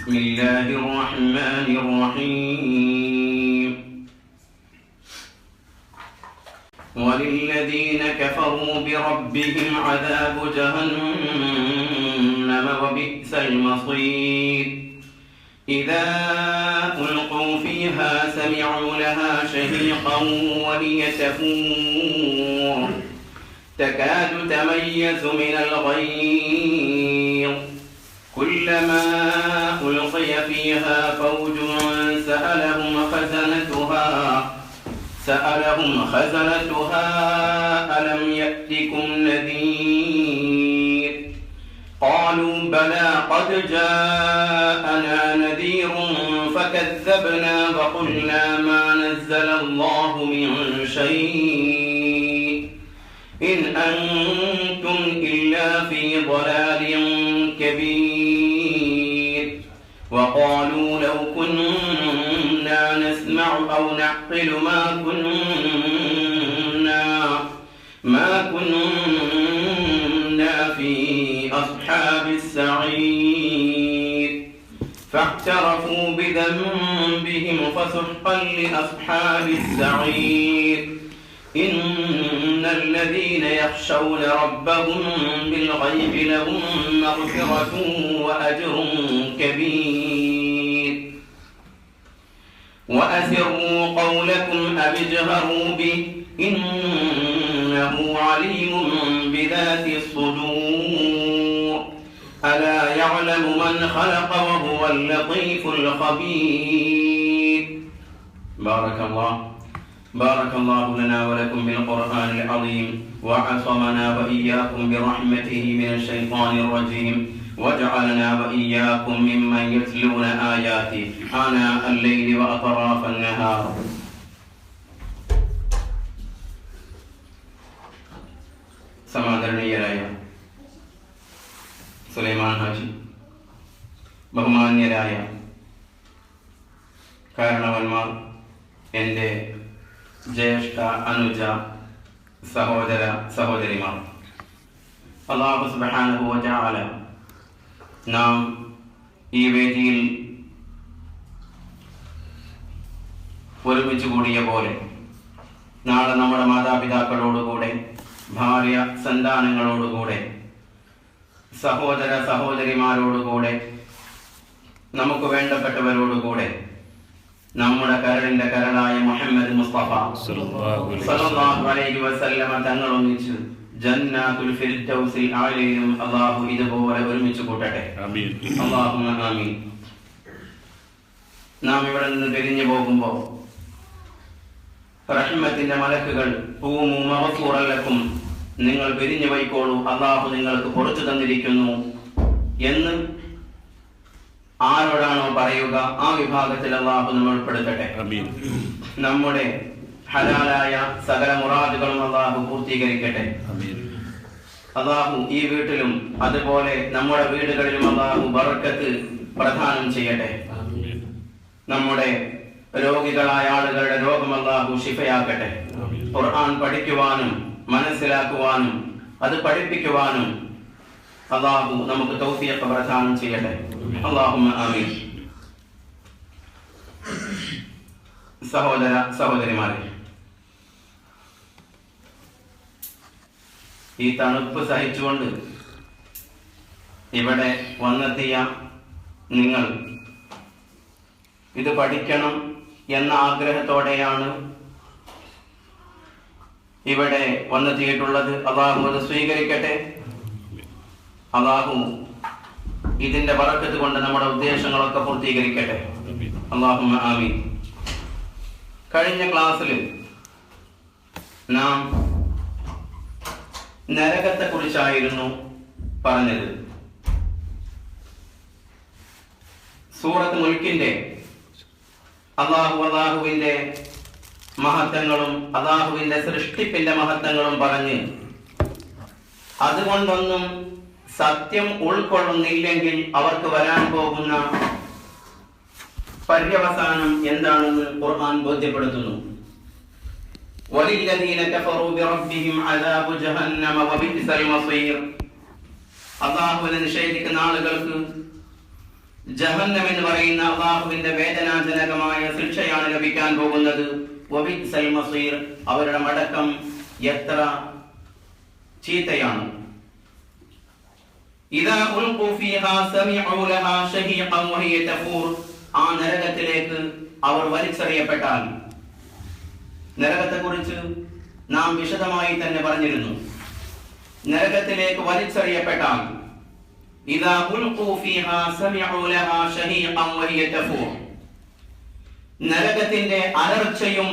بسم الله الرحمن الرحيم وللذين كفروا بربهم عذاب جهنم وبئس المصير إذا ألقوا فيها سمعوا لها شهيقا وهي تفور تكاد تميز من الغيظ كلما ألقي فيها فوج سألهم خزنتها ألم يأتكم نذير قالوا بلى قد جاءنا نذير فكذبنا وقلنا ما نزل الله من شيء إن أنتم إلا في ضلال كبير وقالوا لو كنا نسمع أو نعقل ما كنا في أصحاب السعير فاعترفوا بذنبهم فسحقا لأصحاب السعير إن الذين يخشون ربهم بالغيب لهم مغفرة وأجر كبير وأسروا قولكم أو اجهروا به إنه عليم بذات الصدور ألا يعلم من خلق وهو اللطيف الخبير بارك الله لنا ولكم بالقرآن العظيم وعصمنا وإياكم برحمته من الشيطان الرجيم وجعلنا وإياكم ممن يتلون آياته آناء الليل وأطراف النهار സമാദരണീയരായ സുലൈമാൻ ഹാജി, ബഹുമാന്യരായ കാരണവന്മാർ, എൻ്റെ ജ്യേഷ്ഠ അനുജ സഹോദര സഹോദരിമാർ, അല്ലാഹു സുബ്ഹാനഹു വ തആല നാം ഈ വേദിയിൽ ഒരുമിച്ച് കൂടിയ പോലെ നാളെ നമ്മുടെ മാതാപിതാക്കളോടുകൂടെ, ഭാര്യ സന്താനങ്ങളോടുകൂടെ, സഹോദര സഹോദരിമാരോടുകൂടെ, നമുക്ക് വേണ്ടപ്പെട്ടവരോടുകൂടെ നമ്മുടെ കരളിന്റെ കരളായ മുഹമ്മദ് മുസ്തഫ സ്വല്ലല്ലാഹു അലൈഹി വസല്ലമ തങ്ങൾ ഒന്നിച്ച് ജന്നാത്തുൽ ഫിർദൗസിൽ ആലയിലും അല്ലാഹു ഇതുപോലെ ഒരുമിച്ച് കൂട്ടട്ടെ. അല്ലാഹുമ്മ ആമീൻ. നാം ഇവിടെ നിന്ന് പിരിഞ്ഞു പോകുമ്പോൾ റഹ്മത്തിന്റെ മലക്കുകൾ ഖൂമു മഗ്ഫൂറൻ ലക്കും, നിങ്ങൾ പിരിഞ്ഞു പോയിക്കോളൂ, അല്ലാഹു നിങ്ങൾക്ക് പുറത്തു തന്നിരിക്കുന്നു എന്ന് ആരോടാണോ പറയുക ആ വിഭാഗത്തിൽ അല്ലാഹു നമ്മൾ ഉൾപ്പെടുത്തട്ടെ. നമ്മുടെ ഹലാലായ സകല മുറാദുകളും അല്ലാഹു പൂർത്തീകരിക്കട്ടെ. അല്ലാഹു ഈ വീട്ടിലും അതുപോലെ നമ്മുടെ വീടുകളിലും അല്ലാഹു ബർക്കത്ത് പ്രദാനം ചെയ്യട്ടെ. നമ്മുടെ രോഗികളായ ആളുകളുടെ രോഗം അല്ലാഹു ശിഫയാക്കട്ടെ. ഖുർആൻ പഠിക്കുവാനും മനസ്സിലാക്കുവാനും അത് പഠിപ്പിക്കുവാനും അല്ലാഹു നമുക്ക് തൗഫീഖ് പ്രദാനം ചെയ്യട്ടെ. അല്ലാഹുമ്മ ആമീൻ. സഹോദര സഹോദരിമാരെ, ഈ തണുപ്പ് സഹിച്ചുകൊണ്ട് ഇവിടെ വന്നെത്തിയ നിങ്ങൾ ഇത് പഠിക്കണം എന്ന ആഗ്രഹത്തോടെയാണ് ഇവിടെ വന്നെത്തിയിട്ടുള്ളത്. അല്ലാഹു അത് സ്വീകരിക്കട്ടെ. അല്ലാഹു ഇതിന്റെ ബറക്കത്ത് കൊണ്ട് നമ്മുടെ ഉദ്ദേശങ്ങളൊക്കെ പൂർത്തീകരിക്കട്ടെ. അല്ലാഹുമ്മ ആമീൻ. കഴിഞ്ഞ ക്ലാസ്സിൽ നാം നരകത്തെ കുറിച്ചായിരുന്നു പറഞ്ഞത്. സൂറത്ത് മുൽക്കിന്റെ അല്ലാഹുവിന്റെ മഹത്വങ്ങളും അല്ലാഹുവിന്റെ സൃഷ്ടിപ്പിന്റെ മഹത്വങ്ങളും പറഞ്ഞ് അതുകൊണ്ടൊന്നും സത്യം ഉൾക്കൊള്ളുന്നില്ലെങ്കിൽ അവർക്ക് വരാൻ പോകുന്ന പര്യവസാനം എന്താണെന്ന് ഖുർആൻ ബോധ്യപ്പെടുത്തുന്നു. വലില്ലദീന കഫറൂ ബിറബ്ബിഹിം അദാബു ജഹന്നമ വബിഇസൽ മസീർ. അല്ലാഹുവിനെ നിഷേധിക്കുന്ന ആളുകൾക്ക് ജഹന്നം എന്ന് പറയുന്ന അല്ലാഹുവിന്റെ വേദനാജനകമായ ശിക്ഷയാണ് ലഭിക്കാൻ പോകുന്നത്. വബിഅ്സൽ മസീർ, അവരുടെ മടക്കം എത്ര ചീത്തയാണ്. ഇദാ ഉൽഖു ഫീഹാ സമിഉ ലഹാ ശഹീഖൻ വഹിയ തഫൂർ, ആ നരകത്തിലേക്ക് അവർ വലിച്ചെറിയപ്പെട്ടാൽ, നരകത്തെക്കുറിച്ച് നാം വിശദമായി തന്നെ പറഞ്ഞിരുന്നു. നരകത്തിലേക്ക് വലിച്ചെറിയപ്പെട്ടാൽ ഇദാ ഉൽഖു ഫീഹാ സമിഉ ലഹാ ശഹീഖൻ വഹിയ തഫൂർ, നരകത്തിന്റെ അലർച്ചയും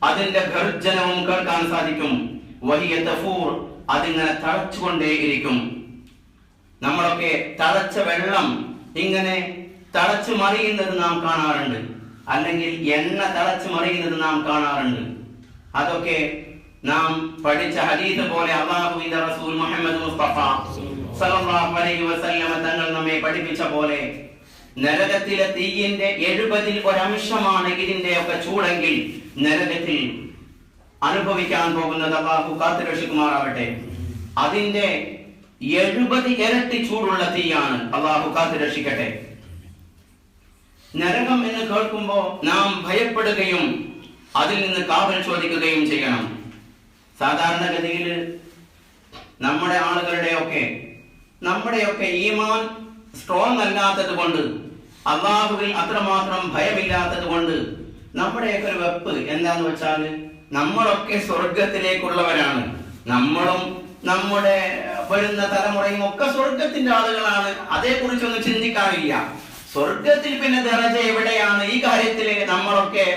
അതിന്റെ ഗർജനവും കേൾക്കാൻ സാധിക്കും. വഹിയ തഫൂർ, അതിങ്ങനെ തളച്ചുകൊണ്ടേയിരിക്കും. നമ്മളൊക്കെ തളച്ച വെള്ളം ഇങ്ങനെ തളച്ചു മറിയുന്നത് നാം കാണാറുണ്ട്, അല്ലെങ്കിൽ എണ്ണ തളച്ചു മറിയുന്നത് നാം കാണാറുണ്ട്. അതൊക്കെ നാം പഠിച്ച ഹദീസ് പോലെ അല്ലാഹുവിന്റെ റസൂൽ മുഹമ്മദ് മുസ്തഫ സല്ലല്ലാഹു അലൈഹി വസല്ലം തങ്ങൾ നമ്മെ പഠിപ്പിച്ച പോലെ നരകത്തിലെ തീയിന്റെ 70-ൽ ഒരംശമാണ് ഇതിന്റെയൊക്കെ ചൂടെങ്കിൽ നരകത്തിൽ അനുഭവിക്കാൻ പോകുന്നത് അല്ലാഹു കാത്തുരക്ഷിക്കുമാറാവട്ടെ. അതിന്റെ 70 ഇരട്ടി ചൂടുള്ള തീയാണ്. അല്ലാഹു കാത്തുരക്ഷിക്കട്ടെ. നരകം എന്ന് കേൾക്കുമ്പോൾ നാം ഭയപ്പെടുകയും അതിൽ നിന്ന് കാവൽ ചോദിക്കുകയും ചെയ്യണം. സാധാരണഗതിയിൽ നമ്മുടെയൊക്കെ ഈമാൻ സ്ട്രോങ് അല്ലാത്തത് കൊണ്ട്, അല്ലാഹുവിൽ അത്രമാത്രം ഭയമില്ലാത്തത് കൊണ്ട് നമ്മുടെയൊക്കെ ഒരു വെപ്പ് എന്താന്ന് വെച്ചാൽ നമ്മളൊക്കെ സ്വർഗത്തിലേക്കുള്ളവരാണ്. നമ്മളും നമ്മുടെ വരുന്ന തലമുറയും ഒക്കെ സ്വർഗത്തിന്റെ ആളുകളാണ്. അതേക്കുറിച്ചൊന്നും ചിന്തിക്കാനില്ല. സ്വർഗത്തിൽ പിന്നെ ദറജ എവിടെയാണ്? ഈ കാര്യത്തിൽ നമ്മളൊക്കെ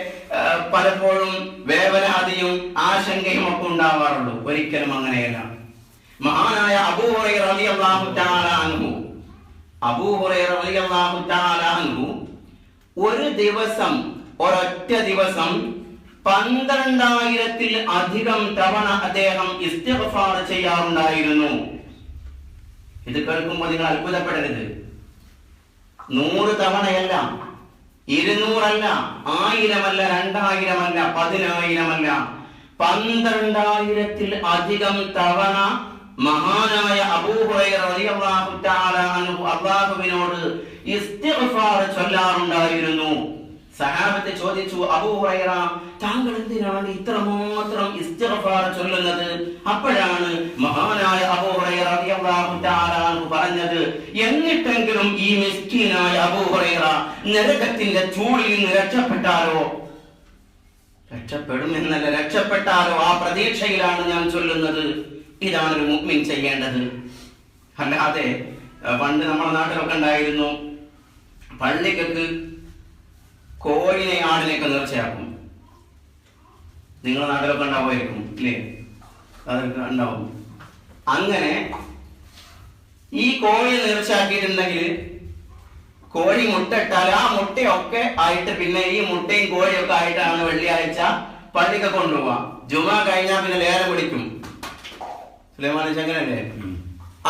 പലപ്പോഴും വേവലാതിയും ആശങ്കയും ഒക്കെ ഉണ്ടാവാറുള്ളൂ. ഒരിക്കലും അങ്ങനെയല്ല. മഹാനായ അബൂ ഹുറൈറ റളിയല്ലാഹു തആല അൻഹു ഒരു ദിവസം, ഒരൊറ്റ ദിവസം 12,000-ൽ അധികം തവണ അദ്ദേഹം ഇസ്തിഗ്ഫാർ ചെയ്യാറുണ്ടായിരുന്നു. ഇത് കേൾക്കുമ്പോൾ നിങ്ങൾ അത്ഭുതപ്പെടരുത്. 100 തവണയല്ല, 200 അല്ല, 1000 അല്ല, 2000 അല്ല, 10,000 അല്ല, 12,000-ൽ അധികം തവണ മഹാനായ അബൂ ഹുറൈറ റളിയല്ലാഹു തആല അൻഹു അല്ലാഹുവിനോട് ഇസ്തിഗ്ഫാർ ചൊല്ലാറുണ്ടായിരുന്നു. സഹാബത്ത് ചോദിച്ചു, അബൂ ഹുറൈറ, താങ്കൾ എന്തിനാണ് ഇത്രമാത്രം ഇസ്തിഗ്ഫാർ ചൊല്ലുന്നത്? അപ്പോഴാണ് മഹാനായ അബൂ ഹുറൈറ റളിയല്ലാഹു തആല അൻഹു പറഞ്ഞത്, എന്നിട്ടെങ്കിലും ഈ മിസ്കീനായ അബൂ ഹുറൈറ നരകത്തിന്റെ ചൂടിൽ നിന്ന് രക്ഷപ്പെടുമെന്നല്ല, രക്ഷപ്പെട്ടാലോ ആ പ്രതീക്ഷയിലാണ് ഞാൻ ചൊല്ലുന്നത്. ഇതാണ് ഒരു മുഅ്മിൻ ചെയ്യേണ്ടത്. അല്ലാതെ പണ്ട് നമ്മുടെ നാട്ടിലൊക്കെ ഉണ്ടായിരുന്നു, പള്ളിക്കൊക്കെ കോഴിനെ ആടിനെയൊക്കെ നേർച്ചയാക്കും. നിങ്ങളുടെ നാട്ടിലൊക്കെ ഉണ്ടാവുമായിരിക്കും ഇല്ലേ? അതൊക്കെ ഉണ്ടാവും. അങ്ങനെ ഈ കോഴി നേർച്ചയാക്കിയിട്ടുണ്ടെങ്കിൽ കോഴി മുട്ടയിട്ടാൽ ആ മുട്ടയൊക്കെ ആയിട്ട് പിന്നെ ഈ മുട്ടയും കോഴിയൊക്കെ ആയിട്ടാണ് വെള്ളിയാഴ്ച പള്ളിക്ക് കൊണ്ടുപോവാ. ജുമാ കഴിഞ്ഞാൽ പിന്നെ ലേലം പിടിക്കും. സുലൈമാൻ ചങ്ങനല്ലേ?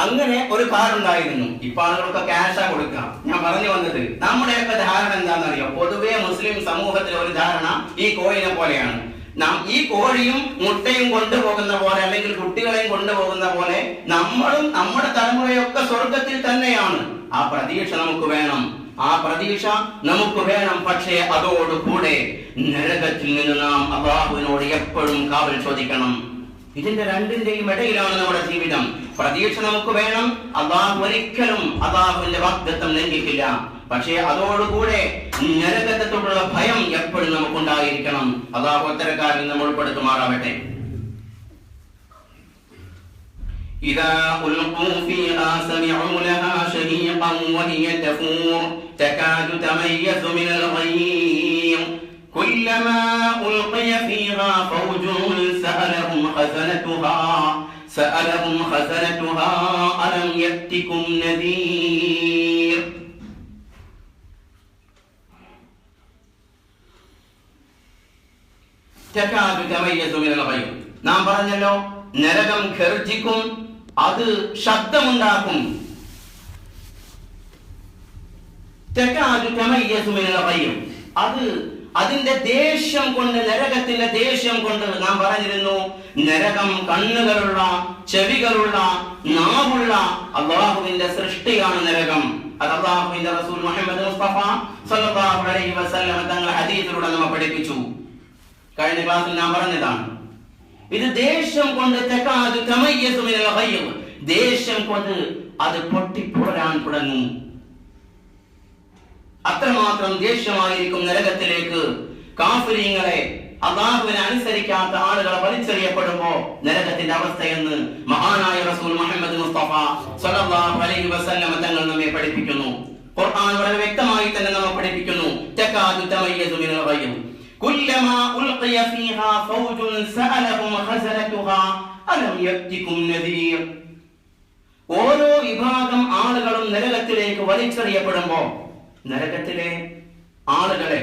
അങ്ങനെ ഒരു കാറുണ്ടായിരുന്നു. ഇപ്പൊ ആളുകളൊക്കെ ക്യാഷാ കൊടുക്കാം. ഞാൻ പറഞ്ഞു വന്നത്, നമ്മുടെയൊക്കെ ധാരണ എന്താണെന്നറിയോ? പൊതുവെ മുസ്ലിം സമൂഹത്തിലെ ഒരു ധാരണ ഈ കോഴിനെ പോലെയാണ്. നാം ഈ കോഴിയും മുട്ടയും കൊണ്ടുപോകുന്ന പോലെ, അല്ലെങ്കിൽ കുട്ടികളെയും കൊണ്ടുപോകുന്ന പോലെ നമ്മളും നമ്മുടെ തലമുറയൊക്കെ സ്വർഗത്തിൽ തന്നെയാണ്. ആ പ്രതീക്ഷ നമുക്ക് വേണം. പക്ഷേ അതോടുകൂടെ നരകത്തിൽ നിന്ന് നാം അല്ലാഹുവിനോട് എപ്പോഴും കാവൽ ചോദിക്കണം. ഇതിന്റെ രണ്ടിന്റെയും ഇടയിലാണ് നമ്മുടെ ജീവിതം. പ്രതീക്ഷ നമുക്ക് വേണം. അല്ലാഹു ഒരിക്കലും അല്ലാഹുവിന്റെ വാഗ്ദത്തം ലംഘിക്കില്ല. പക്ഷേ അതോടുകൂടെ നരകത്തോടുള്ള ഭയം എപ്പോഴും നമുക്കുണ്ടായിരിക്കണം. അല്ലാഹു അത്തരക്കാരിൽ നമ്മൾ ഉൾപ്പെടുത്തുമാറാവട്ടെ. إذا ألقوا فيها سمعوا لها شهيقا وهي تفور تكاد تميز من الغيظ كلما ألقي فيها فوج سألهم خزنتها ألم يأتكم نذير. تكاد تميز من الغيظ. നാം പറഞ്ഞല്ലോ, നരകം ഗർജിക്കും, അത് ശബ്ദമുണ്ടാക്കും. അത് അതിന്റെ ദേഷ്യം കൊണ്ട്, നരകത്തിന്റെ ദേഷ്യം കൊണ്ട് നാം പറഞ്ഞിരുന്നു, നരകം കണ്ണുകളുള്ള, ചെവികളുള്ള, നാവുള്ള അല്ലാഹുവിന്റെ സൃഷ്ടിയാണ് നരകം. അത് അല്ലാഹുവിന്റെ റസൂൽ മുഹമ്മദ് മുസ്തഫ സ്വല്ലല്ലാഹു അലൈഹി വസല്ലം തങ്ങൾ ഹദീസിലൂടെ നമ്മെ പഠിപ്പിച്ചു. കഴിഞ്ഞ ക്ലാസ്സിൽ ഞാൻ പറഞ്ഞതാണ്, ഇത് ദേഷ്യം കൊണ്ട് തകാദു തമയ്യസു മിനൽ ഗൈബ്, ദേഷ്യം കൊണ്ട് അത് പൊട്ടിപ്പോരാൻ തുടങ്ങും. അത്രമാത്രം ദേഷ്യമായിരിക്കും നരകത്തിലേക്ക് കാഫിരീങ്ങളെ, അല്ലാഹുവിനെ അനുസരിക്കാത്ത ആളുകളെ വലിച്ചെറിയപ്പെടുമ്പോ നരകത്തിന്റെ അവസ്ഥയെന്ന് മഹാനായ റസൂൽ മുഹമ്മദ് മുസ്തഫ സ്വല്ലല്ലാഹു അലൈഹി വസല്ലം തങ്ങൾ നമ്മെ പഠിപ്പിക്കുന്നു. ഖുർആൻ വളരെ വ്യക്തമായി തന്നെ നമ്മെ പഠിപ്പിക്കുന്നു, തകാദു തമയ്യസു മിനൽ ഗൈബ് കുല്ലമാ ഉൽഖിയ ഫീഹാ ഫൗജുൻ സഅലഹും ഖസനതുഹാ അലം യഅതികും നദീർ. ഓരോ വിഭാഗം ആളുകളും നരകത്തിലേക്ക് വലിച്ചെറിയപ്പെടുമ്പോ നരകത്തിലെ ആളുകളെ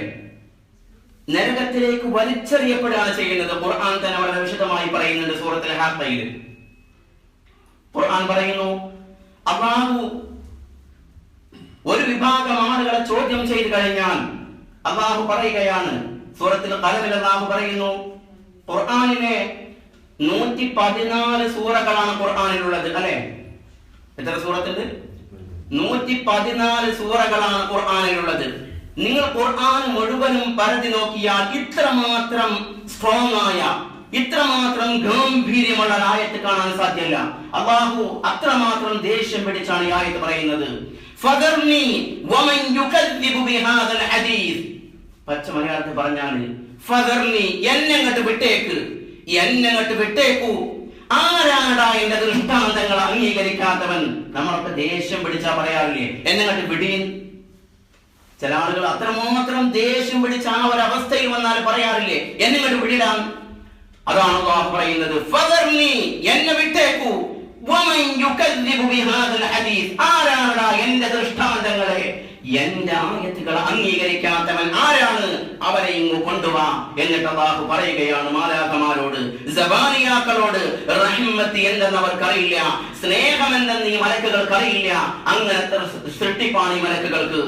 നരകത്തിലേക്ക് വലിച്ചെറിയപ്പെടുകയാണ് ചെയ്യുന്നത്. ഖുർആൻ തന്നെ വളരെ വിശദമായി പറയുന്നുണ്ട് സൂറത്തുൽ ഹാഖയിൽ. ഖുർആൻ പറയുന്നു, അല്ലാഹു ഒരു വിഭാഗം ആളുകളെ ചോദ്യം ചെയ്തു കഴിഞ്ഞാൽ അല്ലാഹു പറയുകയാണ്, സൂറത്തുൽ ഖലമിൽ അല്ലാഹു പറയുന്നു, ഖുർആനിലെ 114 സൂറകളാണ് ഖുർആനിലുള്ളത്, അല്ലെ? എത്ര സൂറത്തുണ്ട്? 114 സൂറകളാണ് ഖുർആനിലുള്ളത്. നിങ്ങൾ ഖുർആൻ മുഴുവനും പരതി നോക്കിയാൽ ഇത്രമാത്രം സ്ട്രോങ് ആയ, ഇത്രമാത്രം ഗംഭീര്യമുള്ള ആയത്ത് കാണാൻ സാധ്യമല്ല. അല്ലാഹു അത്രമാത്രം ദേഷ്യം പിടിച്ചാണ് ഈ ആയത്ത് പറയുന്നത്. ഫദർനി വമൻ യുകദ്ദിബു ബിഹാദൽ ഹദീസ്. പച്ച മലയാളത്തിൽ പറഞ്ഞാൽ ഫദർനി, എന്നെങ്ങട്ട് വിട്ടേക്ക്, എന്നെങ്ങട്ട് വിട്ടേക്കൂ. ആരാടാ എന്റെ ദൃഷ്ടാന്തങ്ങൾ അംഗീകരിക്കാത്തവൻ? നമ്മളൊക്കെ ദേഷ്യം പിടിച്ചാ പറയാറില്ലേ, എന്നെങ്ങട്ട് വിടീൻ. ചില ആളുകൾ അത്രമാത്രം ദേഷ്യം പിടിച്ച ആ ഒരു അവസ്ഥയിൽ വന്നാൽ പറയാറില്ലേ, എന്നെങ്ങട്ട് വിടിടാൻ. അതാണ് അല്ലാഹു പറയുന്നത്, ഫദർനി, എന്നെ വിട്ടേക്കൂ. വമൻ യുകദ്ദിബു ബിഹാദൽ ഹദീസ്, ആരാടാ എന്റെ ദൃഷ്ടാന്തങ്ങളെ, എന്റെ ആയത്തുകൾ അംഗീകരിക്കാത്തവൻ ആരാണ്, അവരെ ഇങ്ങ് കൊണ്ടുവാ. എന്നിട്ട് അല്ലാഹു പറയുകയാണ് മാലാഖമാരോട്, സബാനിയാക്കളോട്, റഹ്മത്ത് എന്തെന്നവർക്കറിയില്ല, സ്നേഹം എന്തെന്ന് ഈ മലക്കുകൾക്കറിയില്ല. അങ്ങനത്തെ സൃഷ്ടിപ്പാണ് ഈ മലക്കുകൾക്ക്.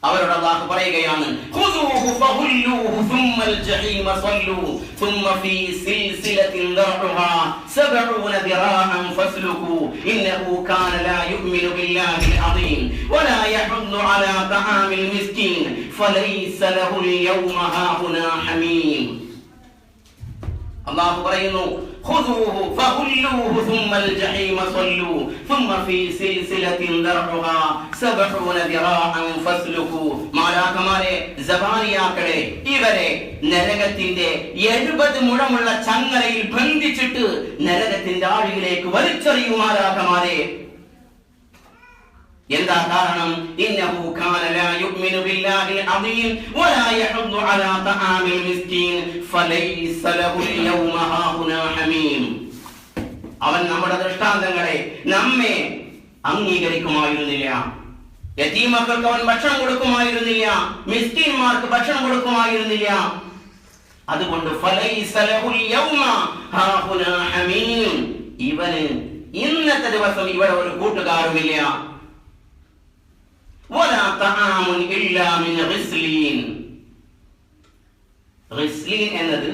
അവരോട് അല്ലാഹു പറയുകയാണ്, ഖുദൂഹു ഫഹുല്ലൂഹു സുമ്മൽ ജഹീമ സ്വല്ലൂ സുമ്മ ഫീ സിൽസിലത്തിൻ ദർഉഹാ 70 ദിറാഅൻ ഫസ്ലുകൂ ഇന്നഹു കാന ലാ യുഅ്മിനു ബില്ലാഹിൽ അദീം വലാ യഹുദ്ദു അലാ തആമിൽ മിസ്കീൻ ഫലൈസ ലഹുൽ യൗമ ഹാഹുനാ ഹമീം. അല്ലാഹു പറയുന്നു, ഖുദൂഹു ഫഹുല്ലൂഹു സുമ്മൽ ജഹീമ സ്വല്ലൂ സുമ്മ ഫീ സിൽസിലത്തിൻ ദർഉഹാ 70 ദിറാഅൻ ഫസ്ലുകൂ. മാലാഖമാരെ, സബാനിയാക്കളെ, ഇവരെ നരകത്തിന്റെ 70 മുഴമുള്ള ചങ്ങലയിൽ ബന്ധിച്ചിട്ട് നരകത്തിന്റെ ആഴിയിലേക്ക് വലിച്ചെറിയൂ മാലാഖമാരെ. എന്താ കാരണം? ഇന്നഹു കാന ലാ യുഅ്മിനു ബില്ലാഹിൽ അദീം വലാ യഹുദ്ദു അലാ തആമിൽ മിസ്കീൻ ഫലൈസ ലഹുൽ യൗമ ഹാഹുനാ ഹമീം. അവൻ നമ്മുടെ ദൃഷ്ടാന്തങ്ങളെ, നമ്മെ അംഗീകരിക്കുമായിരുന്നില്ല. യതീമക്കൾക്ക് അവൻ ഭക്ഷണം കൊടുക്കുമായിരുന്നില്ല, മിസ്കീന്മാർക്ക് ഭക്ഷണം കൊടുക്കുമായിരുന്നില്ല. അതുകൊണ്ട് ഫലൈസ ലഹുൽ യൗമ ഹാഹുനാ ഹമീം, ഇവന് ഇന്നത്തെ ദിവസം ഇവിടെ ഒരു കൂട്ടുകാരുമില്ല. വലാ തആമുൻ ഇല്ലാ മിൻ ഗിസ്ലീൻ. ഗിസ്ലീൻ എന്നത്,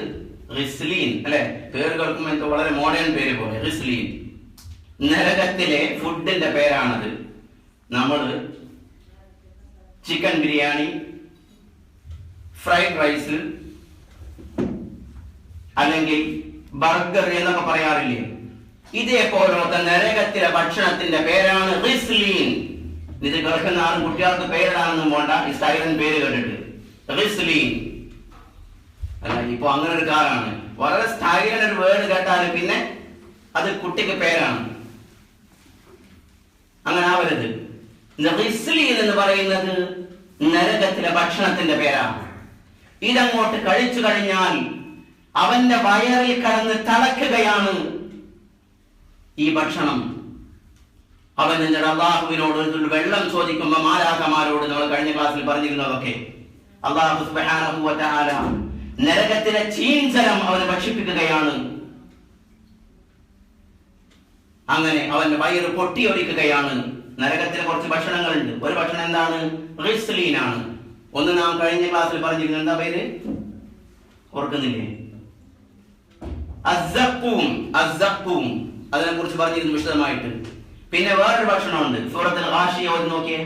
ഗിസ്ലീൻ അല്ലെ, പേര് കേൾക്കുമ്പോൾ എന്തോ വളരെ മോഡേൺ പേര് പോലെ. ഗിസ്ലീൻ നരകത്തിലെ ഫുഡിന്റെ പേരാണത്. നമ്മൾ ചിക്കൻ ബിരിയാണി, ഫ്രൈഡ് റൈസ് അല്ലെങ്കിൽ ബർഗർ എന്നൊക്കെ പറയാറില്ലേ, ഇതേപോലത്തെ നരകത്തിലെ ഭക്ഷണത്തിന്റെ പേരാണ് ഗിസ്ലീൻ. ഇത് കേൾക്കുന്ന ആളും കുട്ടികൾക്ക് പേരിടാനൊന്നും പോണ്ട, ഈ സൈലൻ പേര് കേട്ടിട്ട് ഗിസ്ലീൻ അല്ല. ഇപ്പൊ അങ്ങനെ ഒരു കാറാണ്, വളരെ സ്റ്റൈലൻ ഒരു വേർഡ് കേട്ടാൽ പിന്നെ അത് കുട്ടിക്ക് പേരാണ്. അങ്ങനെ ആവരുത്. ഗിസ്ലീൻ എന്ന് പറയുന്നത് നരകത്തിലെ ഭക്ഷണത്തിന്റെ പേരാണ്. ഇതങ്ങോട്ട് കഴിച്ചു കഴിഞ്ഞാൽ അവന്റെ വയറിൽ കടന്ന് തളക്കുകയാണ് ഈ ഭക്ഷണം. അവൻ അള്ളാഹുവിനോട് ഒരു വെള്ളം ചോദിക്കുമ്പോ മാലാഖമാരോട് നമ്മൾ കഴിഞ്ഞ ക്ലാസ്സിൽ പറഞ്ഞിരുന്നതൊക്കെ, അല്ലാഹു സുബ്ഹാനഹു വ തആല നരകത്തിലെ ചീഞ്ചലം അവനെ ഭക്ഷിപ്പിക്കുകയാണ്. അങ്ങനെ അവന്റെ വയറ് പൊട്ടിയൊലിക്കുകയാണ്. നരകത്തിലെ കുറച്ച് ഭക്ഷണങ്ങളുണ്ട്. ഒരു ഭക്ഷണം എന്താണ്? ഗിസ്ലീനാണ്. ഒന്ന് നാം കഴിഞ്ഞ ക്ലാസ്സിൽ പറഞ്ഞിരുന്നു, എന്താ പേര് ഓർക്കുന്നില്ലേ? അസ്സഖൂം. അതിനെ കുറിച്ച് പറഞ്ഞിരുന്നു വിശദമായിട്ട്. പിന്നെ വേറൊരു ഭക്ഷണമുണ്ട്. സൂറത്തുൽ ഗാശിയ ഓതി നോക്കിയേ,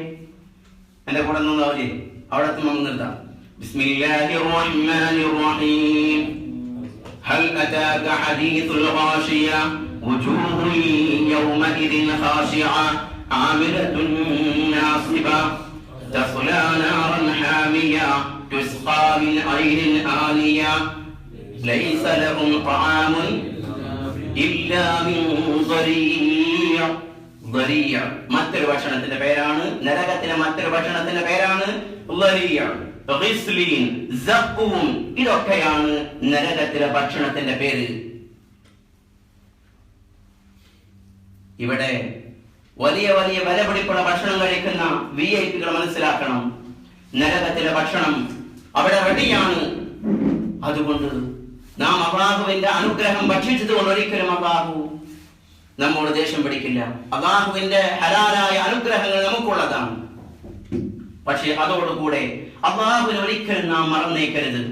എന്റെ കൂടെ നിന്ന് ഓതി. അവിടെ നമുക്ക് നിർത്താം. ബിസ്മില്ലാഹിർ റഹ്മാനിർ റഹീം. ഹൽ അതാക ഹദീസുൽ ഗാശിയ വജൂഹുൻ യൗമഇദിൻ ഖാശിഅ ആമിലത്തുൻ നാസിബ തസ്ലാ നാറൻ ഹാമിയ തുസ്ഖാ മിൻ ഐനിൻ ആനിയ ലൈസ ലഹും തആമുൻ ഇല്ലാ മിൻ ضريع. ضريع മറ്റൊരു ഭക്ഷണത്തിന്റെ പേരാണ്, നരകത്തിലെ മറ്റൊരു ഭക്ഷണത്തിന്റെ പേരാണ് ضريع. ഗിസ്ലീൻ, സഖൂം, ഇതൊക്കെയാണ് നരകത്തിലെ ഭക്ഷണത്തിന്റെ പേര്. ഇവിടെ വലിയ വലിയ വിലപിടിപ്പുള്ള ഭക്ഷണം കഴിക്കുന്ന VIP-കൾ മനസ്സിലാക്കണം, നരകത്തിലെ ഭക്ഷണം അവിടെ റെഡിയാണ്. അതുകൊണ്ട് നാം അല്ലാഹുവിന്റെ അനുഗ്രഹം ഭക്ഷിച്ചത് കൊണ്ട് ഒരിക്കലും അല്ലാഹു നമ്മോട് ദേഷ്യം പിടിക്കില്ല. അല്ലാഹുവിന്റെ ഹലാലായ അനുഗ്രഹങ്ങൾ നമുക്കുള്ളതാണ്. പക്ഷെ അതോടുകൂടെ അല്ലാഹുവിനെ ഒരിക്കലും നാം മറന്നേക്കരുത്,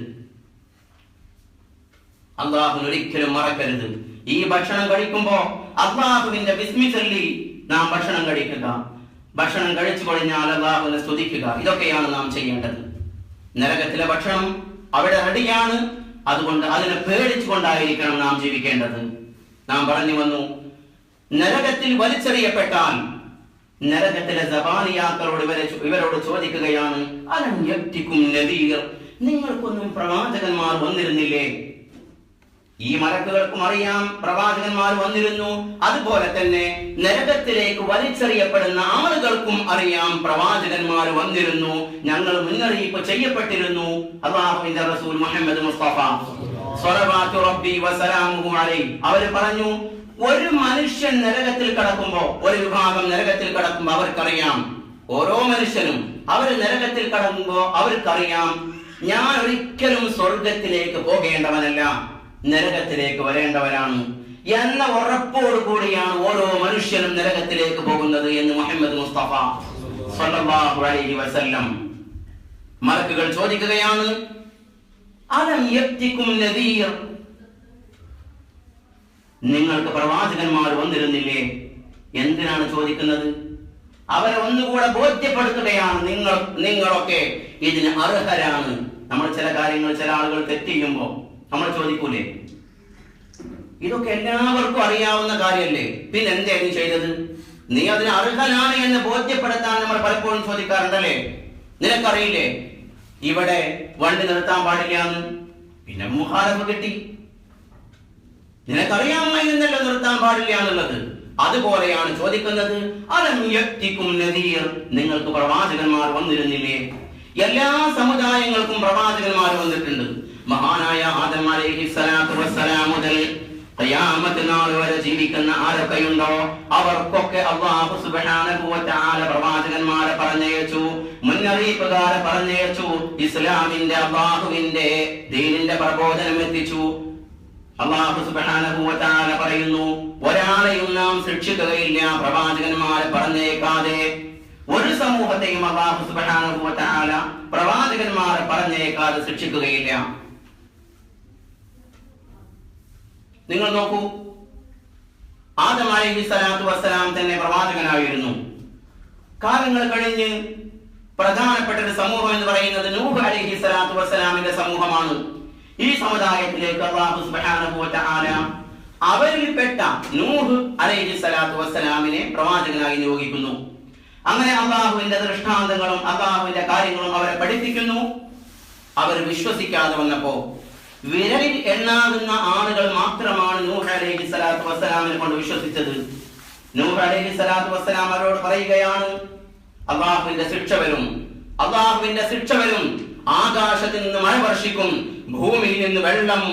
അല്ലാഹുവിനെ ഒരിക്കലും മറക്കരുത്. ഈ ഭക്ഷണം കഴിക്കുമ്പോ അല്ലാഹുവിന്റെ ബിസ്മി ചൊല്ലി നാം ഭക്ഷണം കഴിക്കുക. ഭക്ഷണം കഴിച്ചു കഴിഞ്ഞാൽ അല്ലാഹുവിനെ സ്തുതിക്കുക. ഇതൊക്കെയാണ് നാം ചെയ്യേണ്ടത്. നരകത്തിലെ ഭക്ഷണം അവിടെ റെഡിയാണ്. അതുകൊണ്ട് അതിനെ പേടിച്ചുകൊണ്ടായിരിക്കണം നാം ജീവിക്കേണ്ടത്. നാം പറഞ്ഞു വന്നു, നരകത്തിൽ വലിച്ചെറിയപ്പെട്ടാൽ നരകത്തിലെ സബാനിയാക്കളോട് ഇവരോട് ചോദിക്കുകയാണ്, അലം യഅ്തികും നദീർ, നിങ്ങൾക്കൊന്നും പ്രവാചകന്മാർ വന്നിരുന്നില്ലേ? ഈ മലക്കുകൾക്കും അറിയാം പ്രവാചകന്മാർ വന്നിരുന്നു. അതുപോലെ തന്നെ നരകത്തിലേക്ക് വലിച്ചെറിയപ്പെടുന്ന ആളുകൾക്കും അറിയാം പ്രവാചകന്മാർ വന്നിരുന്നു, ഞങ്ങൾ മുന്നറിയിപ്പ് ചെയ്യപ്പെട്ടിരുന്നു. അല്ലാഹുവിന്റെ റസൂൽ മുഹമ്മദ് മുസ്തഫ സ്വല്ലല്ലാഹു റബ്ബി വസലാമുഹു അലൈഹി അവർ പറഞ്ഞു, ഒരു മനുഷ്യൻ നരകത്തിൽ കടക്കുമ്പോ, ഒരു വിഭാഗം നരകത്തിൽ കടക്കുമ്പോ അവർക്കറിയാം, ഓരോ മനുഷ്യനും അവർ നരകത്തിൽ കടക്കുമ്പോ അവർക്കറിയാം, ഞാൻ ഒരിക്കലും സ്വർഗത്തിലേക്ക് പോകേണ്ടവനല്ല, നരകത്തിലേക്ക് വരേണ്ടവനാണ് എന്ന ഉറപ്പോടു കൂടിയാണ് ഓരോ മനുഷ്യനും നരകത്തിലേക്ക് പോകുന്നത് എന്ന് മുഹമ്മദ് മുസ്തഫ സ്വല്ലല്ലാഹു അലൈഹി വസല്ലം. മലക്കുകൾ ചോദിക്കുകയാണ്, അലം യഅ്തികും നദീർ, നിങ്ങൾക്ക് പ്രവാചകന്മാർ വന്നിരുന്നില്ലേ? എന്തിനാണ് ചോദിക്കുന്നത്? അവരെ ഒന്നുകൂടെ ബോധ്യപ്പെടുത്തുകയാണ്, നിങ്ങളൊക്കെ ഇതിന് അർഹരാണ്. നമ്മൾ ചില കാര്യങ്ങൾ, ചില ആളുകൾ തെറ്റ് ചെയ്യുമ്പോ നമ്മൾ ചോദിക്കൂലേ, ഇതൊക്കെ എല്ലാവർക്കും അറിയാവുന്ന കാര്യമല്ലേ, പിന്നെ എന്തേ നീ ചെയ്തത്? നീ അതിന് അർഹനാണ് എന്ന് ബോധ്യപ്പെടുത്താൻ നമ്മൾ പലപ്പോഴും ചോദിക്കാറുണ്ടല്ലേ. നിനക്കറിയില്ലേ ഇവിടെ വണ്ടി നിർത്താൻ പാടില്ലാന്ന്, പിന്നെ മുഖാലഫ് കിട്ടി. നിനക്കറിയാമായിരുന്നല്ലോ നിർത്താൻ പാടില്ല എന്നുള്ളത്. അതുപോലെയാണ് ചോദിക്കുന്നത്, അലം യഅ്തികും നദീർ, നിങ്ങൾക്ക് പ്രവാചകന്മാർ വന്നിരുന്നില്ലേ? എല്ലാ സമുദായങ്ങൾക്കും പ്രവാചകന്മാർ വന്നിട്ടുണ്ട്. മഹാനായ ആദം അലൈഹിസ്സലാത്തു വസ്സലാം മുതൽ ഖിയാമത്ത് നാൾ വരെ ജീവിക്കുന്ന ആരൊക്കെയുണ്ടോ അവർക്കൊക്കെ അല്ലാഹു സുബ്ഹാനഹു വ തആല പ്രവാചകന്മാരെ പറഞ്ഞയച്ചു, മുന്നറിയിപ്പുകാരെ പറഞ്ഞയച്ചു, ഇസ്ലാമിന്റെ അല്ലാഹുവിന്റെ ദീനിന്റെ പ്രബോധനം എത്തിച്ചു. അല്ലാഹു സുബ്ഹാനഹു വ തആല പറയുന്നു, ഒരാളെയും നാം ശിക്ഷിക്കുകയില്ല പ്രവാചകന്മാരെ പറഞ്ഞേക്കാതെ. ഒരു സമൂഹത്തെയും അല്ലാഹു സുബ്ഹാനഹു വ തആല പ്രവാചകന്മാരെ പറഞ്ഞേക്കാതെ ശിക്ഷിക്കുകയില്ല. നിങ്ങൾ നോക്കൂ, ആദം അലൈഹിസ്സലാത്തു വസ്സലാം തന്നെ പ്രവാചകനായിരുന്നു. കാലങ്ങൾ കഴിഞ്ഞ് പ്രധാനപ്പെട്ട ഒരു സമൂഹം എന്ന് പറയുന്നത് നൂഹ് അലൈഹിസ്സലാത്തു വസ്സലാമിന്റെ സമൂഹമാണ്. ഈ സമുദായത്തിലേക്ക് അല്ലാഹു സുബ്ഹാനഹു വ തആല അവരിൽപ്പെട്ട നൂഹ് അലൈഹിസ്സലാത്തു വസ്സലാമിനെ പ്രവാചകനായി നിയോഗിക്കുന്നു. അങ്ങനെ അല്ലാഹുവിന്റെ ദൃഷ്ടാന്തങ്ങളും അല്ലാഹുവിന്റെ കാര്യങ്ങളും അവരെ പഠിപ്പിക്കുന്നു. അവർ വിശ്വസിക്കാതെ വന്നപ്പോ വിരലിൽ എണ്ണാവുന്ന ആളുകൾ മാത്രമാണ് നൂഹ് അലൈഹിസ്സലാത്തു വസ്സലാമിനെ കൊണ്ട് വിശ്വസിച്ചത്. നൂഹ് അലൈഹിസ്സലാത്തു വസ്സലാം അവരോട് പറയുകയാണ്, അല്ലാഹുവിന്റെ ശിക്ഷ വരും, അല്ലാഹുവിന്റെ ശിക്ഷ വരും, ആകാശത്തിൽ നിന്ന് മഴ വർഷിക്കും, ഭൂമിയിൽ നിന്ന് വെള്ളം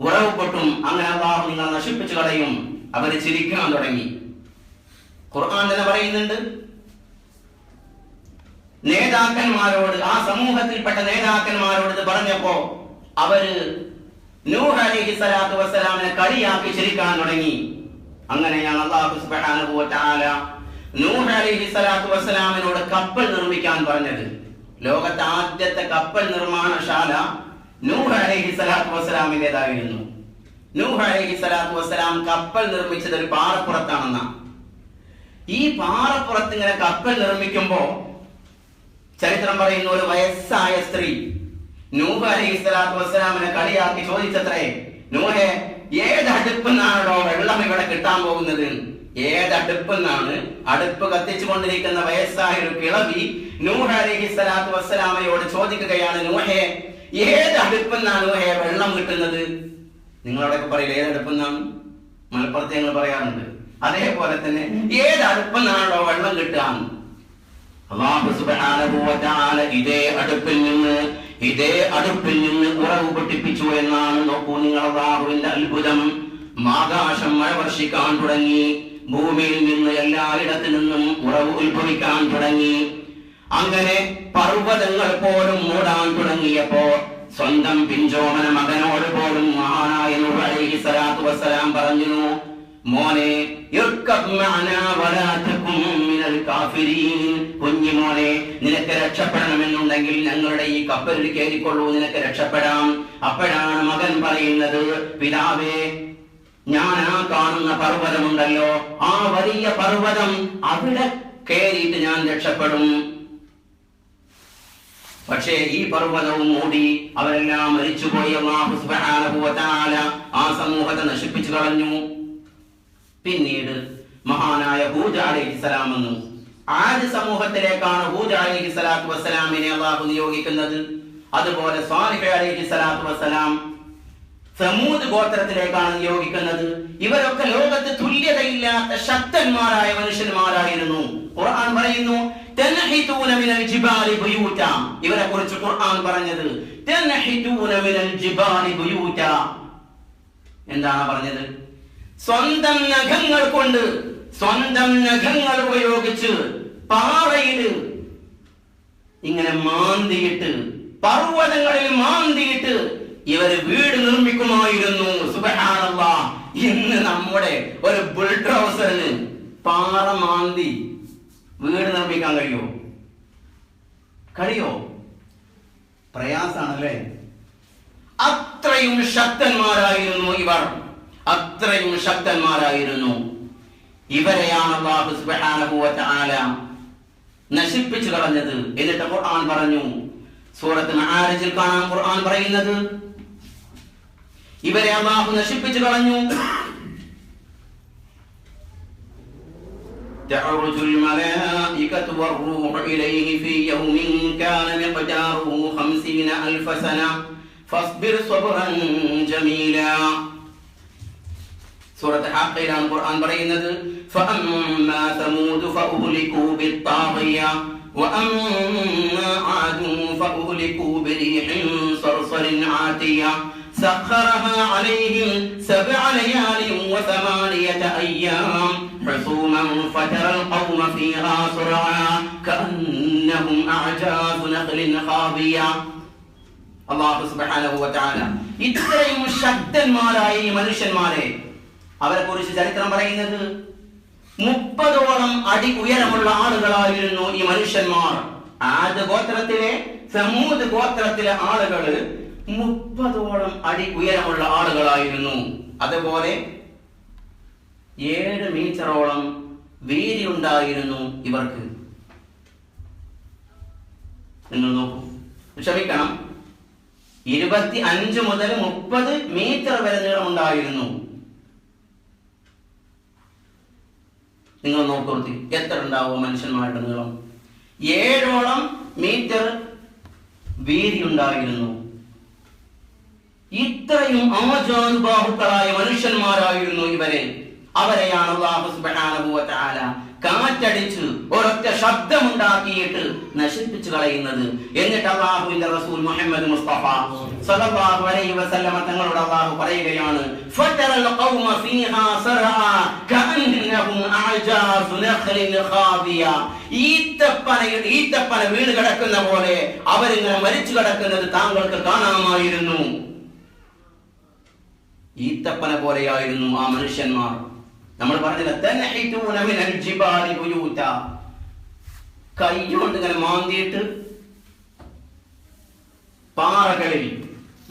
ഉറവ് പൊട്ടും, അങ്ങനെ അല്ലാഹു നിങ്ങളെ നശിപ്പിച്ചു കളയും. അവർ ചിരിക്കാൻ തുടങ്ങി. ഖുർആൻ തന്നെ പറയുന്നുണ്ട്, നേതാക്കന്മാരോട്, ആ സമൂഹത്തിൽപ്പെട്ട നേതാക്കന്മാരോട് ഇത് പറഞ്ഞപ്പോ അവര് നൂഹ് അലൈഹിസ്സലാത്തു വസ്സലാമിനെ കളിയാക്കി ചിരിക്കാൻ തുടങ്ങി. അങ്ങനെയാണ് അല്ലാഹു സുബ്ഹാനഹു വ തആല നൂഹ് അലൈഹിസ്സലാത്തു വസ്സലാമിനോട് കപ്പൽ നിർമ്മിക്കാൻ പറഞ്ഞത്. ലോകത്തെ ആദ്യത്തെ കപ്പൽ നിർമ്മാണശാല നൂഹ് അലൈഹിസ്സലാത്തു വസ്സലാമിന്റേതായിരുന്നു. നൂഹ് അലൈഹിസ്സലാത്തു വസ്സലാം കപ്പൽ നിർമ്മിച്ചത് ഒരു പാറപ്പുറത്താണെന്ന. ഈ പാറപ്പുറത്ത് ഇങ്ങനെ കപ്പൽ നിർമ്മിക്കുമ്പോ ചരിത്രം പറയുന്ന ഒരു വയസ്സായ സ്ത്രീ നൂഹ് അലൈഹിസ്സലാത്തു വസ്സലാമിനെ കളിയാക്കി ചോദിച്ചത്രേ, നൂഹേ, ഏതടുപ്പെന്നാണോ വെള്ളം ഇവിടെ കിട്ടാൻ പോകുന്നത്? ഏതടുപ്പെന്നാണ്? അടുപ്പ് കത്തിച്ചു കൊണ്ടിരിക്കുന്ന വയസ്സായ ഒരു കിളവി നൂഹ് അലൈഹിസ്സലാത്തു വസ്സലാമയോട് ചോദിക്കുകയാണ്, നൂഹേ, ഏതടുപ്പെന്നാണ് നൂഹേ വെള്ളം കിട്ടുന്നത്? നിങ്ങളോടൊക്കെ പറയില്ല ഏതടുപ്പെന്നാണ്? മലപ്പുറത്ത് ഞങ്ങൾ പറയാറുണ്ട്. അതേപോലെ തന്നെ ഏതടുപ്പെന്നാണോ വെള്ളം കിട്ടുക? അല്ലാഹു സുബ്ഹാനഹു വ തആല ഇതേ അടുപ്പിൽ നിന്ന് ഉറവ് പൊട്ടിപ്പിച്ചു എന്നാണ്. നോക്കൂ നിങ്ങൾ, അല്ലാഹുവിന്റെ അത്ഭുതം. ആകാശം മഴ വർഷിക്കാൻ തുടങ്ങി, ഭൂമിയിൽ നിന്ന് എല്ലായിടത്തു നിന്നും ഉറവ് ഉത്ഭവിക്കാൻ തുടങ്ങി. അങ്ങനെ പർവ്വതങ്ങൾ പോലും മൂടാൻ തുടങ്ങിയപ്പോ സ്വന്തം പിഞ്ചോമന മകനോട് പോലും മഹാനായ നൂഹ് അലൈഹിസ്സലാത്തു വസ്സലാം പറഞ്ഞു, മോനെ, കുഞ്ഞുമോനെ, നിനക്ക് രക്ഷപ്പെടണമെന്നുണ്ടെങ്കിൽ ഞങ്ങളുടെ ഈ കപ്പലിൽ കയറിക്കൊള്ളൂ, നിനക്ക് രക്ഷപ്പെടാം. അപ്പോഴാണ് മകൻ പറയുന്നത്, പിതാവേ, ഞാൻ ആ കാണുന്ന പർവ്വതമുണ്ടല്ലോ, ആ വലിയ പർവ്വതം, അവിടെ കയറിയിട്ട് ഞാൻ രക്ഷപ്പെടും. പക്ഷേ ഈ പർവ്വതവും മൂടി അവരെല്ലാം മരിച്ചുപോയി. അല്ലാഹു സുബ്ഹാനഹു വ തആല ആ സമൂഹത്തെ നശിപ്പിച്ചു കളഞ്ഞു. പിന്നീട് മഹാനായ ഹൂദ് അലൈഹിസ്സലാം വന്നു. ആദ് സമൂഹത്തിലേക്കാണ് ഹൂദ് അലൈഹിസ്സലാത്തു വസ്സലാമിനെ അല്ലാഹു നിയോഗിക്കുന്നത്. അതുപോലെ സ്വാലിഹ് അലൈഹിസ്സലാത്തു വസ്സലാം സമൂദ് ഗോത്രത്തിലേക്കാണ് നിയോഗിക്കുന്നത്. ഇവരൊക്കെ ലോകത്ത് തുല്യതയില്ലാത്ത ശക്തന്മാരായ മനുഷ്യന്മാരായിരുന്നു. ഖുർആൻ പറയുന്നു, തൻഹിതൂന മിനൽ ജിബാലി ബുയൂത. ഇവരെ കുറിച്ച് ഖുർആൻ പറഞ്ഞത് തൻഹിതൂന മിനൽ ജിബാലി ബുയൂത. എന്താണ് പറഞ്ഞത്? സ്വന്തം നഖങ്ങൾ കൊണ്ട്, സ്വന്തം നഖങ്ങൾ ഉപയോഗിച്ച് പാറയിൽ ഇങ്ങനെ മാന്തിയിട്ട്, പർവ്വതങ്ങളിൽ മാന്തിയിട്ട് ഇവര് വീട് നിർമ്മിക്കുമായിരുന്നു. സുബ്ഹാനല്ലാഹ്. ഇന്ന് നമ്മുടെ ഒരു ബുൾഡോസറിന് പാറ മാന്തി വീട് നിർമ്മിക്കാൻ കഴിയോ? പ്രയാസാണല്ലേ? അത്രയും ശക്തന്മാരായിരുന്നു ഇവർ, അത്രയും ശക്തന്മാരായിരുന്നു. ഇവരെയാണ് അല്ലാഹു സുബ്ഹാനഹു വ തആല നശിപ്പിച്ചു കളഞ്ഞത്. എന്നിട്ട് ഖുർആൻ പറഞ്ഞു, സൂറത്ത് മആരിജിൽ കാണാം ഖുർആൻ പറയുന്നത്, ഇവരെ അല്ലാഹു നശിപ്പിച്ചു കളഞ്ഞു. تعرج الملائكة والروح إليه في يوم كان مقداره 50,000 سنة فاصبر صبرا جميلا. സൂറത്ത് ഹാഖയിലാണ് ഖുർആൻ പറയുന്നത്, فأما ثمود فأهلكوا بالطاغية وأما عاد فأهلكوا بريح صرصر عاتية سخرها عليهم 7 ليال و8 أيام حسوما فترى القوم فيها صرعا كأنهم أعجاز نخل خاوية. അല്ലാഹു സുബ്ഹാനഹു വ തആല ഇത്രയും ശക്തന്മാരായ ഈ മനുഷ്യന്മാരെ അവരെ കുറിച്ച് ചരിത്രം പറയുന്നത് 30ഓളം അടി ഉയരമുള്ള ആളുകളായിരുന്നു ഈ മനുഷ്യന്മാർ. ആദ് ഗോത്രത്തിലെ, സമൂദ് ഗോത്രത്തിലെ ആളുകൾ 30ഓളം അടി ഉയരമുള്ള ആളുകളായിരുന്നു. അതുപോലെ 7 മീറ്ററോളം വീതി ഉണ്ടായിരുന്നു ഇവർക്ക്. നിങ്ങൾ നോക്കൂ, ക്ഷമിക്കണം, 25 മുതൽ 30 മീറ്റർ വരെ നീളം ഉണ്ടായിരുന്നു. നിങ്ങൾ നോക്കൂ, എത്ര ഉണ്ടാവും മനുഷ്യന്മാരുടെ നീളം? 7ഓളം മീറ്റർ വീതി ഉണ്ടായിരുന്നു. ഇത്രയും ആജാനുബാഹുക്കളായ മനുഷ്യന്മാരായിരുന്നു ഇവരെ. അവരെയാണ് അല്ലാഹു സുബ്ഹാനഹു വ തആല കാറ്റടിച്ച് ഒരൊറ്റ ശബ്ദമുണ്ടാക്കിയിട്ട് നശിപ്പിച്ചു കളയുന്നത്. എന്നിട്ട് അല്ലാഹുവിന്റെ റസൂൽ മുഹമ്മദ് മുസ്തഫ സല്ലല്ലാഹു അലൈഹി വസല്ലമ തങ്ങളോട് അല്ലാഹു പറയുകയാണ്, ഫതറൽ ഖൗമ ഫീഹാ സർആ കഅന്നഹും അഅജാസു നഖ്ലിൻ ഖാവിയ. ഈത്തപ്പന വീണ് കിടക്കുന്ന പോലെ അവരിങ്ങനെ മരിച്ചു കിടക്കുന്നത് താങ്കൾക്ക് കാണാമായിരുന്നു. ഈത്തപ്പന പോലെയായിരുന്നു ആ മനുഷ്യന്മാർ. നമ്മൾ പറഞ്ഞില്ല, തൻഹിതൂന മിനൽ ജിബാലി ബുയൂത. കൈ കൊണ്ട് ഇങ്ങനെ മാന്തിയിട്ട് പാറകളിൽ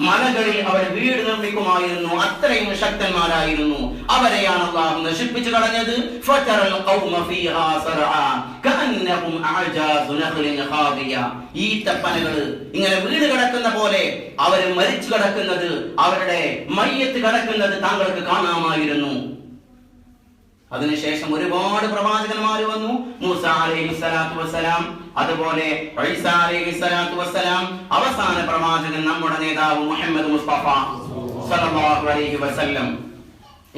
മലകളിൽ അവർ വീട് നിർമ്മിക്കുമായിരുന്നു. അത്രയും ശക്തന്മാരായിരുന്നു. അവരെയാണ് അല്ലാഹു നശിപ്പിച്ചു കളഞ്ഞത്. ഫതറൽ ഖൗമ ഫീഹാ സറഅ കഅന്നഹും അഅജാസു നഖ്ലിൻ ഖാദിയ. ഈത്തപ്പനകൾ ഇങ്ങനെ വീട് കിടക്കുന്ന പോലെ അവർ മരിച്ചു കിടക്കുന്നത്, അവരുടെ മയ്യത്ത് കിടക്കുന്നത് താങ്കൾക്ക് കാണാമായിരുന്നു. അതിനുശേഷം ഒരുപാട് പ്രവാചകന്മാർ വന്നു. മൂസ അലൈഹിസ്സലാത്തു വസ്സലാം, അതുപോലെ ഈസ അലൈഹിസ്സലാത്തു വസ്സലാം, അവസാന പ്രവാചകൻ നമ്മുടെ നേതാവ് മുഹമ്മദ് മുസ്തഫ സല്ലല്ലാഹു അലൈഹി വസല്ലം.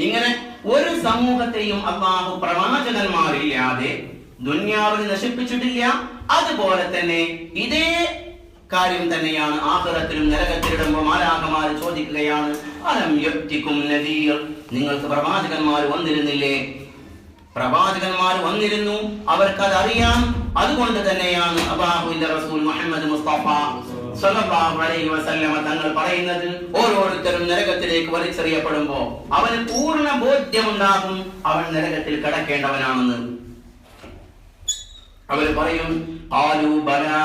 ഇങ്ങനെ ഒരു സമൂഹത്തെയും അല്ലാഹു പ്രവാചകന്മാരില്ലാതെ ദുനിയാവിൽ നശിപ്പിച്ചിട്ടില്ല. അതുപോലെ തന്നെ ഇതേ കാര്യം തന്നെയാണ് ആഖിറത്തിലും. നരകത്തിലിടുമ്പോൾ മാലാഖമാർ ചോദിക്കുകയാണ്, അലം യഅ്തികും നദീർ, നിങ്ങൾക്ക് പ്രവാചകന്മാർ വന്നിരുന്നില്ലേ? പ്രവാചകന്മാർ വന്നിരുന്നു, അവർക്കത് അറിയാം. അതുകൊണ്ട് തന്നെയാണ് അല്ലാഹുവിന്റെ റസൂൽ മുഹമ്മദ് മുസ്തഫ സ്വല്ലല്ലാഹു അലൈഹി വസല്ലമ തങ്ങൾ പറയുന്നത്, ഓരോരുത്തരും നരകത്തിലേക്ക് വലിച്ചെറിയപ്പെടുമ്പോ അവന് പൂർണ്ണ ബോധ്യമുണ്ടാകും അവൻ നരകത്തിൽ കടക്കേണ്ടവനാണെന്ന്. അവർ പറയും, ഖാലൂ ബലാ,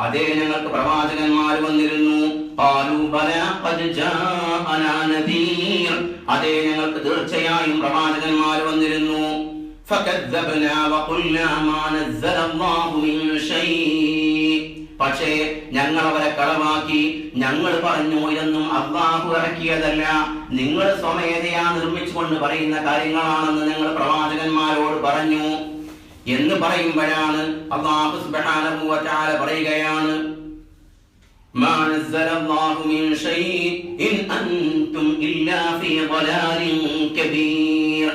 അതേ ഞങ്ങൾക്ക് പ്രവാചകന്മാർ വന്നിരുന്നു. ഖാലൂ ബലാ ഖദ് ജാഅനാ നദീർ, അതേ ഞങ്ങൾക്ക് തീർച്ചയായും പ്രവാചകന്മാർ വന്നിരുന്നു. ഫകദ്ദബ്നാ വഖുൽനാ മാ നസ്സലല്ലാഹു മിൻ ശൈഇ, പക്ഷേ ഞങ്ങൾ അവരെ കളവാക്കി. ഞങ്ങൾ പറഞ്ഞു ഇതൊന്നും അല്ലാഹു ഇറക്കിയതല്ല, നിങ്ങൾ സ്വമേധയാ നിർമ്മിച്ചുകൊണ്ട് പറയുന്ന കാര്യങ്ങളാണെന്ന് ഞങ്ങൾ പ്രവാചകന്മാരോട് പറഞ്ഞു എന്ന് പറയുമ്പോഴാണ് അല്ലാഹു സുബ്ഹാനഹു വ തആല പറയുകയാണ്, മാ നസ്സലല്ലാഹു മിൻ ശൈഇ ഇൻ അൻതും ഇല്ലാ ഫീ ളലാലിൻ കബീർ.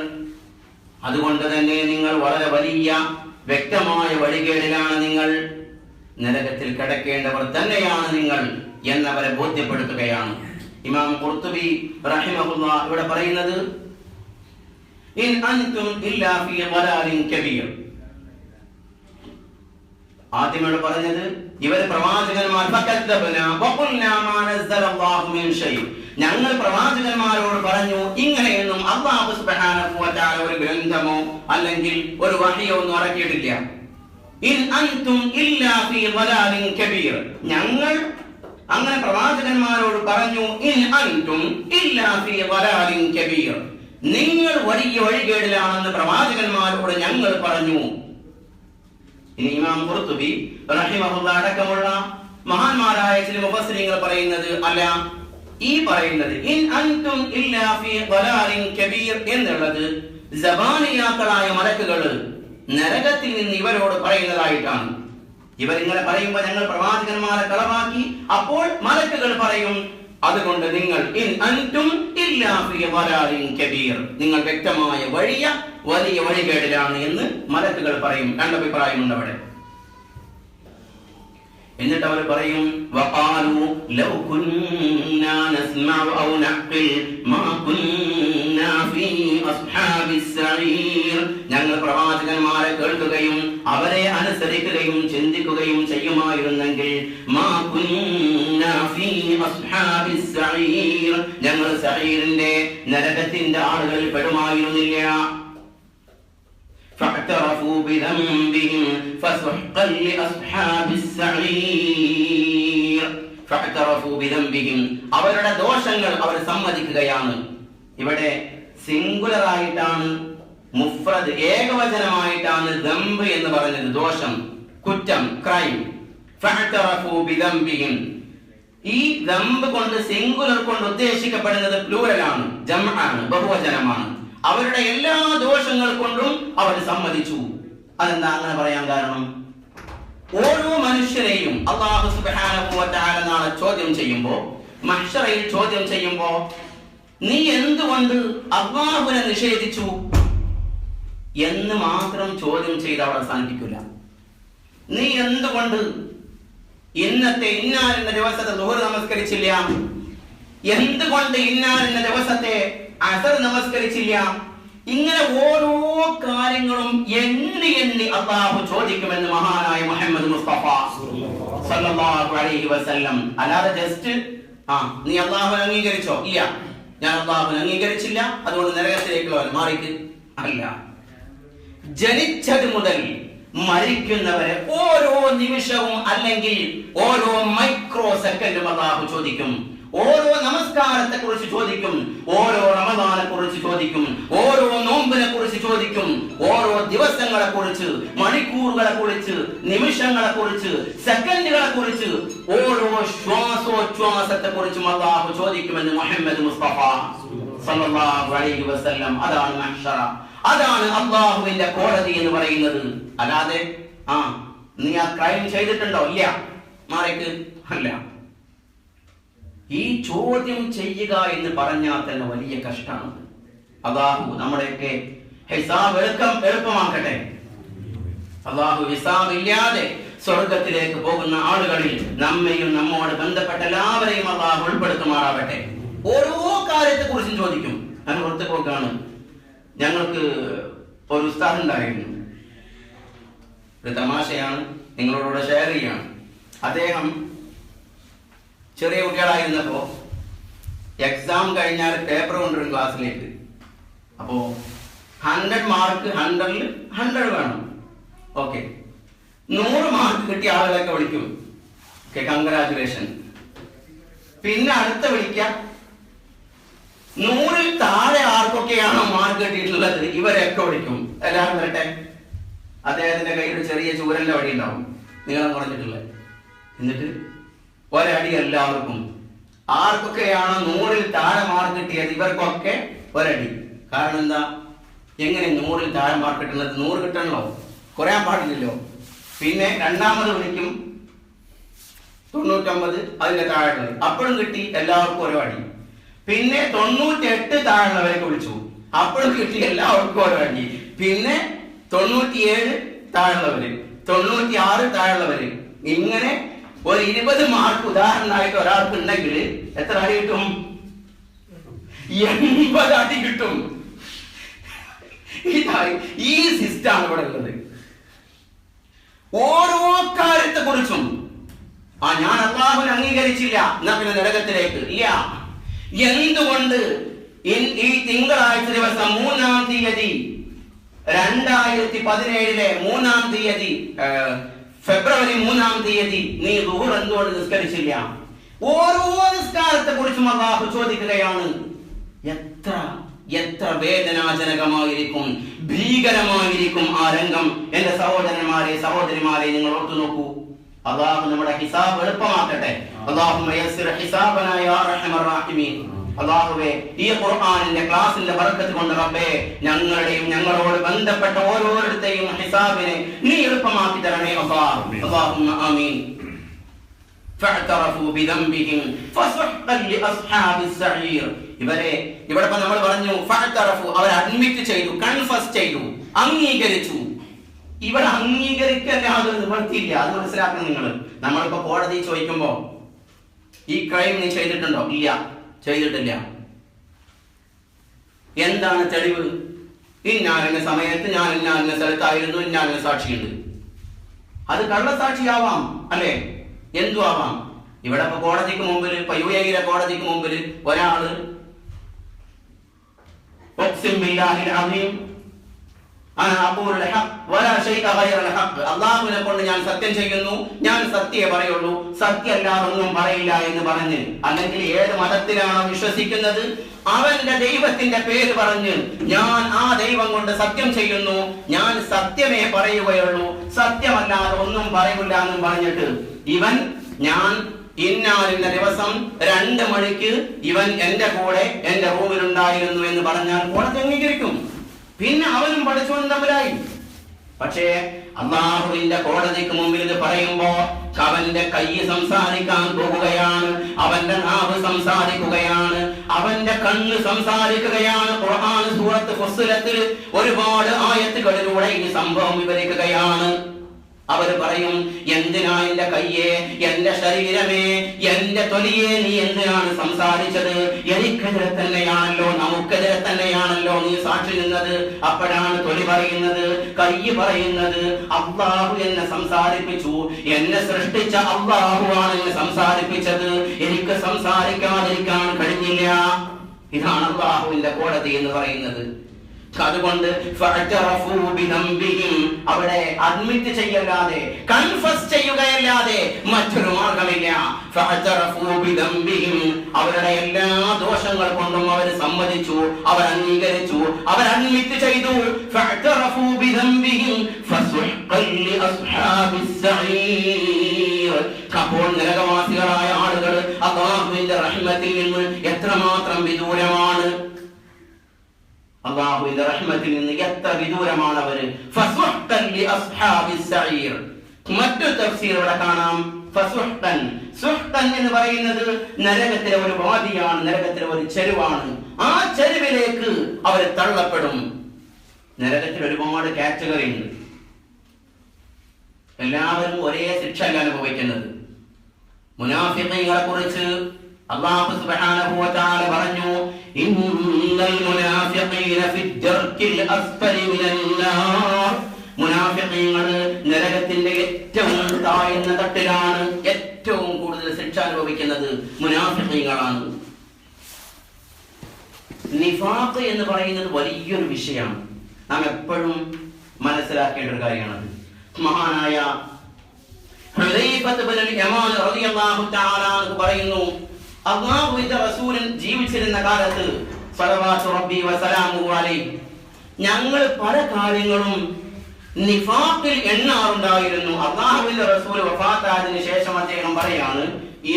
അതുകൊണ്ട് തന്നെ നിങ്ങൾ വളരെ വലിയ വ്യക്തമായ വഴികേടിലാണ്, നിങ്ങൾ നരകത്തിൽ കിടക്കേണ്ടവർ തന്നെയാണ് നിങ്ങൾ എന്നവരെ ബോധ്യപ്പെടുത്തുകയാണ്. ഇമാം ഖുർത്തുബി റഹിമഹുല്ലാഹ് ഇവിടെ പറയുന്നത്, ഇൻ അൻതും ഇല്ലാ ഫീ ളലാലിൻ കബീർ. ആദ്യമോട് പറഞ്ഞത് ഇവര് പ്രവാചകന്മാർ, ഞങ്ങൾ പ്രവാചകന്മാരോട് പറഞ്ഞു ഇങ്ങനെയൊന്നും അല്ലാഹു സുബ്ഹാനഹു വ തആല ഒരു ഗ്രന്ഥമോ അല്ലെങ്കിൽ ഒരു വഹയോ ഒന്നും ഇറക്കിയിട്ടില്ല. ഇൻ അൻതും ഇല്ലാ ഫീ ളലാലിൻ കബീർ, ഞങ്ങൾ അങ്ങനെ പ്രവാചകന്മാരോട് പറഞ്ഞു, ഇൻ അൻതും ഇല്ലാ ഫീ ളലാലിൻ കബീർ, നിങ്ങൾ വലിയ വഴികേടിലാണെന്ന് പ്രവാചകന്മാരോട് ഞങ്ങൾ പറഞ്ഞു. ഇനി ഇമാം ഖുർത്തുബി റഹിമഹുല്ലാഹ് അടക്കമുള്ള മഹാന്മാരായ ചില മുഫസ്സിരീങ്ങൾ പറയുന്നത്, അല്ല, ഈ പറയുന്നത് ഇൻ അൻതും ഇല്ലാ ഫീ ളലാലിൻ കബീർ എന്നുള്ളത് സബാനിയാക്കളായ മലക്കുകൾ നരകത്തിൽ നിന്ന് ഇവരോട് പറയുന്നതായിട്ടാണ്. ഇവരിങ്ങനെ പറയുമ്പോൾ ഞങ്ങൾ പ്രവാചകന്മാരെ കളവാക്കി. അപ്പോൾ മലക്കുകൾ പറയും, അതുകൊണ്ട് നിങ്ങൾ ഇൻ അൻതും ഇല്ലാ ഫീ ളലാലിൻ കബീർ, നിങ്ങൾ വ്യക്തമായ വലിയ വഴികേടിലാണ് എന്ന് മലക്കുകൾ പറയും. രണ്ടഭിപ്രായമുണ്ട് അവിടെ. എന്നിട്ട് അവർ പറയും, വഖാലു ലൗ കുന്നാ നസ്മഉ ഔ നഖിൽ മാ കുന്നാ ഫീ അസ്ഹാബിസ് സഈർ, ഞങ്ങൾ പ്രവാചകന്മാരെ കേൾക്കുകയും അവരെ അനുസരിക്കുകയും ചിന്തിക്കുകയും ചെയ്യുമായിരുന്നെങ്കിൽ മാ കുന്നാ ഫീ അസ്ഹാബിസ് സഈർ, ഞങ്ങൾ സഈറിന്റെ നരകത്തിന്റെ ആളുകളിൽ പെടുമായിരുന്നില്ല. فاعترفوا بذنبهم فسحقا لأصحاب السعير. فاعترفوا بذنبهم, അവരുടെ ദോഷങ്ങൾ അവർ സമ്മതിക്കുകയാണ്. ഇവിടെ സിംഗുലർ ആയിട്ടാണ്, മുഫ്രദ് ഏകവചനമായിട്ടാണ് ദംബ് എന്ന് പറഞ്ഞത്, ദോഷം, കുറ്റം, ക്രൈം. ഫഅതറഫു ബിദംബിഹിം, ഈ ദംബ് കൊണ്ട് സിംഗുലർ കൊണ്ട് ഉദ്ദേശിക്കപ്പെടുന്നത് പ്ലൂറലാണ്, ജംആണ്, ബഹുവചനമാണ്. അവരുടെ എല്ലാ ദോഷങ്ങൾ കൊണ്ടും അവർ സമ്മതിച്ചു. അതെന്താ അങ്ങനെ പറയാൻ കാരണം? ഓരോ മനുഷ്യരെയും അല്ലാഹു സുബ്ഹാനഹു വ തആല നാളെ ചോദ്യം ചെയ്യുമ്പോൾ, മഹ്ശറയിൽ ചോദ്യം ചെയ്യുമ്പോൾ, നീ എന്തുകൊണ്ട് അല്ലാഹുവിനെ നിഷേധിച്ചു എന്ന് മാത്രം ചോദ്യം ചെയ്ത് അവിടെ അവസാനിപ്പിക്കില്ല. നീ എന്തുകൊണ്ട് ഇന്നത്തെ ഇന്നാലിന്റെ ദിവസത്തെ ദുഹർ നമസ്കരിച്ചില്ല, എന്തുകൊണ്ട് ഇന്നാലിന്റെ ദിവസത്തെ അസർ നമസ്കരിച്ചില്ല, ഇങ്ങനെ ഓരോ കാര്യങ്ങളും എണ്ണി എണ്ണി അല്ലാഹു ചോദിക്കുമെന്ന് മഹാനായ മുഹമ്മദ് മുസ്തഫ സല്ലല്ലാഹു അലൈഹി വസല്ലം. അല്ലാതെ ജസ്റ്റ് നീ അല്ലാഹുവിനെ അംഗീകരിച്ചോ? ഇല്ല, ഞാൻ അല്ലാഹുവിനെ അംഗീകരിച്ചില്ല, അതുകൊണ്ട് നരകത്തിലേക്ക് മാറിക്ക് അല്ല. ജനിച്ചത് മുതൽ മരിക്കുന്നവരെ ഓരോ നിമിഷവും അല്ലെങ്കിൽ ഓരോ മൈക്രോ സെക്കൻഡും അല്ലാഹു ചോദിക്കും. ഓരോ നമസ്കാരത്തെ കുറിച്ച് ചോദിക്കും, ഓരോ റമദാനെ കുറിച്ച് ചോദിക്കും, ഓരോ നോമ്പിനെ കുറിച്ച് ചോദിക്കും, ഓരോ ദിവസങ്ങളെ കുറിച്ച്, മണിക്കൂറുകളെ കുറിച്ച്, നിമിഷങ്ങളെ കുറിച്ച്, സെക്കൻഡുകളെ കുറിച്ച്, ഓരോ ശ്വാസോച്ഛ്വാസത്തെ കുറിച്ചും അല്ലാഹു ചോദിക്കുമെന്ന് മുഹമ്മദ് മുസ്തഫ സല്ലല്ലാഹു അലൈഹി വസല്ലം. അതാണ് മഹ്ശറ, അതാണ് അല്ലാഹുവിന്റെ കോടതി എന്ന് പറയുന്നത്. അല്ലാതെ നീ ആ ക്രൈം ചെയ്തിട്ടുണ്ടോ? ഇല്ല, മാറിക്ക് അല്ല. ഈ ചോദ്യം ചെയ്യുക എന്ന് പറഞ്ഞാൽ തന്നെ വലിയ കഷ്ടമാണ്. അല്ലാഹു നമ്മുടെയൊക്കെ ഹിസാബ് എളുപ്പമാക്കട്ടെ. അല്ലാഹു ഹിസാബ് ഇല്ലാതെ സ്വർഗത്തിലേക്ക് പോകുന്ന ആളുകളിൽ നമ്മയും നമ്മോട് ബന്ധപ്പെട്ട എല്ലാവരെയും അല്ലാഹു ഉൾപ്പെടുത്തുമാറാവട്ടെ. ഓരോ കാര്യത്തെ കുറിച്ചും ചോദിക്കും. ഞാൻ പുറത്ത് പോക്കാണ്, ഞങ്ങൾക്ക് ഒരു ഉസ്താദ് ഉണ്ടായിരുന്നു. ഒരു തമാശയാണ്, നിങ്ങളോട് ഷെയർ ചെയ്യാണ്. അദ്ദേഹം ചെറിയ കുട്ടികളായിരുന്നപ്പോ എക്സാം കഴിഞ്ഞാൽ പേപ്പർ കൊണ്ടുവരും ക്ലാസ്സിലേക്ക്. അപ്പോ 100 മാർക്ക് 100ൽ 100 വേണം. ഓക്കെ, 100 മാർക്ക് കിട്ടിയ ആളുകളൊക്കെ വിളിക്കും, ഓക്കെ കൺഗ്രാറ്റുലേഷൻ. പിന്നെ അടുത്ത വിളിക്കാം 100ൽ താഴെ ആർക്കൊക്കെയാണോ മാർക്ക് കിട്ടിയിട്ടുള്ളത് ഇവരെയൊക്കെ വിളിക്കും. എല്ലാവരും വരട്ടെ. അദ്ദേഹത്തിന്റെ കയ്യിൽ ഒരു ചെറിയ ചൂരലിന്റെ വടി ഉണ്ടാവും, നീളം കുറഞ്ഞിട്ടുള്ളത്. എന്നിട്ട് ഒരടി എല്ലാവർക്കും, ആർക്കൊക്കെയാണോ 100ൽ താഴെ മാർക്ക് കിട്ടിയത് ഇവർക്കൊക്കെ ഒരടി. കാരണം എന്താ, എങ്ങനെ 100ൽ താഴെ മാർക്ക് കിട്ടുന്നത്? 100 കിട്ടണല്ലോ, കുറയാൻ പാടില്ലല്ലോ. പിന്നെ രണ്ടാമത് വിളിക്കും 99 അതിന്റെ താഴെ, അപ്പോഴും കിട്ടി എല്ലാവർക്കും ഓരോ അടി. പിന്നെ 98 താഴെയുള്ളവരൊക്കെ വിളിച്ചു, അപ്പോഴും കിട്ടി എല്ലാവർക്കും ഓരോ അടി. പിന്നെ 97 താഴെയുള്ളവര്, 96 താഴെയുള്ളവര്, ഇങ്ങനെ ഒരു 20 മാർക്ക് ഉദാഹരണമായിട്ട് ഒരാൾക്ക് ഉണ്ടെങ്കിൽ എത്ര അടി കിട്ടും? 80 അടി കിട്ടും. ഈ സിസ്റ്റമാണ് ഇവിടെ ഉള്ളത്. ഓരോ കാര്യത്തെ കുറിച്ചും ഞാൻ അല്ലാഹുവിനെ അംഗീകരിച്ചില്ല, എന്നാ പിന്നെ നരകത്തിലേക്ക് ഇല്ല. എന്തുകൊണ്ട് ഈ തിങ്കളാഴ്ച ദിവസം 3-ാം തീയതി 2017 3-ാം തീയതി ഫെബ്രുവരി 3-ാം തീയതി നീ ദുഹർ എന്തുകൊണ്ട് നിസ്കരിച്ചില്ല? ഓരോ നിസ്കാരത്തെ കുറിച്ചും അല്ലാഹു ചോദിക്കുകയാണ്. എത്ര വേദനാജനകമായിരിക്കും, ഭീകരമായിരിക്കും ആ രംഗം. എന്റെ സഹോദരന്മാരെ സഹോദരിമാരെ, നിങ്ങൾ ഓർത്തു നോക്കൂ. അല്ലാഹു നമ്മുടെ ഹിസാബ് എളുപ്പമാക്കട്ടെ. അല്ലാഹുമ്മ യസ്സിർ ഹിസാബനാ യാ അർഹമർ റഹീമീൻ. അല്ലാഹുവേ, ഈ ഖുർആനിന്റെ ക്ലാസിന്റെ ബർക്കത്ത് കൊണ്ട് റബ്ബേ, ഞങ്ങളുടെയും ഞങ്ങളോട് ബന്ധപ്പെട്ട ഓരോരുത്തരെയും ഹിസാബിനെ നീ എളുപ്പമാക്കി തരണേ അല്ലാഹുമ്മ ആമീൻ. ഫഅതറഫു ബിദംബിഹിം ഫസുഹ്ഖൻ ലിഅസ്ഹാബിസ് സഈർ. ഇവിടെ നമ്മൾ പറഞ്ഞു ഫഅതറഫു, അവർ അഡ്മിറ്റ് ചെയ്തു, കൺഫസ് ചെയ്തു, അംഗീകരിച്ചു. ഇവിടെ അംഗീകരിക്കാൻ യാതൊരു നിവൃത്തിയില്ല. അത് മനസ്സിലാക്കണം നിങ്ങൾ. നമ്മളിപ്പോ കോടതി ചോദിക്കുമ്പോ ഈ ക്രൈം നീ ചെയ്തിട്ടുണ്ടോ? ഇല്ല, ചെയ്തിട്ടില്ല. എന്താണ് തെളിവ്? ഇന്നാലിന്റെ സമയത്ത് ഞാൻ ഇന്നാലിന്റെ സ്ഥലത്തായിരുന്നു, ഇന്നാലിന്റെ സാക്ഷിയുണ്ട്. അത് കള്ളസാക്ഷിയാവാം, അല്ലെ? എന്തു ആവാം. ഇവിടെ ഇപ്പൊ കോടതിക്ക് മുമ്പിൽ, ഇപ്പൊ UAE കോടതിക്ക് മുമ്പിൽ ഒരാള് അള്ളാഹുവിനെ കൊണ്ട് ഞാൻ സത്യം ചെയ്യുന്നു, ഞാൻ സത്യമേ പറയുള്ളൂ, സത്യമല്ലാതെ ഒന്നും പറയില്ല എന്ന് പറഞ്ഞ്, അല്ലെങ്കിൽ ഏത് മതത്തിലാണോ വിശ്വസിക്കുന്നത് അവന്റെ ദൈവത്തിന്റെ പേര് പറഞ്ഞ് ഞാൻ ആ ദൈവം കൊണ്ട് സത്യം ചെയ്യുന്നു, ഞാൻ സത്യമേ പറയുകയുള്ളൂ, സത്യമല്ലാതെ ഒന്നും പറയില്ല എന്നും പറഞ്ഞിട്ട് ഇവൻ ഞാൻ ഇന്ന ദിവസം 2 മണിക്ക് ഇവൻ എന്റെ കൂടെ എന്റെ റൂമിലുണ്ടായിരുന്നു എന്ന് പറഞ്ഞാൽ കോടതി അംഗീകരിക്കും. പിന്നെ അവനും പഠിച്ചവനും തമ്മിലായി. പക്ഷേ അല്ലാഹുവിന്റെ കോടതിക്ക് മുമ്പിൽ ഇത് പറയുമ്പോ അവന്റെ കൈ സംസാരിക്കാൻ പോകുകയാണ്, അവന്റെ നാവ് സംസാരിക്കുകയാണ്, അവന്റെ കണ്ണ് സംസാരിക്കുകയാണ്. ഖുർആൻ സൂറത്ത് ഫുസ്സിലത്തിൽ ഒരുപാട് ആയത്തുകളിലൂടെ ഈ സംഭവം വിവരിക്കുകയാണ്. അവര് പറയും, എന്തിനാ എന്റെ കയ്യെ, എന്റെ ശരീരമേ, എന്റെ തൊലിയെ നീ എന്തിനാണ് സംസാരിച്ചത്? എനിക്കെതിരെ തന്നെയാണല്ലോ, നമുക്കെതിരെ തന്നെയാണല്ലോ നീ സാക്ഷി നിന്നത്. അപ്പോഴാണ് തൊലി പറയുന്നത്, കൈ പറയുന്നത്, അല്ലാഹു എന്നെ സംസാരിപ്പിച്ചു, എന്നെ സൃഷ്ടിച്ച അല്ലാഹുവാണ് എന്നെ സംസാരിപ്പിച്ചത്, എനിക്ക് സംസാരിക്കാതിരിക്കാൻ കഴിഞ്ഞില്ല. ഇതാണ് അല്ലാഹുവിന്റെ കോടതി എന്ന് പറയുന്നത്. അതുകൊണ്ട് അവിടെ അഡ്മിറ്റ് ചെയ്യല്ലാതെ, കൺഫസ് ചെയ്യുകയല്ലാതെ മറ്റൊരു മാർഗമില്ല. അവരുടെ എല്ലാ ദോഷങ്ങൾ കൊണ്ടും അവർ സമ്മതിച്ചു, അവർ അംഗീകരിച്ചു, അവർ അഡ്മിറ്റ് ചെയ്തു. അപ്പോൾ നരകവാസികളായ ആളുകൾ അല്ലാഹുവിന്റെ റഹ്മത്തിൽ നിന്ന് എത്രമാത്രം വിദൂരമാണ്, അല്ലാഹുവിന്റെ റഹ്മത്തിൽ നിന്ന് എത്ര വിദൂരമാണ് അവര്. മറ്റു തഫ്സീർ ഇവിടെ കാണാം. സുഹ്തൻ എന്ന് പറയുന്നത് നരകത്തിലെ ഒരു വാദിയാണ്, നരകത്തിലെ ഒരു ചെരുവാണ്. ആ ചെരുവിലേക്ക് അവർ തള്ളപ്പെടും. നരകത്തിൽ ഒരുപാട് കാറ്റഗറി ഉണ്ട്. എല്ലാവരും ഒരേ ശിക്ഷ അല്ല അനുഭവിക്കുന്നത്. മുനാഫിഖീങ്ങളെ കുറിച്ച് അല്ലാഹു സുബ്ഹാനഹു വ തആല പറഞ്ഞു, ഇന്നൽ മുനാഫിഖീന ഫിദ്ദർക്കിൽ അസ്ഫലി മിനൻ നാർ. മുനാഫിഖീങ്ങൾ നരകത്തിന്റെ ഏറ്റവും താഴ്ന്ന തട്ടിലാണ്. ഏറ്റവും കൂടുതൽ ശിക്ഷ അനുഭവിക്കുന്നത് മുനാഫിഖീങ്ങളാണ്. നിഫാഖ് എന്ന് പറയുന്നത് വലിയൊരു വിഷയമാണ്. നാം എപ്പോഴും മനസ്സിലാക്കേണ്ട ഒരു കാര്യമാണത്. മഹാനായ ഹുദൈഫത്ത് ഇബ്നുൽ യമാൻ റളിയല്ലാഹു തആല അൻഹു പറയുന്നു, അല്ലാഹുവിന്റെ റസൂലൻ ജീവിച്ചിരുന്ന കാലത്ത് സ്വല്ലല്ലാഹു റബ്ബി വസലാമുഹു അലൈഹി ഞങ്ങൾ പല കാര്യങ്ങളും നിഫാഖിൽ എണ്ണാറുണ്ടായിരുന്നു. അല്ലാഹുവിന്റെ റസൂൽ വഫാത്തായതിനു ശേഷം അദ്ദേഹം പറയാണ്,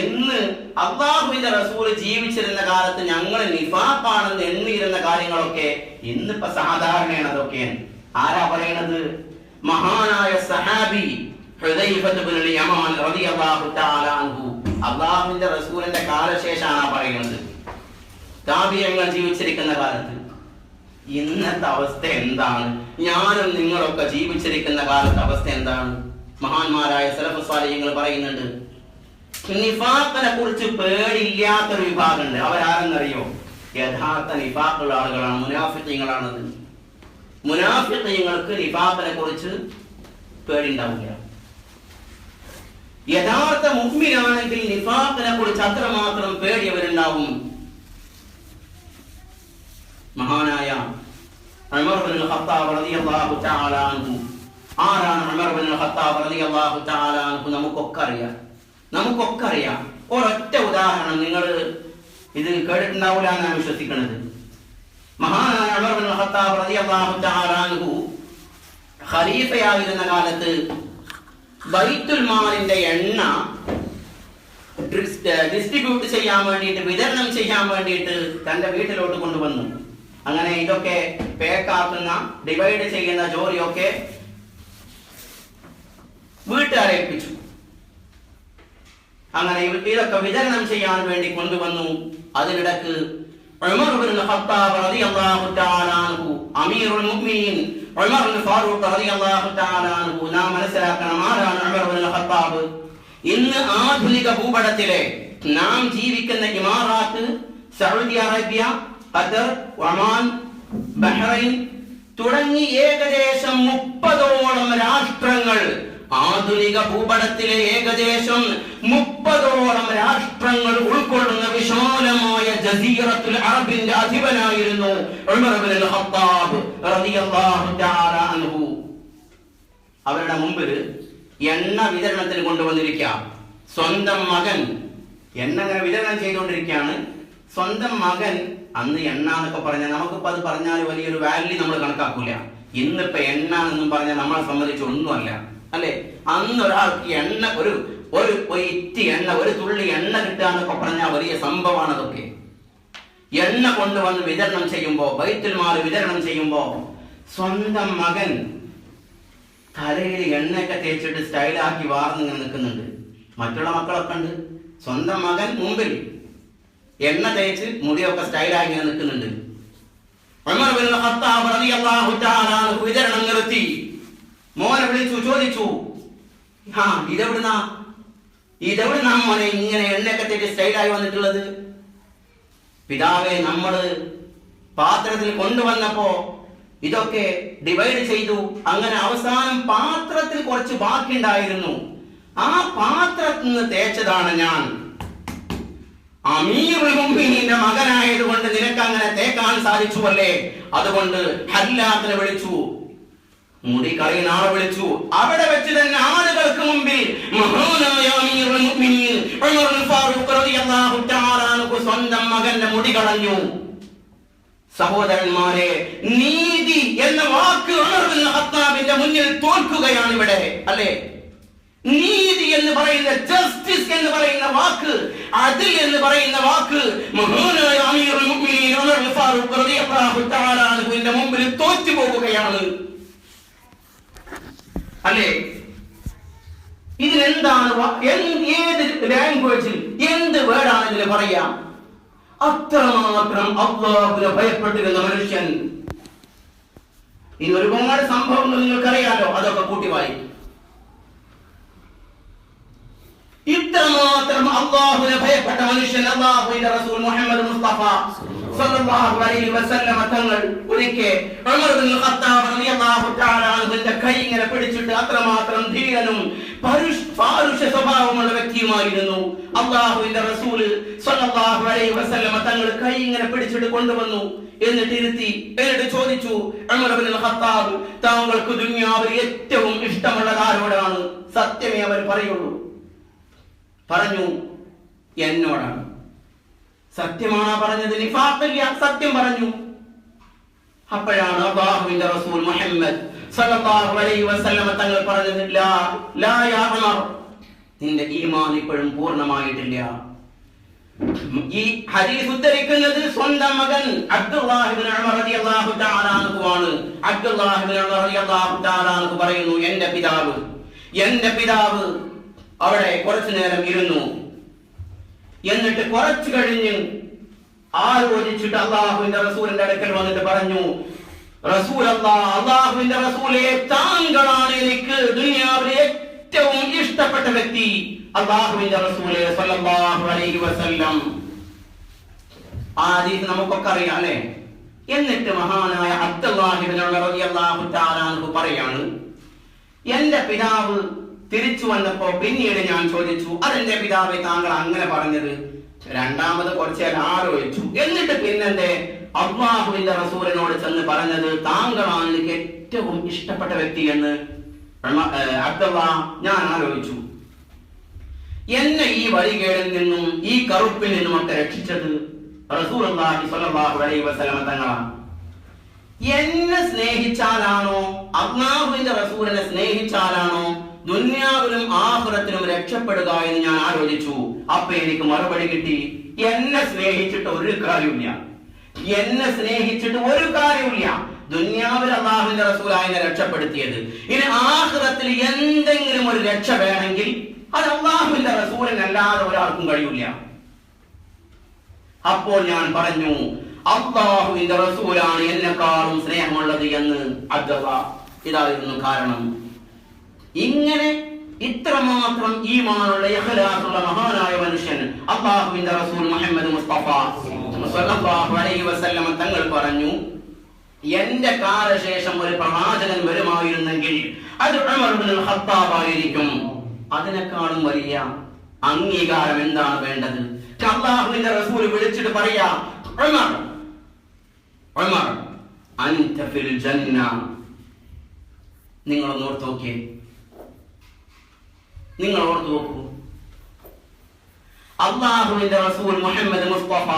ഇന്ന് അല്ലാഹുവിന്റെ റസൂൽ ജീവിച്ചിരുന്ന കാലത്ത് ഞങ്ങൾ നിഫാഖാണെന്ന് എണ്ണിയിരുന്ന കാര്യങ്ങളൊക്കെ ഇന്നിപ്പോ സാധാരണയാണ്. അതൊക്കെ ആരാ പറയണത്? മഹാനായ സഹാബി ഹുദൈഫത്ത് ഇബ്നുൽ യമാൻ റളിയല്ലാഹു തആല അൻഹു. അല്ലാഹുവിന്റെ റസൂലിന്റെ കാലശേഷമാണ് പറയുന്നത്, താബിഈങ്ങൾ ജീവിച്ചിരിക്കുന്ന കാലത്ത്. ഇന്നത്തെ അവസ്ഥ എന്താണ്? ഞാനും നിങ്ങളൊക്കെ ജീവിച്ചിരിക്കുന്ന കാലത്തെ അവസ്ഥ എന്താണ്? മഹാന്മാരായ സലഫ് സ്വാലിഹീങ്ങൾ പറയുന്നുണ്ട്, നിഫാഖിനെ കുറിച്ച് പേടിയില്ലാത്തൊരു വിഭാഗമുണ്ട്. അവരാരെന്നറിയോ? യഥാർത്ഥ നിഫാഖുള്ള ആളുകളാണ്, മുനാഫിഖീങ്ങളാണത്. മുനാഫിഖീങ്ങൾക്ക് നിഫാഖിനെ കുറിച്ച് പേടിയുണ്ടാവില്ല. യഥാർത്ഥ മുഅ്മിനാണെങ്കിൽ നിഫാഖിനെ കുറിച്ച് അത്രമാത്രം പേടിയവരുണ്ടാവും. മഹാനായ ഉമർ ഇബ്നുൽ ഖത്താബ് റളിയല്ലാഹു തആല അൻഹു. ആരാണ് ഉമർ ഇബ്നുൽ ഖത്താബ് റളിയല്ലാഹു തആല അൻഹു? നമുക്കൊക്കെ അറിയാം. ഒരൊറ്റ ഉദാഹരണം, നിങ്ങൾ ഇത് കേട്ടിട്ടുണ്ടാവില്ല എന്നാണ് വിശ്വസിക്കുന്നത്. മഹാനായ ഉമർ ഇബ്നുൽ ഖത്താബ് റളിയല്ലാഹു തആല അൻഹു ഖലീഫയായിരുന്ന കാലത്ത് ബൈത്തുൽ മാലിന്റെ എണ്ണ ഡിസ്ട്രിബ്യൂട്ട് ചെയ്യാൻ വേണ്ടിയിട്ട്, വിതരണം ചെയ്യാൻ വേണ്ടിയിട്ട് തന്റെ വീട്ടിലോട്ട് കൊണ്ടുവന്നു. അങ്ങനെ ഇതൊക്കെ പേക്കാക്കുന്ന, ഡിവൈഡ് ചെയ്യുന്ന ജോലിയൊക്കെ വീട്ടുകാരെ ഏൽപ്പിച്ചു. അങ്ങനെ ഇതൊക്കെ വിതരണം ചെയ്യാൻ വേണ്ടി കൊണ്ടുവന്നു. അതിനിടക്ക് ഉമർ ഇബ്നുൽ ഖത്താബ് റളിയല്ലാഹു തആല അൻഹു, അമീറുൽ മുഅ്മിനീൻ ഉമർ ഇബ്നുൽ ഫാറൂഖ് റളിയല്ലാഹു തആല അൻഹു. നാം മനസ്സിലാക്കണം, ആരാണ് ഉമർ ഇബ്നുൽ ഖത്താബ്? ഇന്ന് ആധുനിക ഭൂപടത്തിലെ നാം ജീവിക്കുന്ന Emirates, Saudi Arabia, Qatar, Oman, Bahrain തുടങ്ങി ഏകദേശം 30ഓളം രാഷ്ട്രങ്ങൾ, ആധുനിക ഭൂപടത്തിലെ ഏകദേശം 30ഓളം രാഷ്ട്രങ്ങൾ ഉൾക്കൊള്ളുന്ന വിശാലമായ ജസീറത്തുൽ അറബിന്റെ അധിപനായിരുന്നു ഉമർ ഇബ്നുൽ ഖത്താബ് റളിയല്ലാഹു തആല അൻഹു. അവരുടെ മുമ്പിൽ എണ്ണ വിതരണത്തിന് കൊണ്ടുവന്നിരിക്കുക. സ്വന്തം മകൻ എണ്ണ അങ്ങനെ വിതരണം ചെയ്തുകൊണ്ടിരിക്കുകയാണ്. സ്വന്തം മകൻ, അന്ന് എണ്ണ എന്നൊക്കെ പറഞ്ഞാൽ നമുക്കിപ്പോൾ അത് പറഞ്ഞാൽ വലിയൊരു വാല്യൂ നമ്മൾ കണക്കാക്കൂല. ഇന്നിപ്പോ എണ്ണ എന്നും പറഞ്ഞാൽ നമ്മളെ സംബന്ധിച്ച് ഒന്നുമല്ല, അല്ലെ? അന്ന് ഒരാൾക്ക് എണ്ണ, ഒരു ഇറ്റി എണ്ണ, ഒരു തുള്ളി എണ്ണ കിട്ടുക എന്നൊക്കെ പറഞ്ഞാൽ വലിയ സംഭവമാണ്. അതൊക്കെ എണ്ണ കൊണ്ടുവന്ന് വിതരണം ചെയ്യുമ്പോ, ബൈത്തുൽ മാൽ വിതരണം ചെയ്യുമ്പോ സ്വന്തം മകൻ തലയിൽ എണ്ണയൊക്കെ തേച്ചിട്ട് സ്റ്റൈലാക്കി വാർന്നിങ്ങനെ നിൽക്കുന്നുണ്ട്. മറ്റുള്ള മക്കളൊക്കെ ഉണ്ട്. സ്വന്തം മകൻ മുമ്പിൽ എണ്ണ തേച്ച് മുടിയൊക്കെ സ്റ്റൈലാക്കി ഇങ്ങനെ നിൽക്കുന്നുണ്ട്. ഉമർ ഇബ്നുൽ ഖത്താബ് റളിയല്ലാഹു തആല അൻഹു വിതരണം നിർത്തി. മോനെ വിളിച്ചു, ചോദിച്ചു, ഇതെവിടുന്നാ മോനെ ഇങ്ങനെ എണ്ണയൊക്കെ തേച്ച് സ്റ്റൈലായി വന്നിട്ടുള്ളത്? പിതാവേ, നമ്മള് പാത്രത്തിൽ കൊണ്ടുവന്നപ്പോ ഇതൊക്കെ ഡിവൈഡ് ചെയ്തു. അങ്ങനെ അവസാനം പാത്രത്തിൽ കുറച്ച് ബാക്കിയുണ്ടായിരുന്നു. ആ പാത്രത്തിൽ നിന്ന് തേച്ചതാണ് ഞാൻ. അമീറുൽ മുഅ്മിനീന്റെ മകനായതുകൊണ്ട് നിനക്ക് അങ്ങനെ തേക്കാൻ സാധിച്ചു അല്ലേ? അതുകൊണ്ട് ഹല്ലാത്തിനെ വിളിച്ചു, മുടി കളയുന്ന ആളെ വിളിച്ചു. അവിടെ വെച്ച് തന്നെ ആളുകൾക്ക് മുമ്പിൽ മഹാനായ അമീറുൽ മുഅ്മിനീൻ ഉമറുൽ ഫാറൂഖ് റളിയല്ലാഹു തആല അൻഹു സ്വന്തം മകന്റെ മുടി കളഞ്ഞു. സഹോദരന്മാരെ, നീതി എന്ന വാക്ക് ഉമർ ഇബ്നുൽ ഖത്താബിന്റെ മുന്നിൽ തോൽക്കുകയാണ് ഇവിടെ, അല്ലേ? നീതി എന്ന് പറയുന്ന, ജസ്റ്റിസ് എന്ന് പറയുന്ന വാക്ക്, അദിൽ എന്ന് പറയുന്ന വാക്ക് മഹാനായ അമീറുൽ മുഅ്മിനീൻ ഉമർ ഫാറൂഖ് റളിയല്ലാഹു തആല അൻഹുവിന്റെ മുമ്പിൽ തോറ്റു പോകുകയാണ്, അല്ലേ? ഇതിനെന്താണ്, ഏത് ലാംഗ്വേജിൽ എന്ത് വേർഡാണ് ഇതിന് പറയാം? അത്രമാത്രം അല്ലാഹുവിനെ ഭയപ്പെട്ടിരുന്ന മനുഷ്യൻ. ഇനി ഒരുപാട് സംഭവങ്ങൾ നിങ്ങൾക്കറിയാലോ, അതൊക്കെ കൂട്ടി വായിക്കും. ഇത്രമാത്രം അല്ലാഹുവിനെ ഭയപ്പെട്ട മനുഷ്യൻ അല്ലാഹുവിന്റെ റസൂൽ മുഹമ്മദ് മുസ്തഫ സല്ലല്ലാഹു അലൈഹി വസല്ലം തങ്ങൾ ഒരിക്കൽ ഉമർ ഇബ്നുൽ ഖത്താബ് റളിയല്ലാഹു തആല അൻഹുവിന്റെ കൈ ഇങ്ങനെ പിടിച്ചിട്ട്, അത്രമാത്രം ധീരനും പരുഷ സ്വഭാവമുള്ള വ്യക്തിയുമായിരുന്നു അല്ലാഹുവിന്റെ റസൂൽ സല്ലല്ലാഹു അലൈഹി വസല്ലം തങ്ങൾ കൈ ഇങ്ങനെ പിടിച്ചിട്ട് കൊണ്ടുവന്നു. എന്നിട്ട് ഇരുത്തി, എന്നിട്ട് ചോദിച്ചു, ഉമർ ഇബ്നുൽ ഖത്താബ്, താങ്കൾക്ക് ദുനിയാവിൽ ഏറ്റവും ഇഷ്ടമുള്ളത് ആരോടാണ്? സത്യമേ അവർ പറയുള്ളൂ. പറഞ്ഞു, എന്നോടാണ്. സത്യമാണോ പറഞ്ഞത്? നിഫാഖില്ല, സത്യം പറഞ്ഞു. അപ്പോഴാണ് അല്ലാഹുവിന്റെ റസൂൽ മുഹമ്മദ് സല്ലല്ലാഹു അലൈഹി വസല്ലം തങ്ങൾ പറഞ്ഞത്, ലാ യാ ഉമർ, നിന്റെ ഈമാൻ ഇപ്പോഴും പൂർണ്ണമായിട്ടില്ല. ഈ ഹദീസ് ഉദ്ധരിക്കുന്നത് സ്വന്തം മകൻ അബ്ദുല്ലാഹ് ഇബ്നു ഉമർ റളിയല്ലാഹു തആല അൻഹുവാണ്. അബ്ദുല്ലാഹ് ഇബ്നു ഉമർ റളിയല്ലാഹു തആല അൻഹു പറയുന്നു, എന്റെ പിതാവ് അവിടെ കുറച്ചു നേരം ഇരുന്നു. എന്നിട്ട് കുറച്ചു കഴിഞ്ഞ് ആലോചിച്ചിട്ട് അല്ലാഹുവിന്റെ റസൂലിന്റെ അടുക്കൽ വന്നിട്ട് പറഞ്ഞു, അല്ലാഹുവിന്റെ റസൂലേ, താങ്കളാണ് എനിക്ക് ദുനിയാവിലെ ഏറ്റവും ഇഷ്ടപ്പെട്ട വ്യക്തി. അല്ലാഹുവിന്റെ റസൂലേ സ്വല്ലല്ലാഹു അലൈഹി വസല്ലം. ആ ഹദീസ് നമുക്കൊക്കെ അറിയാം, അല്ലേ? എന്നിട്ട് മഹാനായ അബ്ദുല്ലാഹ് ഇബ്നു ഉമർ റളിയല്ലാഹു തആല അൻഹു പറയാണ്, എന്റെ പിതാവ് തിരിച്ചു വന്നപ്പോ പിന്നീട് ഞാൻ ചോദിച്ചു, അതെന്റെ പിതാവേ താങ്കൾ അങ്ങനെ പറഞ്ഞത്? രണ്ടാമത് കുറച്ചേരം ആലോചിച്ചു. എന്നിട്ട് പിന്നെന്തേ അല്ലാഹുവിന്റെ റസൂലിനോട് ചെന്ന് പറഞ്ഞത്, താങ്കളാണ് എനിക്ക് ഏറ്റവും ഇഷ്ടപ്പെട്ട വ്യക്തി എന്ന്? അബ്ദുല്ലാ, ഞാൻ ആലോചിച്ചു, എന്നെ ഈ വഴികേടിൽ നിന്നും ഈ കറുപ്പിൽ നിന്നും ഒക്കെ രക്ഷിച്ചത് റസൂലുള്ളാഹി സ്വല്ലല്ലാഹു അലൈഹി വസല്ലം തങ്ങളാണ്. എന്നെ സ്നേഹിച്ചാലാണോ, അല്ലാഹുവിന്റെ റസൂലിനെ സ്നേഹിച്ചാലാണോ ദുനിയാവിലും ആഖിറത്തിലും രക്ഷപ്പെടുക എന്ന് ഞാൻ ആലോചിച്ചു. അപ്പൊ എനിക്ക് മറുപടി കിട്ടി, എന്നെ സ്നേഹിച്ചിട്ട് ഒരു കാര്യമില്ല. ദുനിയാവിൽ അല്ലാഹുവിന്റെ റസൂലായിനെ രക്ഷപ്പെടുത്തിയത്. ഇനി ആഖിറത്തിൽ എന്തെങ്കിലും ഒരു രക്ഷ വേണമെങ്കിൽ അത് അല്ലാഹുവിന്റെ റസൂലിനല്ലാതെ ഒരാൾക്കും കഴിയില്ല. അപ്പോൾ ഞാൻ പറഞ്ഞു, അല്ലാഹുവിന്റെ റസൂലാണ് എന്നെക്കാളും സ്നേഹമുള്ളത് എന്ന്. അബ്ദുല്ലാ, ഇതായിരുന്നു കാരണം. ഇങ്ങനെ ഇത്രമാത്രം ഈമാനുള്ള ഇഖ്ലാസുള്ള മഹാനായ മനുഷ്യൻ അല്ലാഹുവിന്റെ റസൂൽ മുഹമ്മദ് മുസ്തഫ സ്വല്ലല്ലാഹു അലൈഹി വസല്ലം തങ്ങൾ പറഞ്ഞു, എന്റെ കാലശേഷം ഒരു പ്രവാചകൻ വരുമായിരുന്നെങ്കിൽ അത് ഉമർ ഇബ്നുൽ ഖത്താബ് ആയിരിക്കും. അതിനേക്കാളും വലിയ അംഗീകാരം എന്താണ് വേണ്ടത്? അല്ലാഹുവിന്റെ റസൂൽ വിളിച്ചിട്ട് പറയാ, ഉമർ അൻത ഫിൽ ജന്ന. നിങ്ങൾ ഓർത്തു നോക്കിയേ, നിങ്ങൾ ഓർത്തു നോക്കൂ, അല്ലാഹുവിന്റെ റസൂൽ മുഹമ്മദ് മുസ്തഫ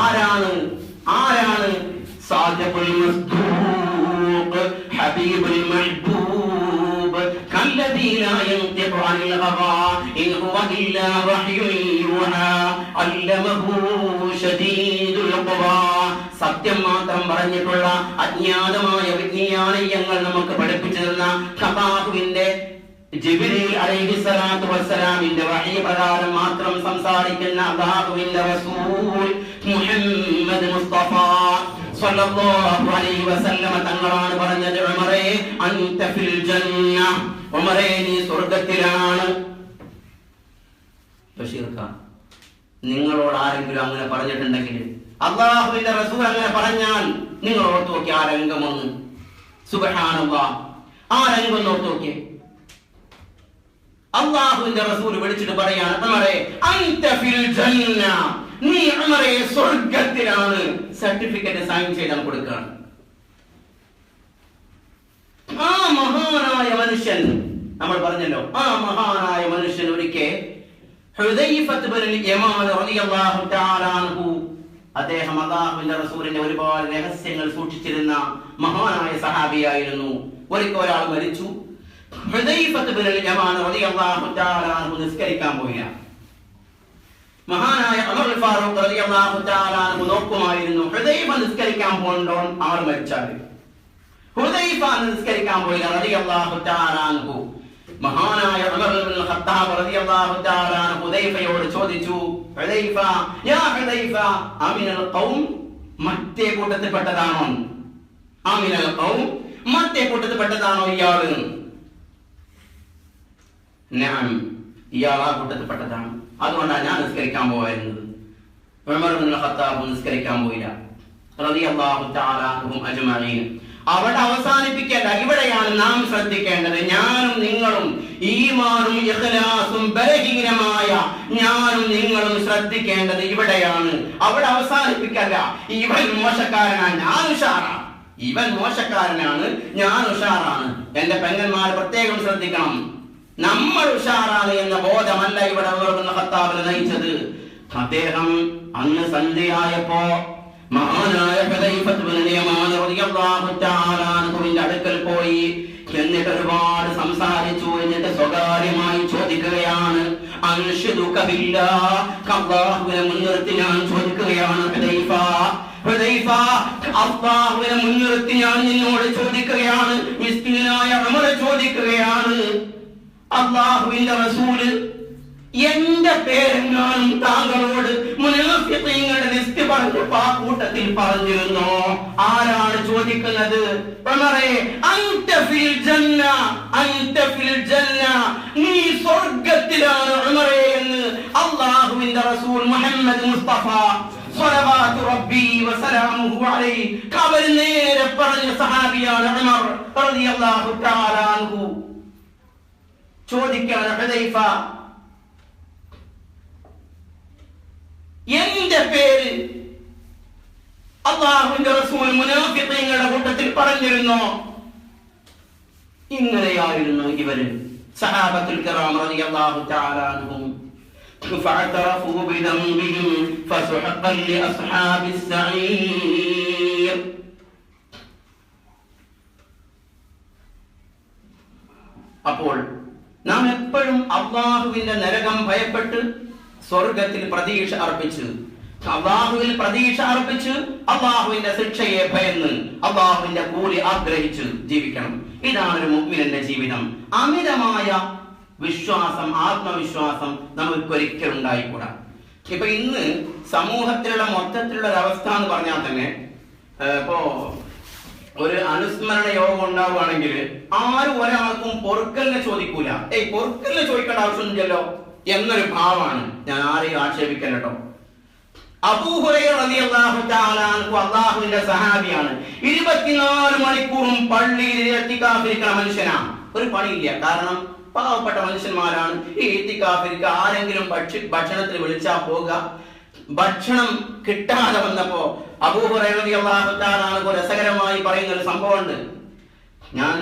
ആരാണ്? സാദിഖുൽ മസ്ദൂഖ് ഹബീബുൽ മഹ്ബൂബ് കല്ലദീ ലാ യൻതിഖു അനിൽ ഹവാ ഇൻ ഹുവ ഇല്ലാ വഹ്യുൻ യൂഹാ അല്ലമഹു ശദീദുൽ ഖുവാ. സത്യം മാത്രം പറഞ്ഞിട്ടുള്ള അജ്ഞാതമായ വിജ്ഞാനീയങ്ങൾ നമുക്ക് പഠിപ്പിച്ചു തന്ന അല്ലാഹുവിന്റെ ജിബ്രീൽ അലൈഹിസ്സലാത്തു വസ്സലാമിന്റെ വഹി പ്രകാരം മാത്രം സംസാരിക്കുന്ന അല്ലാഹുവിന്റെ റസൂൽ മുഹമ്മദ് മുസ്തഫ സ്വല്ലല്ലാഹു അലൈഹി വസല്ലം തങ്ങളാണ് പറഞ്ഞത്, ഉമറേ അൻത ഫിൽ ജന്ന, ഉമറേ നീ സ്വർഗ്ഗത്തിലാണ്. ബഷീർ ഖാൻ, നിങ്ങളോട് ആരെങ്കിലും അങ്ങനെ പറഞ്ഞിട്ടുണ്ടെങ്കിൽ, അല്ലാഹുവിന്റെ റസൂൽ അങ്ങനെ പറഞ്ഞാൽ നിങ്ങൾ ഓർത്തു നോക്കി ആ രംഗമൊന്ന്. സുബ്ഹാനല്ലാഹ്, ആ രംഗം ഓർത്തു നോക്കിയേ. അല്ലാഹുവിന്റെ റസൂൽ വിളിച്ചിട്ട് പറയാണ്, ഉമറേ അൻത ഫിൽ ജന്ന, നീ ഉമറേ സ്വർഗ്ഗത്തിലാണ്. സർട്ടിഫിക്കറ്റ് സൈൻ ചെയ്ത് കൊടുക്കുകയാണ്. ആ മഹാനായ മനുഷ്യൻ, നമ്മൾ പറഞ്ഞല്ലോ, ആ മഹാനായ മനുഷ്യൻ ഒരിക്കൽ ഹുദൈഫത്ത് ബിനുൽ യമാൻ റളിയല്ലാഹു തആല അൻഹു, അദ്ദേഹം അല്ലാഹുവിന്റെ റസൂലിന്റെ ഒരുപാട് രഹസ്യങ്ങൾ സൂക്ഷിച്ചിരുന്ന മഹാനായ സഹാബിയായിരുന്നു. ഒരിക്കൽ ഒരാൾ മരിച്ചു. ഹുദൈഫത്ത് ബിനുൽ യമാൻ റളിയല്ലാഹു തആല അൻഹു നിസ്കരിക്കാൻ പോയില്ല. മഹാനായ ഉമർ ഫാറൂഖ് റളിയല്ലാഹു തആല അൻഹു നോക്കുമായിരുന്നു, ഹുദൈഫ നിസ്കരിക്കാൻ പോകണ്ടോ ആൾ മരിച്ചാൽ. ഹുദൈഫ നിസ്കരിക്കാൻ പോയില്ല റളിയല്ലാഹു തആല അൻഹു. മഹാനായ ഉമർ ഇബ്നുൽ ഖത്താബ് റളിയല്ലാഹു തആല അൻഹു ഹുദൈഫയോട് ചോദിച്ചു, ഹുദൈഫ, യാ ഹുദൈഫ, അമിനൽ ഖൗം, മറ്റേ കൂട്ടത്തിൽപ്പെട്ടതാണോ? അമിനൽ ഖൗം, മറ്റേ കൂട്ടത്തിൽപ്പെട്ടതാണോ ഇയാൾ? നഅം, ഇയാൾ ആ കൂട്ടത്തിൽപ്പെട്ടതാണ്. അതുകൊണ്ടാണ് ഞാൻ നിസ്കരിക്കാൻ പോയിരുന്നത്. ഉമർ ഇബ്നുൽ ഖത്താബ് നിസ്കരിക്കാൻ പോയില്ല റളിയല്ലാഹു തആല അൻഹും അജ്മഈൻ. അവിടെ അവസാനിപ്പിക്കേണ്ട, ഇവിടെയാണ് നാം ശ്രദ്ധിക്കേണ്ടത്. ഞാനും നിങ്ങളും, ഈമാനും ഇഖ്ലാസും ബലഹീനമായ ഞാനും നിങ്ങളും ശ്രദ്ധിക്കേണ്ടത് ഇവിടെയാണ്. അവിടെ അവസാനിപ്പിക്കല്ല. ഇവൻ മോശക്കാരനാണ്, ഞാൻ ഉഷാറാണ്. ഇവൻ മോശക്കാരനാണ്, ഞാൻ ഉഷാറാണ്. എന്റെ പെങ്ങന്മാർ പ്രത്യേകം ശ്രദ്ധിക്കണം. നമ്മൾ ഉഷാറാണ് എന്ന ബോധമല്ല ഇവിടെ ഉമർ ഇബ്നുൽ ഖത്താബിനെ നയിച്ചത്. അദ്ദേഹം അന്ന് സന്ധ്യയായപ്പോ മഹാനായ ഹുദൈഫത്ത് ബിനുൽ യമാൻ റളിയല്ലാഹു തആല അൻഹുവിന്റെ അടുക്കൽ പോയി. എന്നിട്ട് ഒരുപാട് സംസാരിച്ചു. എന്നിട്ട് സ്വകാര്യമായി ചോദിക്കുകയാണ്, അൻഷുദുക ബില്ലാഹ്, അല്ലാഹുവിനെ മുൻനിർത്തി ഞാൻ ചോദിക്കുകയാണ്, ഹുദൈഫ, ഹുദൈഫ, അല്ലാഹുവിനെ മുൻനിർത്തി ഞാൻ നിന്നോട് ചോദിക്കുകയാണ്. മിസ്കീനായ ഉമർ ചോദിക്കുകയാണ്, അല്ലാഹുവിന്റെ റസൂൽ, എന്റെ പേരെങ്ങാനും താങ്കളോട് മുനാഫിഖീങ്ങളുടെ ലിസ്റ്റ് പറഞ്ഞപ്പോ ആ കൂട്ടത്തിൽ പറഞ്ഞിരുന്നോ? ആരാണ് ചോദിക്കുന്നത്? ഉമറേ, അൻത ഫിൽ ജന്ന, അൻത ഫിൽ ജന്ന, നീ സ്വർഗ്ഗത്തിലാണ് ഉമറേ എന്ന് അല്ലാഹുവിന്റെ റസൂൽ മുഹമ്മദ് മുസ്തഫ സ്വല്ലല്ലാഹു റബ്ബി വസലാമുഹു അലൈഹി ഖബർ നേരെ പറഞ്ഞ സഹാബിയാണ് ഉമർ റളിയല്ലാഹു തആല അൻഹു. ചോദിക്കാൻ ഹുദൈഫ, എന്റെ പേര് അല്ലാഹുവിന്റെ റസൂൽ മുനാഫിഖീങ്ങളുടെ കൂട്ടത്തിൽ പറഞ്ഞിരുന്നോ? ഇങ്ങനെയായിരുന്നു ഇവര് സഹാബത്തുൽ കിറാം റളിയല്ലാഹു തആല അൻഹും. ഫഅതറഫു ബിദംബിഹിം ഫസുഹഖൻ ലിഅസ്ഹാബിസ് സഈർ. അപ്പോൾ നാം എപ്പോഴും അല്ലാഹുവിന്റെ നരകം ഭയപ്പെട്ട് സ്വർഗത്തിൽ പ്രതീക്ഷ അർപ്പിച്ച്, അല്ലാഹുവിൽ പ്രതീക്ഷ അർപ്പിച്ച്, അല്ലാഹുവിന്റെ ശിക്ഷയെ ഭയന്ന്, അല്ലാഹുവിന്റെ കൂലി ആഗ്രഹിച്ച് ജീവിക്കണം. ഇതാണ് ഒരു മുഅ്മിനിന്റെ ജീവിതം. അമിതമായ വിശ്വാസം, ആത്മവിശ്വാസം നമുക്കൊരിക്കലും ഉണ്ടായിക്കൂടാ. ഇപ്പൊ ഇന്ന് സമൂഹത്തിലുള്ള മൊത്തത്തിലുള്ള ഒരു അവസ്ഥ എന്ന് പറഞ്ഞാൽ തന്നെ, ഇപ്പോ ഒരു അനുസ്മരണ യോഗം ഉണ്ടാവുകയാണെങ്കിൽ ആരും ഒരാൾക്കും പൊറുക്കലിനെ ചോദിക്കൂല. പൊറുക്കലിനെ ചോദിക്കേണ്ട ആവശ്യമൊന്നുമില്ലല്ലോ എന്നൊരു ഭാവമാണ്. ഞാൻ ആരെയും ആക്ഷേപിക്കല്ലോ കേട്ടോ. അബൂ ഹുറൈറ റളിയല്ലാഹു തആല അൻഹു അല്ലാഹുവിന്റെ സഹാബിയാണ്. 24 മണിക്കൂറും പള്ളിയിൽ ഇഅ്തികാഫിരിക്കുന്ന മനുഷ്യനാണ്. ഒരു പണിയില്ല. കാരണം പാവപ്പെട്ട മനുഷ്യന്മാരാണ്. ഈ ഇഅ്തികാഫിരിക്ക ആരെങ്കിലും ഭക്ഷണത്തിന് വിളിച്ചാൽ പോകുക. ഭക്ഷണം കിട്ടാതെ വന്നപ്പോ അബൂ ഹുറൈറ റളിയല്ലാഹു തആല അൻഹു രസകരമായി പറയുന്ന ഒരു സംഭവമുണ്ട്. ഞാൻ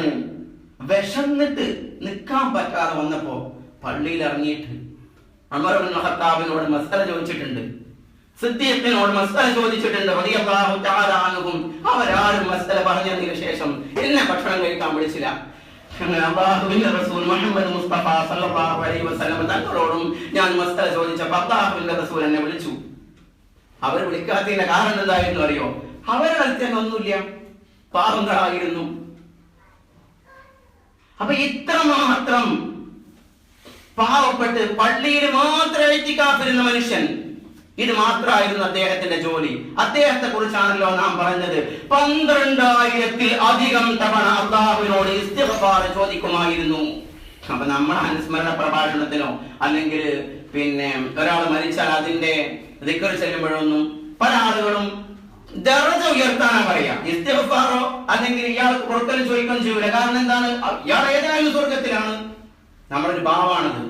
വിശന്നിട്ട് നിൽക്കാൻ പറ്റാതെ വന്നപ്പോ പള്ളിയിൽ ഇറങ്ങിയിട്ട് ഉമർ ഇബ്നുൽ ഖത്താബിനോട് മസ്അല ചോദിച്ചിട്ടുണ്ട്, സിദ്ദീഖിനോട് മസ്അല ചോദിച്ചിട്ടുണ്ട് റളിയല്ലാഹു തആല അൻഹും. അവരാരും മസ്അല പറഞ്ഞതിന് ശേഷം എന്നെ ഭക്ഷണം കഴിക്കാൻ വിളിച്ചില്ല. അല്ലാഹുവിന്റെ റസൂൽ മുഹമ്മദ് മുസ്തഫ സല്ലല്ലാഹു അലൈഹി വസല്ലം തങ്ങളോടും ഞാൻ മസ്അല ചോദിച്ചപ്പോൾ അല്ലാഹുവിന്റെ റസൂൽ എന്നെ വിളിച്ചു. അവർ വിളിക്കാത്തതിന്റെ കാരണം എന്തായിരുന്നു അറിയോ? അവരുടെ അടുത്ത് ഒന്നുമില്ല, പാവങ്ങളായിരുന്നു. അപ്പൊ ഇത്രമാത്രം പാവപ്പെട്ട് പള്ളിയിൽ മാത്രം ഇഅ്തികാഫിരുന്ന മനുഷ്യൻ, ഇത് മാത്രമായിരുന്നു അദ്ദേഹത്തിന്റെ ജോലി. അദ്ദേഹത്തെ കുറിച്ചാണല്ലോ നാം പറഞ്ഞത്, 12,000-ൽ അധികം തവണ അല്ലാഹുവിനോട് ഇസ്തിഗ്ഫാർ ചോദിക്കുമായിരുന്നു. അപ്പൊ നമ്മൾ അനുസ്മരണ പ്രഭാഷണത്തിനോ അല്ലെങ്കിൽ ഒരാൾ മരിച്ചാൽ അതിന്റെ ദിക്ർ ചെല്ലുമ്പോഴൊന്നും പല ആളുകളും ദറജ ഉയർത്താനാ പറയാ. ഇസ്തിഗ്ഫാറോ അല്ലെങ്കിൽ ഇയാൾക്ക് പൊറുക്കൽ ചോദിക്കാൻ ചെയ്യൂല. കാരണം എന്താണ്? ഇയാൾ ഏതായാലും സ്വർഗത്തിലാണ്. നമ്മളൊരു ഭാവമാണത്.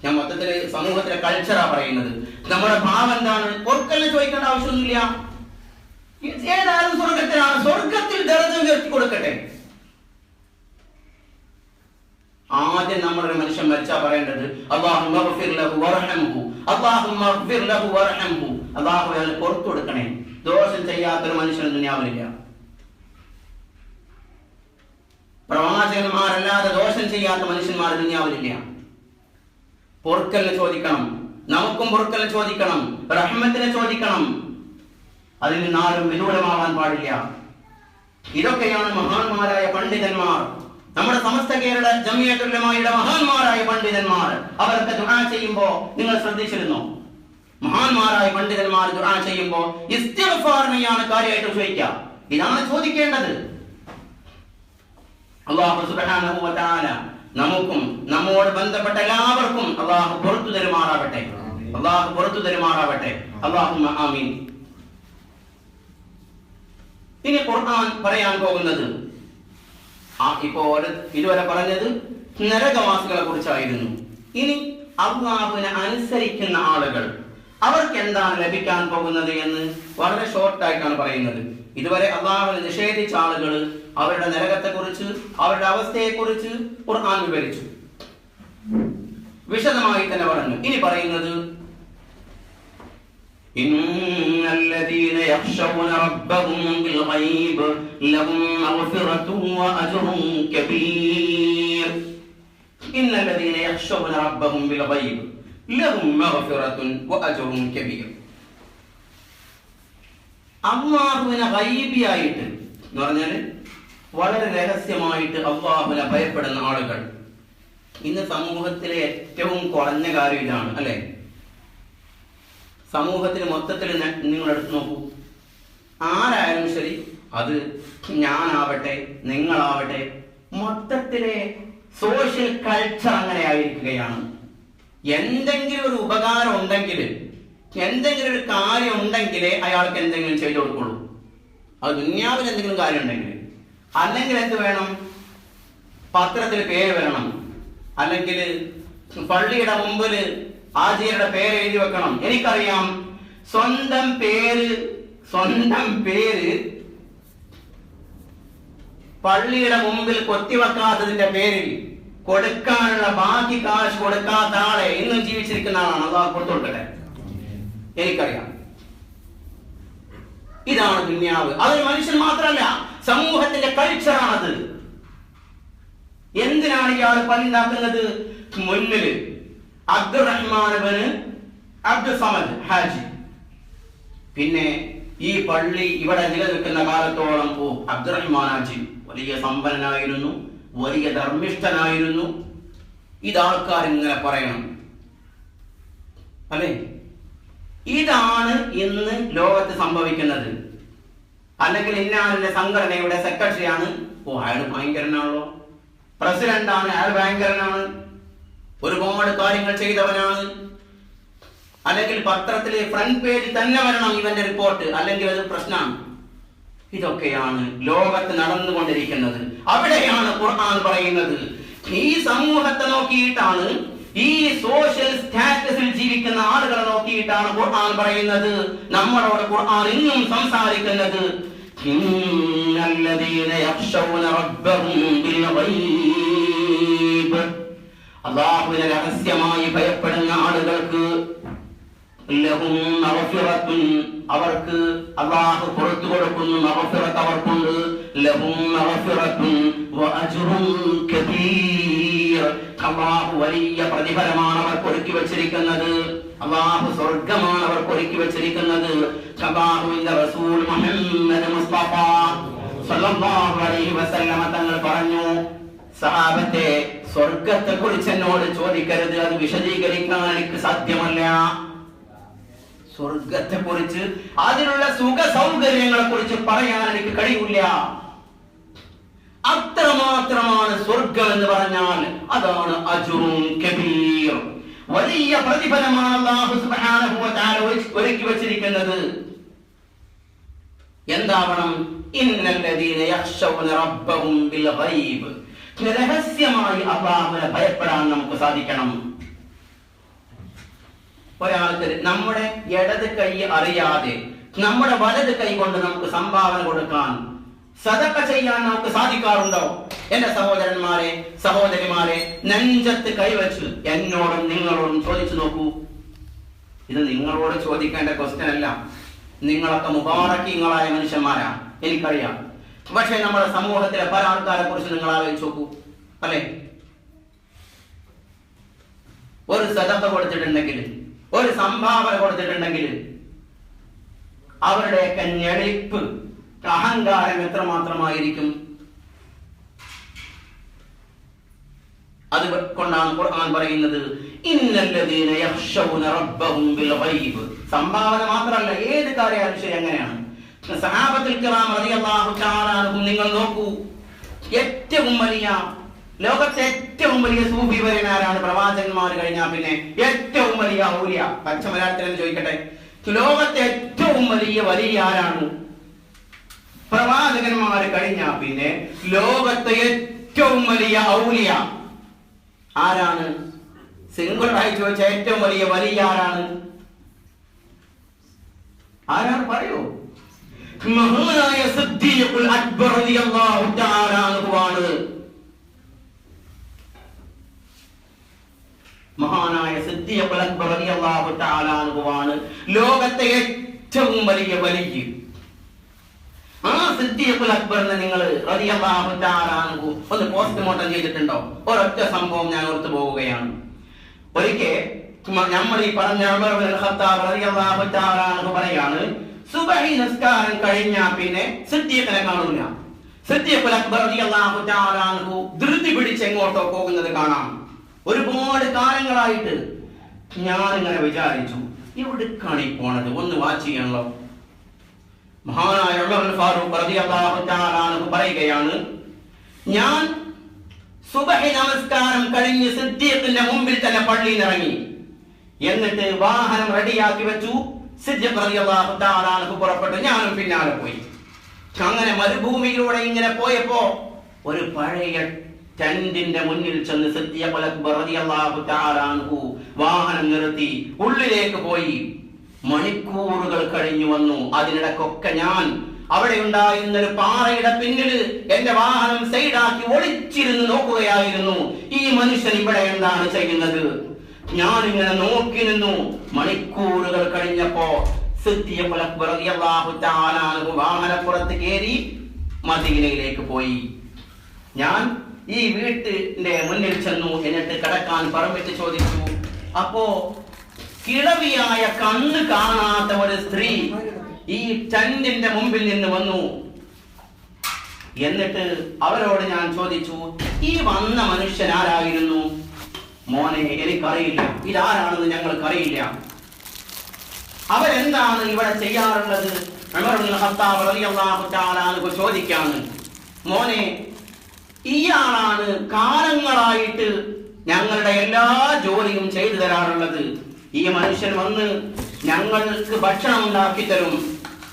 ഞാൻ മൊത്തത്തില് സമൂഹത്തിലെ കൾച്ചറാ പറയുന്നത്. നമ്മുടെ ഭാവം എന്താണ്? പൊറുക്കലിനെ ചോദിക്കേണ്ട ആവശ്യമൊന്നുമില്ല. ഏതായാലും സ്വർഗത്തിലാണ്, സ്വർഗത്തിൽ ദർജ ഉയർത്തി കൊടുക്കട്ടെ. ആദ്യം നമ്മളൊരു മനുഷ്യൻ മരിച്ചാ പറയേണ്ടത് അല്ലാഹുമ്മ ഗ്ഫിർ ലഹു വർഹംഹു, അല്ലാഹുമ്മ ഗ്ഫിർ ലഹു വർഹംഹു, അല്ലാഹു അയാളെ പുറത്തു കൊടുക്കണേ. ദോഷം ചെയ്യാത്തൊരു മനുഷ്യൻ ദുനിയാവിലില്ല. പ്രവാചകന്മാരല്ലാതെ ദോഷം ചെയ്യാത്ത മനുഷ്യന്മാർ ദുനിയാവിലില്ല. പൊറുക്കലിനെ ചോദിക്കണം, നമുക്കും പൊറുക്കലിനെ ചോദിക്കണം, റഹ്മത്തിനെ ചോദിക്കണം. അതിൽ നിന്നാരും വിദൂരമാവാൻ പാടില്ല. ഇതൊക്കെയാണ് മഹാന്മാരായ പണ്ഡിതന്മാർ, നമ്മുടെ സമസ്ത കേരള ജമിയത്തുൽ ഉലമായുടെ മഹാന്മാരായ പണ്ഡിതന്മാർ. അവരൊക്കെ ദുആ ചെയ്യുമ്പോ നിങ്ങൾ ശ്രദ്ധിച്ചിരുന്നോ? മഹാന്മാരായ പണ്ഡിതന്മാർ ദുആ ചെയ്യുമ്പോ ഇസ്തിഗ്ഫാറിനെയാണ് കാര്യമായിട്ട് ചോദിക്കുക. ഇതാണ് ചോദിക്കേണ്ടത്. അല്ലാഹു സുബ്ഹാനഹു വ തആല നമുക്കും നമ്മോട് ബന്ധപ്പെട്ട എല്ലാവർക്കും അല്ലാഹു പുറത്തു തരുമാറാവട്ടെ. അല്ലാഹു പുറത്തു തരുമാറാവട്ടെ. അല്ലാഹുമ്മ ആമീൻ. ഇനി ഖുർആൻ പറയാൻ പോകുന്നത്, ഇപ്പോൾ ഇതുവരെ പറഞ്ഞത് നരകവാസികളെ കുറിച്ചായിരുന്നു. ഇനി അല്ലാഹുവിനെ അനുസരിക്കുന്ന ആളുകൾ, അവർക്ക് എന്താണ് ലഭിക്കാൻ പോകുന്നത് എന്ന് വളരെ ഷോർട്ടായിട്ടാണ് പറയുന്നത്. ഇതുവരെ അല്ലാഹുവിനെ നിഷേധിച്ച ആളുകൾ അവരുടെ നരകത്തെക്കുറിച്ച്, അവരുടെ അവസ്ഥയെക്കുറിച്ച് ഖുർആൻ വിവരിച്ചു, വിശദമായി തന്നെ പറഞ്ഞു. ഇനി പറയുന്നത് ഇന്നല്ലദീന യഖ്ശൗന റബ്ബഹും ബിൽ ഗൈബ് ലഹും മഗ്ഫിറത്തുൻ വഅജ്റുൻ കബീർ. ഇന്നല്ലദീന യഖ്ശൗന റബ്ബഹും ബിൽ ഗൈബ് ലഹും മഗ്ഫിറത്തുൻ വഅജ്റുൻ കബീർ. അല്ലാഹുവിനെ ഗൈബിയായിട്ട് എന്ന് പറഞ്ഞാൽ വളരെ രഹസ്യമായിട്ട് അല്ലാഹുവിനെ ഭയപ്പെടുന്ന ആളുകൾ. ഇന്ന് സമൂഹത്തിലെ ഏറ്റവും കുറഞ്ഞ കാര്യം ഇതാണ്, അല്ലെ? സമൂഹത്തിന് മൊത്തത്തിൽ നിങ്ങൾ എടുത്തു നോക്കൂ. ആരായാലും ശരി, അത് ഞാനാവട്ടെ നിങ്ങളാവട്ടെ, മൊത്തത്തിലെ സോഷ്യൽ കൾച്ചർ അങ്ങനെ ആയിരിക്കുകയാണ്. എന്തെങ്കിലും ഒരു ഉപകാരം ഉണ്ടെങ്കിൽ, എന്തെങ്കിലും ഒരു കാര്യം ഉണ്ടെങ്കിൽ അയാൾക്ക് എന്തെങ്കിലും ചെയ്തു കൊടുക്കുള്ളൂ. അത് ദുനിയാവിൽ എന്തെങ്കിലും കാര്യം ഉണ്ടെങ്കിൽ. അല്ലെങ്കിൽ എന്ത് വേണം? പത്രത്തിൽ പേര് വരണം, അല്ലെങ്കിൽ പള്ളിയുടെ മുമ്പിൽ ആചാര്യയുടെ പേര് എഴുതി വെക്കണം. എനിക്കറിയാം, സ്വന്തം പേര് പള്ളിയുടെ മുമ്പിൽ കൊത്തിവെക്കാത്തതിന്റെ പേരിൽ കൊടുക്കാനുള്ള ബാക്കി കാശ് കൊടുക്കാത്ത ആളെ ഇന്നും ജീവിച്ചിരിക്കുന്ന ആളാണ്. അള്ളാഹു കൊടുത്തു കൊടുക്കട്ടെ. എനിക്കറിയാം. ഇതാണ് ദുനിയാവ്. അതൊരു മനുഷ്യൻ മാത്രമല്ല, സമൂഹത്തിന്റെ കൾച്ചറാണത്. എന്തിനാണ് ഇയാൾ പള്ളിണ്ടാക്കുന്നത്? മുന്നിൽ അബ്ദുറഹ്മാൻ ഇബ്നു അബ്ദുൽ സമദ് ഹാജി, പിന്നെ ഈ പള്ളി ഇവിടെ നിലനിൽക്കുന്ന കാലത്തോളം അബ്ദുറഹ്മാൻ ഹാജി വലിയ സമ്പന്നനായിരുന്നു, വലിയ ധർമ്മിഷ്ഠനായിരുന്നു. ഇതാൾക്കാർ ഇങ്ങനെ പറയണം, അല്ലെ? ഇതാണ് ഇന്ന് ലോകത്ത് സംഭവിക്കുന്നത്. അല്ലെങ്കിൽ ഇന്നാളിന്റെ സംഘടനയുടെ സെക്രട്ടറിയാണ്, അയാൾ ഭയങ്കരനാണല്ലോ, പ്രസിഡന്റാണ്, അയാൾ ഭയങ്കരനാണ്, ഒരുപാട് കാര്യങ്ങൾ ചെയ്തവനാണ്. അല്ലെങ്കിൽ പത്രത്തിലെ ഫ്രണ്ട് പേജ് തന്നെ വരണം ഇവന്റെ റിപ്പോർട്ട്, അല്ലെങ്കിൽ അത് പ്രശ്നമാണ്. ഇതൊക്കെയാണ് ലോകത്ത് നടന്നുകൊണ്ടിരിക്കുന്നത്. അവിടെയാണ് ഖുർആൻ പറയുന്നത്, ഈ സമൂഹത്തെ നോക്കിയിട്ടാണ്, ഈ സോഷ്യൽ സ്റ്റാറ്റസിൽ ജീവിക്കുന്ന ആളുകളെ നോക്കിയിട്ടാണ് ഖുർആൻ പറയുന്നത്. നമ്മളോട് ഖുർആൻ ഇന്നും സംസാരിക്കുന്നത് ഇന്നല്ലദീന യഖ്ശൗന റബ്ബഹും ബിൽ ഗൈബ്. അല്ലാഹുവിനെ രഹസ്യമായി ഭയപ്പെടുന്ന ആളുകൾക്ക് ലഹും മഗ്ഫിറത്തുൻ, അവർക്ക് അല്ലാഹു പുറത്തു കൊടുക്കുന്നു, മഗ്ഫിറത്ത് അവർക്കുണ്ട്. ലഹും മഗ്ഫിറത്തുൻ വഅജ്റുൻ കബീർ. അല്ലാഹു വലിയ പ്രതിഫലമാണ് അവർക്ക് ഒരുക്കി വെച്ചിരിക്കുന്നത്. അല്ലാഹു സ്വർഗ്ഗമാണ് അവർക്ക് ഒരുക്കി വെച്ചിരിക്കുന്നത്. അല്ലാഹുവിന്റെ റസൂൽ മുഹമ്മദ് മുസ്തഫ സല്ലല്ലാഹു അലൈഹി വസല്ലമ തങ്ങൾ പറഞ്ഞു, സഹാബത്തെ, സ്വർഗത്തെ കുറിച്ച് എന്നോട് ചോദിക്കരുത്, അത് വിശദീകരിക്കാൻ എനിക്ക് സാധ്യമല്ല. സ്വർഗത്തെ കുറിച്ച്, അതിനുള്ള സുഖ സൗകര്യങ്ങളെ കുറിച്ച് പറയാൻ എനിക്ക് കഴിയില്ല. അത്രമാത്രമാണ് സ്വർഗം എന്ന് പറഞ്ഞാൽ. അതാണ് അജ്റുൻ കബീർ, വലിയ പ്രതിഫലമാണ് അല്ലാഹു സുബ്ഹാനഹു വ തആല ഒരുക്കി വെച്ചിരിക്കുന്നത്. എന്താവണം? ഇന്നല്ലദീന യഖ്ശൗന റബ്ബഹും ബിൽ ഗൈബ്. രഹസ്യമായി അല്ലാഹുവിനെ ഭയപ്പെടാൻ നമുക്ക് സാധിക്കണം. ഒരാൾക്ക് നമ്മുടെ ഇടത് കൈ അറിയാതെ നമ്മുടെ വലത് കൈ കൊണ്ട് നമുക്ക് സംഭാവന കൊടുക്കാൻ, സദഖ ചെയ്യാൻ നമുക്ക് സാധിക്കാറുണ്ടോ? എന്റെ സഹോദരന്മാരെ, സഹോദരിമാരെ, നെഞ്ചത്ത് കൈവച്ച് എന്നോടും നിങ്ങളോടും ചോദിച്ചു നോക്കൂ. ഇത് നിങ്ങളോട് ചോദിക്കേണ്ട ക്വസ്റ്റ്യൻ അല്ല. നിങ്ങളൊക്കെ മുബാറക്കീങ്ങളായ മനുഷ്യന്മാരാ, എനിക്കറിയാം. പക്ഷെ നമ്മുടെ സമൂഹത്തിലെ പല ആൾക്കാരെ കുറിച്ച് നിങ്ങൾ ആലോചിച്ച് നോക്കൂ. അല്ലെ, ഒരു സദഖ കൊടുത്തിട്ടുണ്ടെങ്കിൽ, ഒരു സംഭാവന കൊടുത്തിട്ടുണ്ടെങ്കിൽ അവരുടെയൊക്കെ ഞെളിപ്പ്, അഹങ്കാരം എത്രമാത്രമായിരിക്കും. അതുകൊണ്ടാണ് ഖുർആൻ പറയുന്നത്, ഇന്നല്ലദീന യഖ്ശൗന റബ്ബഹും ബിൽ ഗൈബ്. സംഭാവന മാത്രമല്ല, ഏത് കാര്യമായാലും ശരി അങ്ങനെയാണ്. സഹാബത്തുൽ കിറാം റളിയല്ലാഹു തആല അൻഹും നിങ്ങൾ നോക്കൂ, ഏറ്റവും വലിയ, ലോകത്തെ ഏറ്റവും വലിയ സൂഫി വര്യന്മാരാണ് പ്രവാചകന്മാർ കഴിഞ്ഞാൽ പിന്നെ ഏറ്റവും വലിയ ഔലിയ. പച്ച മലയാളത്തിൽ ചോദിക്കട്ടെ, ലോകത്തെ ഏറ്റവും വലിയ വലിയ ആരാണ്? പ്രവാചകന്മാർ കഴിഞ്ഞാൽ പിന്നെ ലോകത്തെ ഏറ്റവും വലിയ ഔലിയ ആരാണ്? സിംഗിളായി ചോദിച്ച ഏറ്റവും വലിയ വലിയ ആരാണ്? ആരാണ് പറയൂ? മഹാനായ സിദ്ദീഖുൽ അക്ബർ റളിയല്ലാഹു തആല അൻഹുവാണ്. മഹാനായ സിദ്ദീഖുൽ അക്ബർ റളിയല്ലാഹു തആല അൻഹുവാണ് ലോകത്തെ ഏറ്റവും വലിയ വലിയ. ആ സിദ്ദീഖുൽ അക്ബറിനെ നിങ്ങൾ റളിയല്ലാഹു തആല അൻഹു ഒന്ന് പോസ്റ്റ്മോർട്ടം ചെയ്തിട്ടുണ്ടോ? ഒരൊറ്റ സംഭവം ഞാൻ ഓർത്തു പോവുകയാണ്. ഒരിക്കൽ നമ്മൾ ഈ പറഞ്ഞ ഉമർ ഇബ്നുൽ ഖത്താബ് റളിയല്ലാഹു തആല അൻഹു പറയാണ്, സുബ്ഹി നിസ്കാരം കഴിഞ്ഞാൽ പിന്നെ സിദ്ദീഖിനെ കാണൂല. സിദ്ദീഖുൽ അക്ബർ റളിയല്ലാഹു തആല അൻഹു ധൃതി പിടിച്ച് എങ്ങോട്ടോ പോകുന്നത് കാണാം. ഒരുപാട് കാലങ്ങളായിട്ട് ഞാൻ ഇങ്ങനെ വിചാരിച്ചു, എവിടേക്കാണ് ഈ പോണത്, ഒന്ന് വാച്ച് ചെയ്യണല്ലോ. മഹാനായ ഉമർ ഫാറൂഖ് റളിയല്ലാഹു തആല അൻഹു പറയുകയാണ്, ഞാൻ സുബ്ഹി നമസ്കാരം കഴിഞ്ഞ് സിദ്ദീഖിന്റെ മുമ്പിൽ തന്നെ പള്ളിയിൽ ഇറങ്ങി. എന്നിട്ട് വാഹനം റെഡിയാക്കി വെച്ചു. സിദ്ദീഖ് റളിയല്ലാഹു തആല അൻഹു പുറപ്പെട്ടു, ഞാനും പിന്നാലെ പോയി. അങ്ങനെ മരുഭൂമിയിലൂടെ ഇങ്ങനെ പോയപ്പോ ഒരു പഴയ ടെന്റിന്റെ മുന്നിൽ ചെന്ന് സിദ്ദീഖുൽ അക്ബർ റളിയല്ലാഹു തആല അൻഹു വാഹനം നിർത്തി ഉള്ളിലേക്ക് പോയി. മണിക്കൂറുകൾ കഴിഞ്ഞു വന്നു. അതിനിടക്കൊക്കെ ഞാൻ അവിടെ ഉണ്ടായിരുന്ന ഒരു പാറയുടെ പിന്നിൽ എന്റെ വാഹനം സൈഡാക്കി ഒളിച്ചിരുന്ന് നോക്കുകയായിരുന്നു. ഈ മനുഷ്യൻ ഇവിടെ എന്താണ് ചെയ്യുന്നത്? ഞാൻ ഇങ്ങനെ നോക്കി നിന്നു. മണിക്കൂറുകൾ കഴിഞ്ഞപ്പോ സിദ്ദീഖുൽ അക്ബർ റളിയല്ലാഹു തആല അൻഹു വാഹനപ്പുറത്ത് കയറി മദീനയിലേക്ക് പോയി. ഞാൻ ഈ വീട്ടിന്റെ മുന്നിൽ ചെന്നു. എന്നിട്ട് കിടക്കാൻ പെർമിറ്റ് ചോദിച്ചു. അപ്പോ കിളവിയായ കണ്ണ് കാണാത്ത ഒരു സ്ത്രീ ഈ ടെന്റിന്റെ മുമ്പിൽ നിന്ന് വന്നു. എന്നിട്ട് അവരോട് ഞാൻ ചോദിച്ചു, ഈ വന്ന മനുഷ്യൻ ആരായിരുന്നു? മോനെ, എനിക്കറിയില്ല, ഇതാരാണെന്ന് ഞങ്ങൾക്കറിയില്ല. അവരെന്താണ് ഇവിടെ ചെയ്യാറുള്ളത്? ഉമർ ഇബ്നുൽ ഖത്താബ് റളിയല്ലാഹു തആല അൻഹു ചോദിക്കാണ്, മോനെ, ഇയാളാണ് കാലങ്ങളായിട്ട് ഞങ്ങളുടെ എല്ലാ ജോലിയും ചെയ്തു തരാറുള്ളത്. ഈ മനുഷ്യൻ വന്ന് ഞങ്ങൾക്ക് ഭക്ഷണം ഉണ്ടാക്കി തരും.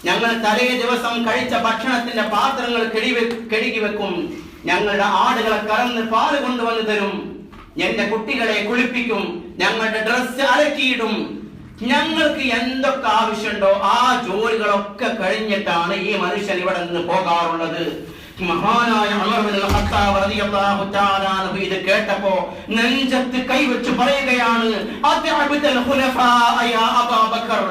ഞങ്ങൾ തലേ ദിവസം കഴിച്ച ഭക്ഷണത്തിന്റെ പാത്രങ്ങൾ കഴുകി വെക്കും. ഞങ്ങളുടെ ആടുകളെ കറന്ന് പാല് കൊണ്ടുവന്ന് തരും. എന്റെ കുട്ടികളെ കുളിപ്പിക്കും. ഞങ്ങളുടെ ഡ്രസ്സ് അലക്കിയിടും. ഞങ്ങൾക്ക് എന്തൊക്കെ ആവശ്യമുണ്ടോ ആ ജോലികളൊക്കെ കഴിഞ്ഞിട്ടാണ് ഈ മനുഷ്യൻ ഇവിടെ നിന്ന് പോകാറുള്ളത്. മഹാനായ ഉമർ ഇബ്നുൽ ഖത്താബ് റളിയല്ലാഹു തആല അൻഹു ഇത് കേട്ടപ്പോ നെഞ്ചത്ത് കൈവച്ച് പറയുകയാണ്, അത്അബതൽ ഖുലഫാ യാ അബൂബക്കർ,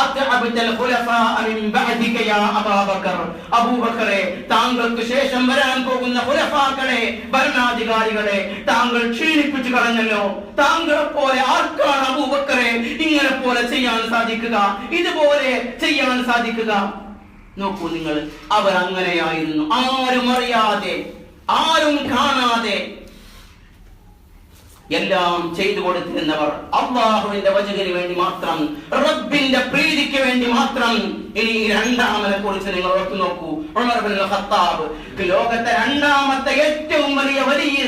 അത്അബതൽ ഖുലഫാ മിൻ ബഅദിക യാ അബൂബക്കർ. അബൂബക്കറെ, താങ്കൾക്ക് ശേഷം വരാൻ പോകുന്ന ഖുലഫാക്കളെ, ഭരണാധികാരികളെ താങ്കൾ ക്ഷീണിപ്പിച്ചു കളഞ്ഞല്ലോ. താങ്കളെ പോലെ ആർക്കാണ് അബൂബക്കറെ ഇങ്ങനെ പോലെ ചെയ്യാൻ സാധിക്കുക, ഇതുപോലെ ചെയ്യാൻ സാധിക്കുക? നോക്കൂ നിങ്ങൾ, അവർ അങ്ങനെയായിരുന്നു. ആരും അറിയാതെ, ആരും കാണാതെ എല്ലാം ചെയ്തു കൊടുത്തിരുന്നവർ. അല്ലാഹുവിന്റെ വജഹിന് വേണ്ടി മാത്രം, റബ്ബിന്റെ പ്രീതിക്ക് വേണ്ടി മാത്രം. ഇനി രണ്ടാമനെ കുറിച്ച് നിങ്ങൾ ഓർത്തു നോക്കൂ. ഉമർ ഇബ്നുൽ ഖത്താബ് ലോകത്തെ രണ്ടാമത്തെ ഏറ്റവും വലിയ വലിയ.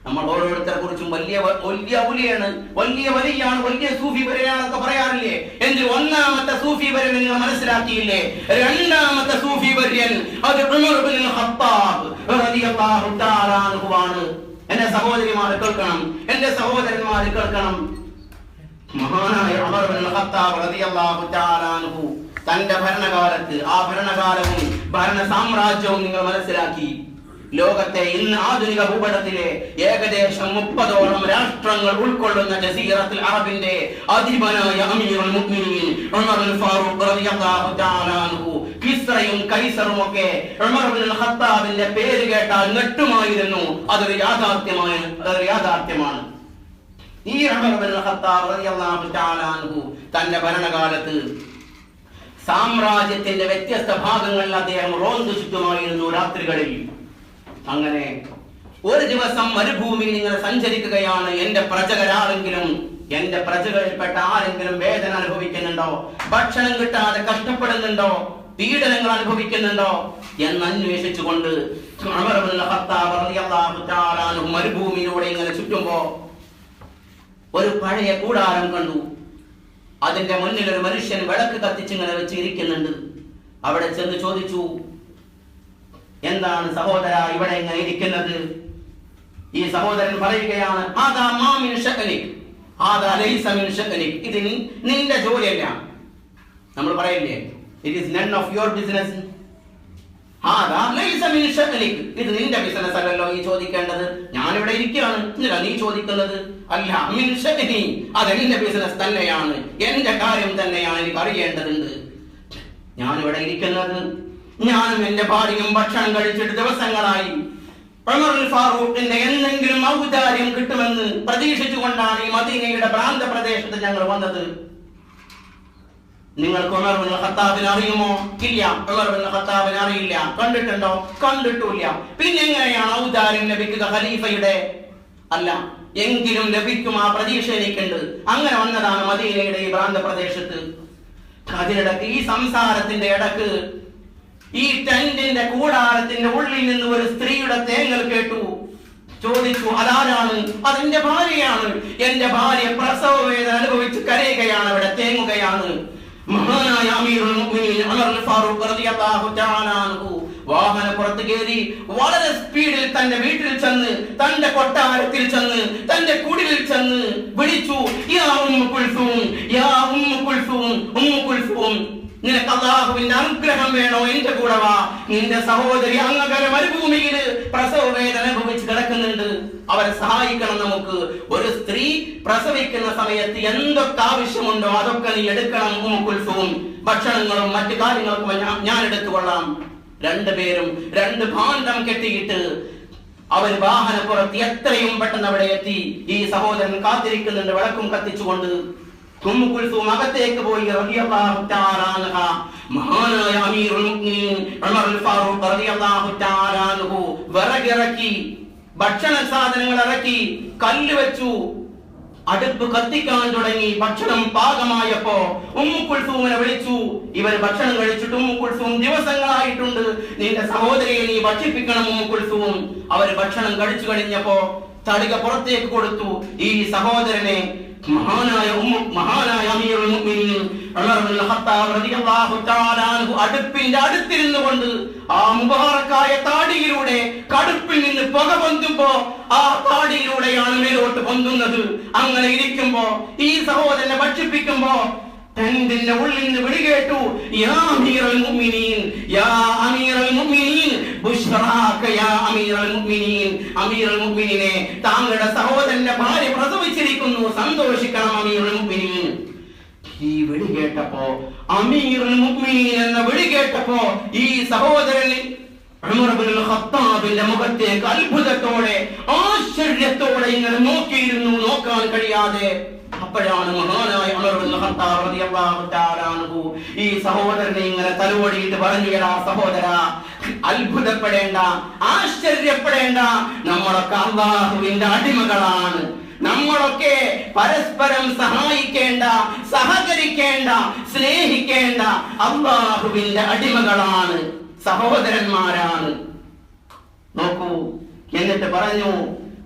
നമ്മൾ ഓരോരുത്തരെ കുറിച്ചും വലിയ വലിയ ഔലിയാണ്, വലിയ വലിയാണ്, വലിയ സൂഫി വരെയാണൊക്കെ പറയാറില്ലേ? എന്തിന് ഒന്നാമത്തെ സൂഫി വര്യൻ നിങ്ങൾ മനസ്സിലാക്കിയില്ലേ? രണ്ടാമത്തെ സൂഫി വര്യൻ അത് ഉമർ ഇബ്നുൽ ഖത്താബ് റളിയല്ലാഹു തആല അൻഹു ആണ്. എന്റെ സഹോദരിമാർ കേൾക്കണം, എന്റെ സഹോദരന്മാർ കേൾക്കണം. മഹാനായ ഉമർ ഇബ്നുൽ ഖത്താബ് റളിയല്ലാഹു തആല അൻഹു തന്റെ ഭരണകാലത്ത്, ആ ഭരണകാലവും ഭരണ സാമ്രാജ്യവും നിങ്ങൾ മനസ്സിലാക്കി. ലോകത്തെ ഇന്ന് ആധുനിക ഭൂപടത്തിലെ ഏകദേശം 30ഓളം രാഷ്ട്രങ്ങൾ ഉൾക്കൊള്ളുന്ന ജസീറത്തുൽ അറബിന്റെ അധിപനായ അമീറുൽ മുഅ്മിനീൻ ഉമറുൽ ഫാറൂഖ് റളിയല്ലാഹു തആല അൻഹു, കിസ്റയും കൈസറും ഒക്കെ ഉമർ ഇബ്നുൽ ഖത്താബിന്റെ പേര് കേട്ടാൽ നെട്ടുമായിരുന്നു. അതൊരു യാഥാർത്ഥ്യമാണ്. ഈ ഉമർ ഇബ്നുൽ ഖത്താബ് റളിയല്ലാഹു തആല അൻഹു തന്റെ ഭരണകാലത്ത് സാമ്രാജ്യത്തിന്റെ വ്യത്യസ്ത ഭാഗങ്ങളിൽ അദ്ദേഹം റോന്തു ചുറ്റുമായിരുന്നു രാത്രികളിൽ. അങ്ങനെ ഒരു ദിവസം മരുഭൂമിയിൽ ഇങ്ങനെ സഞ്ചരിക്കുകയാണ്. എന്റെ പ്രജകളിൽപ്പെട്ട ആരെങ്കിലും വേദന അനുഭവിക്കുന്നുണ്ടോ, ഭക്ഷണം കിട്ടാതെ കഷ്ടപ്പെടുന്നുണ്ടോ, പീഡനങ്ങൾ അനുഭവിക്കുന്നുണ്ടോ എന്ന് അന്വേഷിച്ചുകൊണ്ട് ഉമർ ഇബ്നുൽ ഖത്താബ് റളിയല്ലാഹു തആല അൻഹു മരുഭൂമിയിലൂടെ ഇങ്ങനെ ചുറ്റുമ്പോ ഒരു പഴയ കൂടാരം കണ്ടു. അതിന്റെ മുന്നിൽ ഒരു മനുഷ്യൻ വിളക്ക് കത്തിച്ചിങ്ങനെ വെച്ചിരിക്കുന്നുണ്ട്. അവിടെ ചെന്ന് ചോദിച്ചു, എന്താണ് സഹോദര ഇവിടെ ഇങ്ങനെ ഇരിക്കുന്നത്? ഈ സഹോദരൻ പറയുകയാണ്, ഇത് നിന്റെ ജോലിയല്ല. നമ്മൾ പറയില്ലേ, it is none of your business. ഇത് നിന്റെ ബിസിനസ് അല്ലല്ലോ ഈ ചോദിക്കേണ്ടത്. ഞാനിവിടെ ഇരിക്കുകയാണ്, നീ ചോദിക്കുന്നത് അല്ല. അതെന്റെ ബിസിനസ് തന്നെയാണ്, എന്റെ കാര്യം തന്നെയാണ്, എനിക്ക് അറിയേണ്ടതുണ്ട്. ഞാനിവിടെ ഇരിക്കുന്നത്, ഞാനും എന്റെ ഭാര്യയും ഭക്ഷണം കഴിച്ചിട്ട് ദിവസങ്ങളായി. ഉമറുൽ ഫാറൂഖിന്റെ എന്തെങ്കിലും ഔദാര്യം കിട്ടുമെന്ന് പ്രതീക്ഷിച്ചുകൊണ്ടാണ് ഈ മദീനയുടെ പ്രാന്ത പ്രദേശത്ത് ഞങ്ങൾ വന്നത്. നിങ്ങൾക്ക് ഉമർ ഇബ്നുൽ ഖത്താബിനെ അറിയുമോ? ഇല്ല, ഉമർ ഇബ്നുൽ ഖത്താബിനെ അറിയില്ല. കണ്ടിട്ടുണ്ടോ? കണ്ടിട്ടില്ല. പിന്നെ എങ്ങനെയാണ് ഔദാര്യം ലഭിക്കുക? ഖലീഫയുടെ അല്ല, എങ്കിലും ലഭിക്കും ആ പ്രതീക്ഷ എനിക്കുണ്ട്. അങ്ങനെ വന്നതാണ് മദീനയുടെ ഈ പ്രാന്ത പ്രദേശത്ത്. അതിനിടക്ക്, ഈ സംസാരത്തിന്റെ ഇടക്ക്, ഈ ടെന്റിന്റെ കൂടാരത്തിന്റെ ഉള്ളിൽ നിന്ന് ഒരു സ്ത്രീയുടെ തേങ്ങൽ കേട്ടു. ചോദിച്ചു, അതാരാണ്? അതെന്റെ ഭാര്യയാണ്. എന്റെ ഭാര്യ പ്രസവ വേദന അനുഭവിച്ച് കരയുകയാണ്, അവിടെ തേങ്ങുകയാണ്. മഹാനായ അമീറുൽ മുഅ്മിനീൻ ഉമർ ഫാറൂഖ് റളിയല്ലാഹു തആല അൻഹു വാഹനപ്പുറത്ത് കയറി വളരെ സ്പീഡിൽ തന്റെ വീട്ടിൽ ചെന്ന്, തന്റെ കൊട്ടാരത്തിൽ ചെന്ന്, തന്റെ കുടിലിൽ ചെന്ന് വിളിച്ചു, യാ ഉമ്മു കുൽസൂം, യാ ഉമ്മു കുൽസൂം, ഉമ്മു കുൽസൂം, നിനക്ക് അല്ലാഹുവിന്റെ അനുഗ്രഹം വേണോ? എന്റെ കൂടെ വാ. നിന്റെ സഹോദരി അങ്ങകര മരുഭൂമിയിൽ പ്രസവ വേദന അനുഭവിച്ച് കിടക്കുന്നുണ്ട്, അവരെ സഹായിക്കണം നമുക്ക്. ഒരു സ്ത്രീ പ്രസവിക്കുന്ന സമയത്ത് എന്തൊക്കെ ആവശ്യമുണ്ടോ അതൊക്കെ നീ എടുക്കണം ഉമ്മു കുൽസൂം. ഭക്ഷണങ്ങളും മറ്റു കാര്യങ്ങൾക്കും ഞാൻ എടുത്തുകൊള്ളാം. രണ്ടുപേരും രണ്ട് ഭാണ്ഡം കെട്ടിയിട്ട് അവർ വാഹനപ്പുറത്ത് എത്രയും പെട്ടെന്ന് അവിടെ എത്തി. ഈ സഹോദരൻ കാത്തിരിക്കുന്നുണ്ട് വിളക്കും കത്തിച്ചുകൊണ്ട്. ഉമ്മു കുൽസൂം അകത്തേക്ക് പോയി റളിയല്ലാഹു തആല അൻഹ. മഹാനായ അമീറുൽ മുഅ്മിനീൻ ഉമറുൽ ഫാറൂഖ് റളിയല്ലാഹു തആല അൻഹു വിറകിറക്കി, ഭക്ഷണ സാധനങ്ങൾ ഇറക്കി, കല്ല് വെച്ചു, അടുപ്പ് കത്തിക്കാൻ തുടങ്ങി. ഭക്ഷണം പാകമായപ്പോ ഉമ്മു കുൽസൂമിനെ വിളിച്ചു. ഇവർ ഭക്ഷണം കഴിച്ചിട്ട്, ഉമ്മു കുൽസൂം ദിവസങ്ങളായിട്ടുണ്ട്, നിന്റെ സഹോദരിയെ നീ ഭക്ഷിപ്പിക്കണം ഉമ്മു കുൽസൂം. അവർ ഭക്ഷണം കഴിച്ചു കഴിഞ്ഞപ്പോ തടിക പുറത്തേക്ക് കൊടുത്തു. ഈ സഹോദരനെ മഹാനായ അമീറുൽ മുഅ്മിനീൻ ഉമർ ഇബ്നുൽ ഖത്താബ് റളിയല്ലാഹു തആല അൻഹു അടുപ്പിന്റെ അടുത്തിരുന്നു കൊണ്ട് ആ മുബാറക്കായ താടിയിലൂടെ കടുപ്പിൽ നിന്ന് പുക പൊന്തുമ്പോ ആ താടിയിലൂടെയാണ് മേലോട്ട് പൊന്തുന്നത്. അങ്ങനെ ഇരിക്കുമ്പോ ഈ സഹോദരനെ ഭക്ഷിപ്പിക്കുമ്പോ ടെന്റിന്റെ ഉള്ളിൽ നിന്ന് വിളികേട്ടു, യാ അമീറുൽ മുഅ്മിനീൻ, യാ അമീറുൽ മുഅ്മിനീൻ, ബുശ്റാക യാ അമീറുൽ മുഅ്മിനീൻ. അമീറുൽ മുഅ്മിനീനെ, താങ്കളുടെ സഹോദരന്റെ ഭാര്യ പ്രസവിച്ചിരിക്കുന്നു, സന്തോഷിക്കണം അമീറുൽ മുഅ്മിനീൻ. ഈ വിളി കേട്ടപ്പോ, അമീറുൽ മുഅ്മിനീൻ എന്ന വിളി കേട്ടപ്പോ ഈ സഹോദരൻ ഉമർ ഇബ്നുൽ ഖത്താബിന്റെ മുഖത്തേക്ക് അത്ഭുതത്തോടെ, ആശ്ചര്യത്തോടെ ഇങ്ങനെ നോക്കിയിരുന്നു, നോക്കാൻ കഴിയാതെ. അപ്പോഴാണ് മഹാനായ ഉമർ ഇബ്നുൽ ഖത്താബ് റളിയല്ലാഹു തആല അൻഹു ഈ സഹോദരനെ ഇങ്ങനെ തലോടിയിട്ട് പറഞ്ഞു, എടാ സഹോദര, അത്ഭുതപ്പെടേണ്ട, ആശ്ചര്യപ്പെടേണ്ട, നമ്മളൊക്കെ അല്ലാഹുവിന്റെ അടിമകളാണ്. നമ്മളൊക്കെ പരസ്പരം സഹായിക്കേണ്ട, സഹകരിക്കേണ്ട, സ്നേഹിക്കേണ്ട അല്ലാഹുവിന്റെ അടിമകളാണ്, സഹോദരന്മാരാണ്. നോക്കൂ, എന്നിട്ട് പറഞ്ഞു,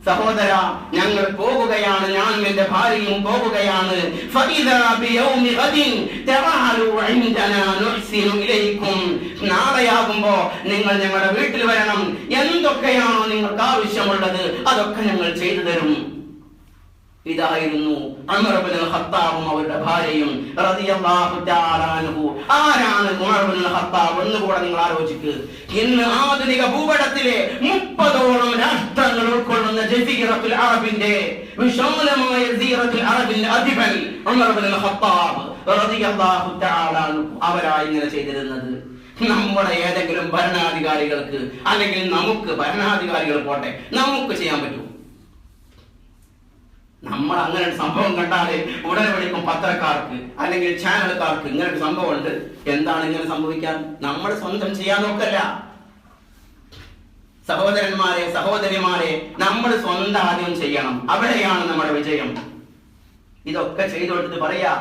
സഹോദര, ഞങ്ങൾ പോകുകയാണ്, ഞാനും എന്റെ ഭാര്യയും പോകുകയാണ്. നാളെയാകുമ്പോ നിങ്ങൾ ഞങ്ങളുടെ വീട്ടിൽ വരണം. എന്തൊക്കെയാണോ നിങ്ങൾക്ക് ആവശ്യമുള്ളത് അതൊക്കെ ഞങ്ങൾ ചെയ്തു തരും. ഇതായിരുന്നു ഉമർ ഇബ്നുൽ ഖത്താബും അവരുടെ ഭാര്യയും റളിയല്ലാഹു തആല അൻഹു. ആരാണ് ഉമർ ഇബ്നുൽ ഖത്താബ് എന്ന് കൂടെ നിങ്ങൾ ആലോചിക്കുക. ഇന്ന് ആധുനിക ഭൂപടത്തിലെ 30ഓളം രാഷ്ട്രങ്ങൾ ഉൾക്കൊള്ളുന്ന ജസീറത്തുൽ അറബിന്റെ വിശാലമായ ജസീറത്തുൽ അറബിന്റെ അധിപൻ ഉമർ ഇബ്നുൽ ഖത്താബ് റളിയല്ലാഹു തആല അൻഹു. അവരായി ഇങ്ങനെ ചെയ്തിരുന്നത്. നമ്മുടെ ഏതെങ്കിലും ഭരണാധികാരികൾക്ക്, അല്ലെങ്കിൽ നമുക്ക് ഭരണാധികാരികൾ പോട്ടെ, നമുക്ക് ചെയ്യാൻ പറ്റും? നമ്മൾ അങ്ങനെ ഒരു സംഭവം കണ്ടാല് ഉടനെ വിളിക്കും പത്രക്കാർക്ക് അല്ലെങ്കിൽ ചാനലുകാർക്ക്, ഇങ്ങനെ ഒരു സംഭവം ഉണ്ട്, എന്താണ് ഇങ്ങനെ സംഭവിക്കാൻ? നമ്മൾ സ്വന്തം ചെയ്യാൻ നോക്കല്ല സഹോദരന്മാരെ, സഹോദരിമാരെ, നമ്മൾ സ്വന്തം ആദ്യം ചെയ്യണം. അവിടെയാണ് നമ്മുടെ വിജയം. ഇതൊക്കെ ചെയ്തുകൊടുത്ത് പറയാ,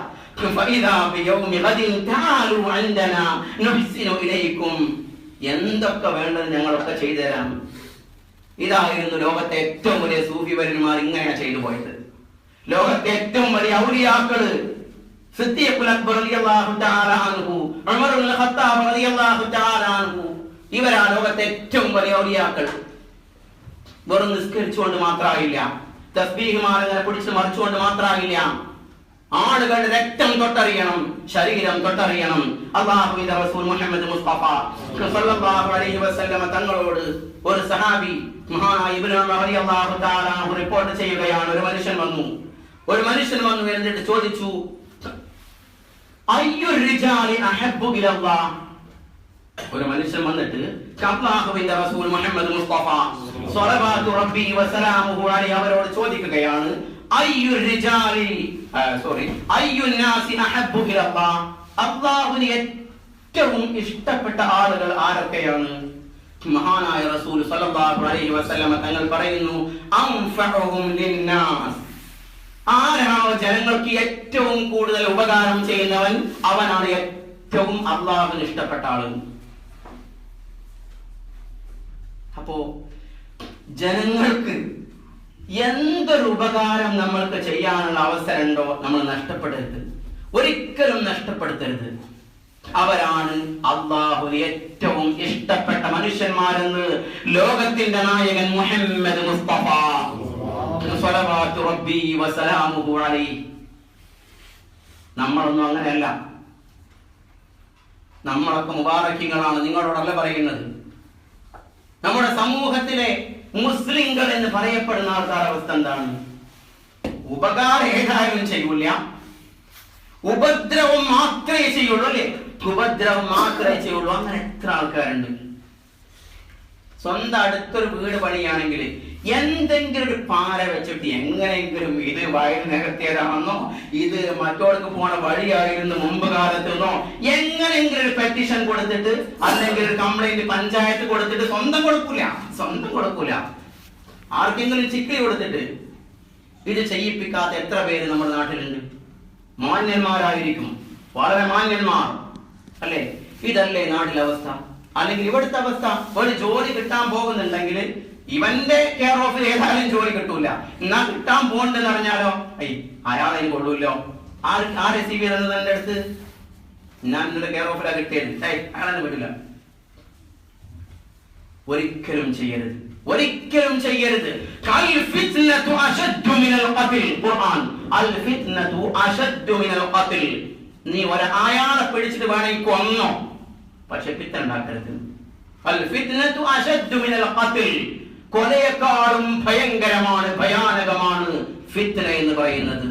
എന്തൊക്കെ വേണ്ടത് ഞങ്ങളൊക്കെ ചെയ്തു തരാം. ഇതായിരുന്നു ലോകത്തെ ഏറ്റവും വലിയ സൂഫി വര്യന്മാർ ഇങ്ങനെ ചെയ്തു പോയത്. ലോകത്തെ ഏറ്റവും വലിയ ഔലിയാക്കള് സിദ്ദീഖുൽ അക്ബർ റളിയല്ലാഹു തആല അൻഹു, ഉമർ ഇബ്നുൽ ഖത്താബ് റളിയല്ലാഹു തആല അൻഹു, ഇവരാ ലോകത്തെ ഏറ്റവും വലിയ ഔലിയാക്കൾ. വെറും നിസ്കരിച്ചുകൊണ്ട് മാത്രമായില്ല, തസ്ബീഹ് മാലങ്ങനെ പിടിച്ച് മറിച്ചുകൊണ്ട് മാത്രമായില്ല. ആളുകളുടെ രക്തം തൊട്ടറിയണം, ശരീരം തൊട്ടറിയണം. അല്ലാഹുവിന്റെ റസൂൽ മുഹമ്മദ് മുസ്തഫ സല്ലല്ലാഹു അലൈഹി വസല്ലം തങ്ങളോട് ഒരു സഹാബി മഹാനായ ഇബ്നു ഉമർ റളിയല്ലാഹു തആല അൻഹു റിപ്പോർട്ട് ചെയ്യുകയാണ്. ഒരു മനുഷ്യൻ വന്നു എന്നിട്ട് ചോദിച്ചു, അയ്യു റിജാലി അഹബ്ബു ഇലല്ലാഹ്. ഒരു മനുഷ്യൻ വന്നിട്ട് അല്ലാഹുവിന്റെ റസൂൽ മുഹമ്മദ് മുസ്തഫ സ്വല്ലല്ലാഹു റബ്ബി വസലാമുഹു അലൈഹി അവരോട് ചോദിക്കുകയാണ്, അയ്യു റിജാലി അയ്യു നാസി അഹബ്ബു ഇലല്ലാഹ്. അല്ലാഹുവിന് ഏറ്റവും ഇഷ്ടപ്പെട്ട ആളുകൾ ആരൊക്കെയാണ്? മഹാനായ റസൂൽ സല്ലല്ലാഹു അലൈഹി വസല്ലം തങ്ങൾ പറയുന്നു, അൻഫഉഹും ലിന്നാസ്. ആരാണോ ജനങ്ങൾക്ക് ഏറ്റവും കൂടുതൽ ഉപകാരം ചെയ്യുന്നവൻ, അവനാണ് ഏറ്റവും അല്ലാഹുവിന് ഇഷ്ടപ്പെട്ട ആള്. അപ്പോ ജനങ്ങൾക്ക് എന്തൊരു ഉപകാരം നമ്മൾക്ക് ചെയ്യാനുള്ള അവസരം ഉണ്ടോ നമ്മൾ നഷ്ടപ്പെടരുത്, ഒരിക്കലും നഷ്ടപ്പെടുത്തരുത്. അവരാണ് അല്ലാഹുവിന് ഏറ്റവും ഇഷ്ടപ്പെട്ട മനുഷ്യന്മാരെന്ന് ലോകത്തിന്റെ നായകൻ മുഹമ്മദ് മുസ്തഫ സ്വല്ലല്ലാഹു റബ്ബി വസലാമുഹു അലൈഹി. നമ്മളൊന്നും അങ്ങനെയല്ല. നമ്മളൊക്കെ മുബാറക്കികളാണ്, നിങ്ങളോടല്ല പറയുന്നത്. നമ്മുടെ സമൂഹത്തിലെ മുസ്ലിങ്ങൾ എന്ന് പറയപ്പെടുന്ന ആൾക്കാരുടെ അവസ്ഥ എന്താണ്? ഉപകാരം ഏതായാലും ചെയ്യൂല, ഉപദ്രവം മാത്രമേ ചെയ്യുള്ളൂ. അല്ലെ, ഉപദ്രവം മാത്രമേ ചെയ്യുള്ളൂ. അങ്ങനെ എത്ര ആൾക്കാരുണ്ട്. സ്വന്തം അടുത്തൊരു വീട് പണിയാണെങ്കിൽ എന്തെങ്കിലും ഒരു പാര വെച്ചിട്ട് എങ്ങനെയെങ്കിലും ഇത് വയൽ നികത്തിയതാണെന്നോ, ഇത് മറ്റോടക്ക് പോണ വഴിയായിരുന്നു മുമ്പ് കാലത്തെന്നോ, എങ്ങനെയെങ്കിലും ഒരു പെറ്റീഷൻ കൊടുത്തിട്ട് അല്ലെങ്കിൽ ഒരു കംപ്ലൈന്റ് പഞ്ചായത്ത് കൊടുത്തിട്ട് സ്വന്തം കൊടുക്കൂല, ആർക്കെങ്കിലും ചിക്കിലി കൊടുത്തിട്ട് ഇത് ചെയ്യിപ്പിക്കാത്ത എത്ര പേര് നമ്മുടെ നാട്ടിലുണ്ട്? മാന്യന്മാരായിരിക്കും, വളരെ മാന്യന്മാർ അല്ലെ? ഇതല്ലേ നാട്ടിലെ അവസ്ഥ? അല്ലെങ്കിൽ ഇവിടുത്തെ അവസ്ഥ? ഒരു ജോലി കിട്ടാൻ പോകുന്നുണ്ടെങ്കിൽ ഇവന്റെ കെയർ ഓഫിൽ ഏതായാലും ജോലി കിട്ടൂല, എന്നാ കിട്ടാൻ പോകണ്ടെന്ന് പറഞ്ഞാലോ അയാളെ കൊള്ളൂല്ലോ. ആരെ സി വി എന്റെ അടുത്ത് ഞാൻ നിന്റെ കെയർ ഓഫിലാ കിട്ടിയത്, അയാളെ പറ്റില്ല. ഒരിക്കലും ചെയ്യരുത്, ഒരിക്കലും ചെയ്യരുത്. നീ ഒരാളെ പിടിച്ചിട്ട് വേണമെങ്കിൽ കൊന്നോ, പക്ഷെ ഫിത്ന ഉണ്ടാക്കരുത്. കൊലയെക്കാളും ഭയങ്കരമാണ്, ഭയാനകമാണ് ഫിത്ന എന്ന് പറയുന്നത്.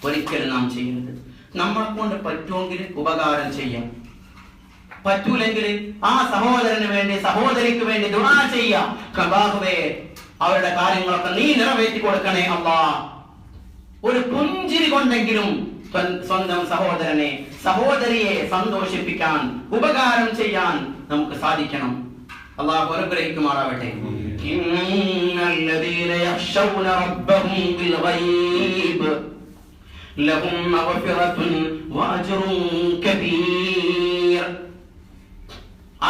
ഒരിക്കലും നാം ചെയ്യരുത്. നമ്മളെ കൊണ്ട് പറ്റുമെങ്കിൽ ഉപകാരം ചെയ്യാം, പറ്റൂലെങ്കിൽ ആ സഹോദരന് വേണ്ടി, സഹോദരിക്ക് വേണ്ടി ദുആ ചെയ്യാം. അല്ലാഹുവേ, അവരുടെ കാര്യങ്ങളൊക്കെ നീ നിറവേറ്റി കൊടുക്കണേ അല്ലാഹ്. ഒരു പുഞ്ചിരി കൊണ്ടെങ്കിലും സ്വന്തം സഹോദരനെ, സഹോദരിയെ സന്തോഷിപ്പിക്കാൻ, ഉപകാരം ചെയ്യാൻ നമുക്ക് സാധിക്കണം. അല്ലാഹു അനുഗ്രഹിക്കുമാറാവട്ടെ. ഇന്നല്ലദീന യഖ്ശൗന റബ്ബഹും ബിൽ ഗൈബ് ലഹും മഗ്ഫിറത്തുൻ വഅജ്റുൻ കബീർ.